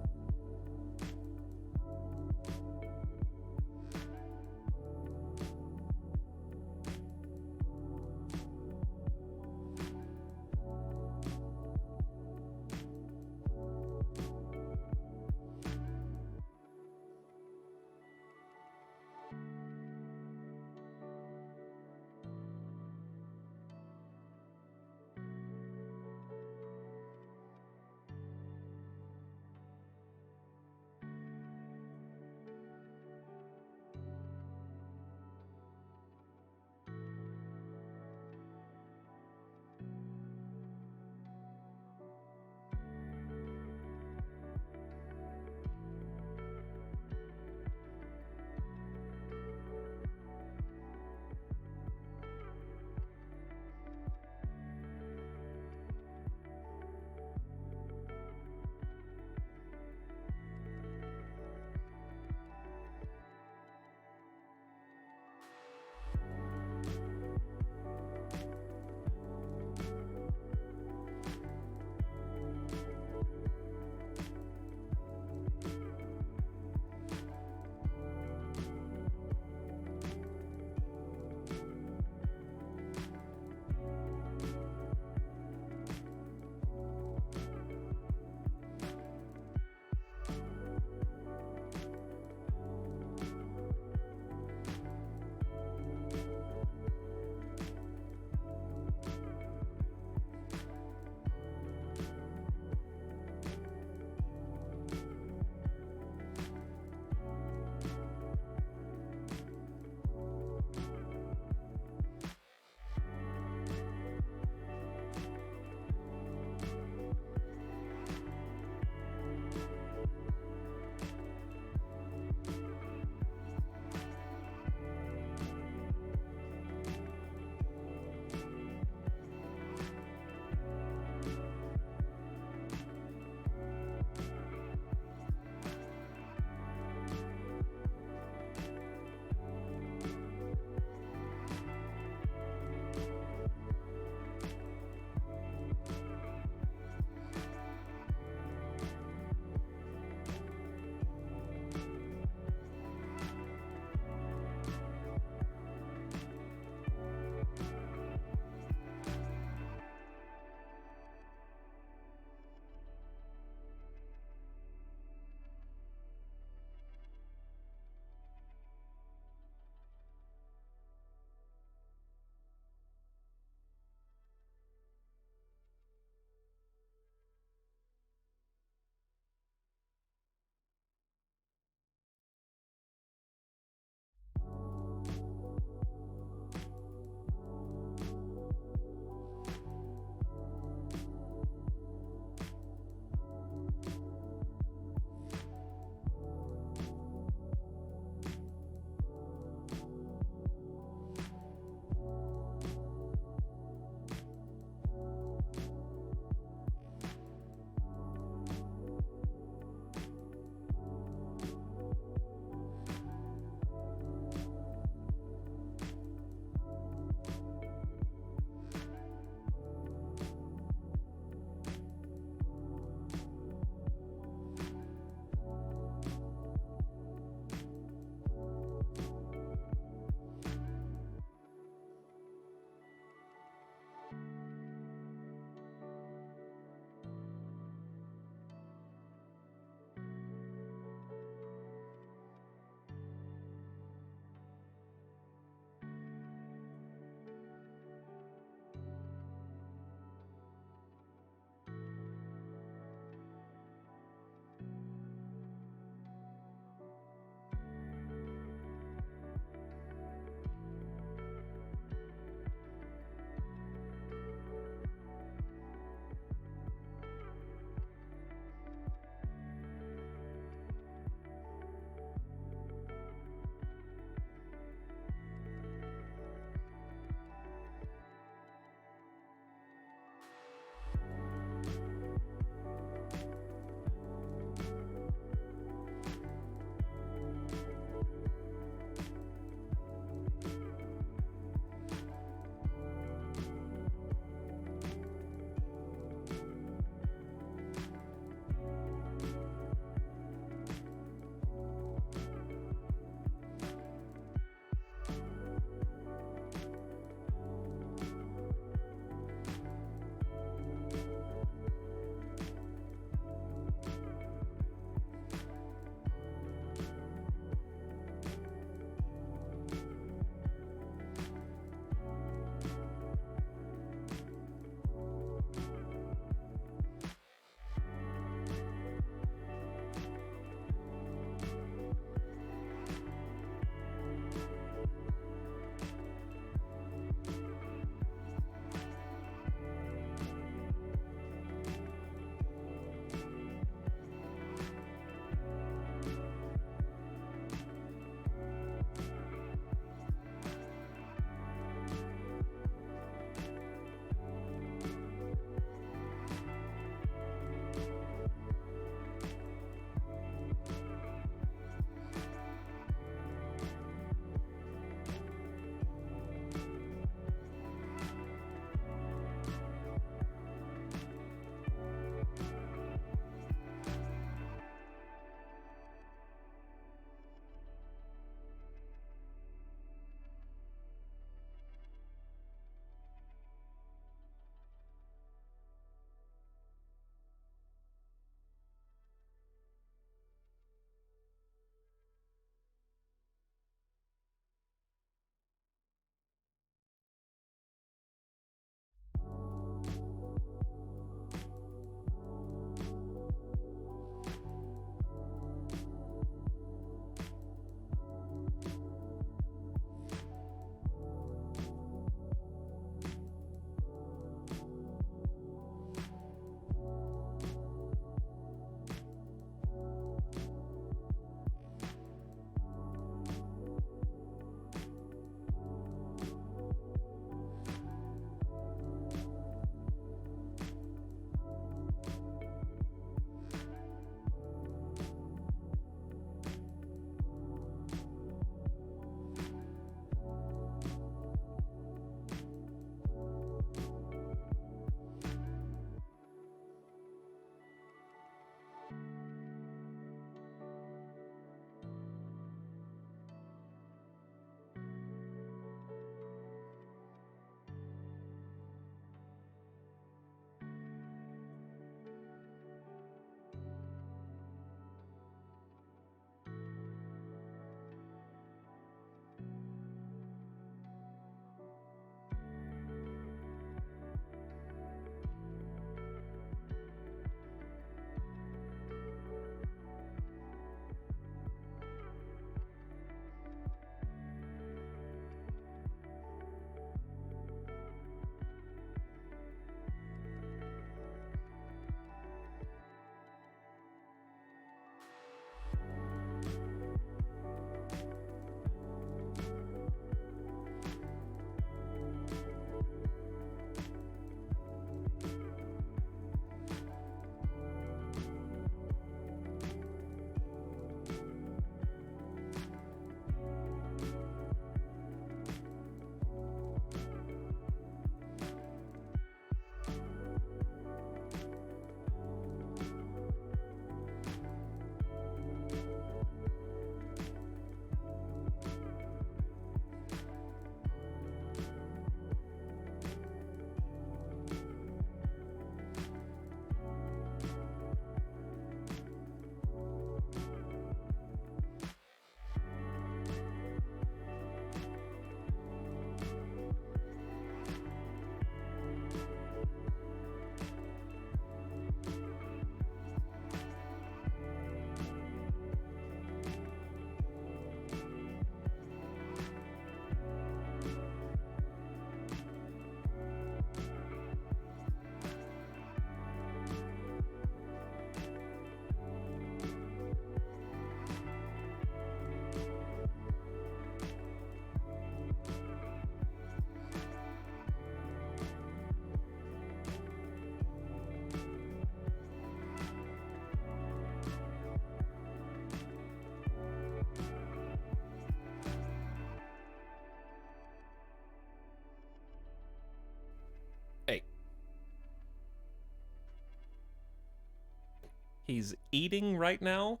He's eating right now.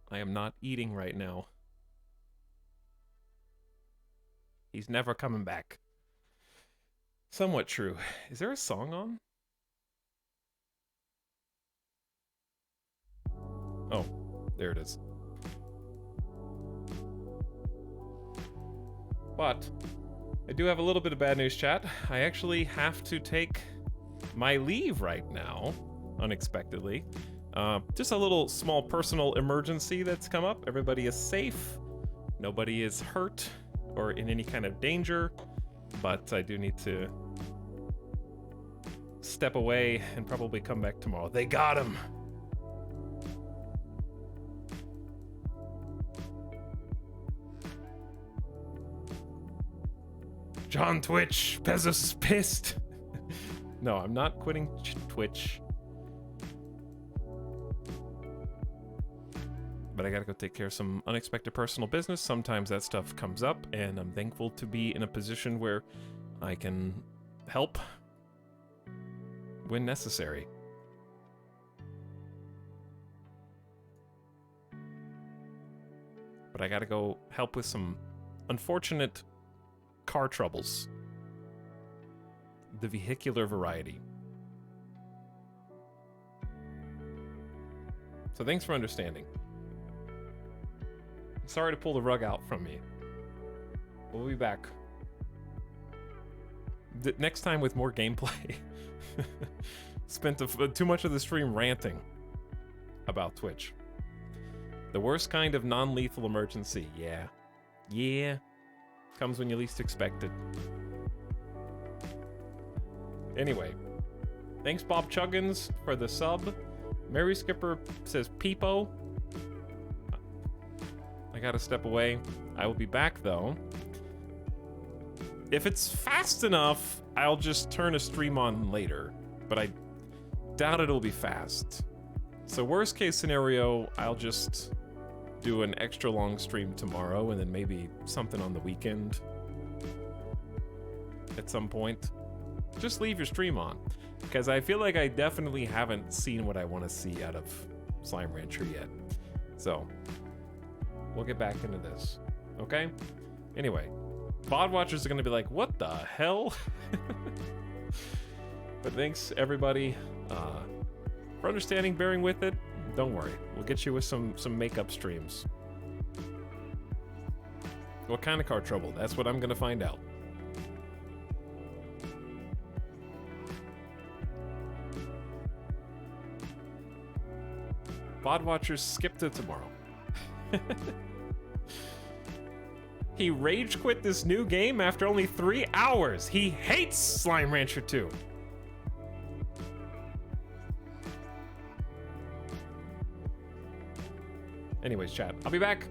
I am not eating right now. He's never coming back. Somewhat true. Is there a song on? Oh, there it is. But I do have a little bit of bad news, chat. I actually have to take my leave right now, unexpectedly. Just a little small personal emergency that's come up. Everybody is safe. Nobody is hurt or in any kind of danger. But I do need to step away and probably come back tomorrow. They got him! John Twitch, Pezos is pissed. No, I'm not quitting Twitch. But I gotta go take care of some unexpected personal business. Sometimes that stuff comes up, and I'm thankful to be in a position where I can help when necessary. But I gotta go help with some unfortunate car troubles. The vehicular variety. So thanks for understanding. Sorry to pull the rug out from me. We'll be back. Next time with more gameplay. Spent too much of the stream ranting about Twitch. The worst kind of non-lethal emergency. Yeah. Yeah. Comes when you least expect it. Anyway. Thanks, Bob Chuggins, for the sub. Mary Skipper says Peepo. I gotta step away. I will be back, though. If it's fast enough, I'll just turn a stream on later. But I doubt it'll be fast. So worst case scenario, I'll just do an extra long stream tomorrow and then maybe something on the weekend at some point. Just leave your stream on. Because I feel like I definitely haven't seen what I want to see out of Slime Rancher yet. So, we'll get back into this. Okay? Anyway, VOD watchers are going to be like, what the hell? But thanks, everybody, for understanding, bearing with it. Don't worry. We'll get you with some makeup streams. What kind of car trouble? That's what I'm going to find out. VOD watchers skip to tomorrow. He rage quit this new game after only 3 hours. He hates Slime Rancher 2. Anyways, chat, I'll be back.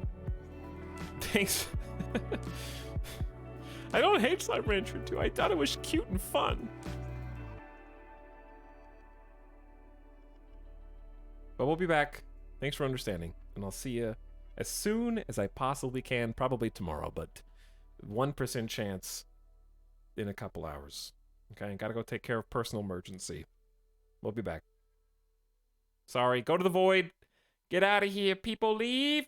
Thanks. I don't hate Slime Rancher 2. I thought it was cute and fun. But we'll be back. Thanks for understanding. And I'll see you as soon as I possibly can. Probably tomorrow, but 1% chance in a couple hours. Okay, gotta go take care of personal emergency. We'll be back. Sorry, go to the void. Get out of here, people, leave.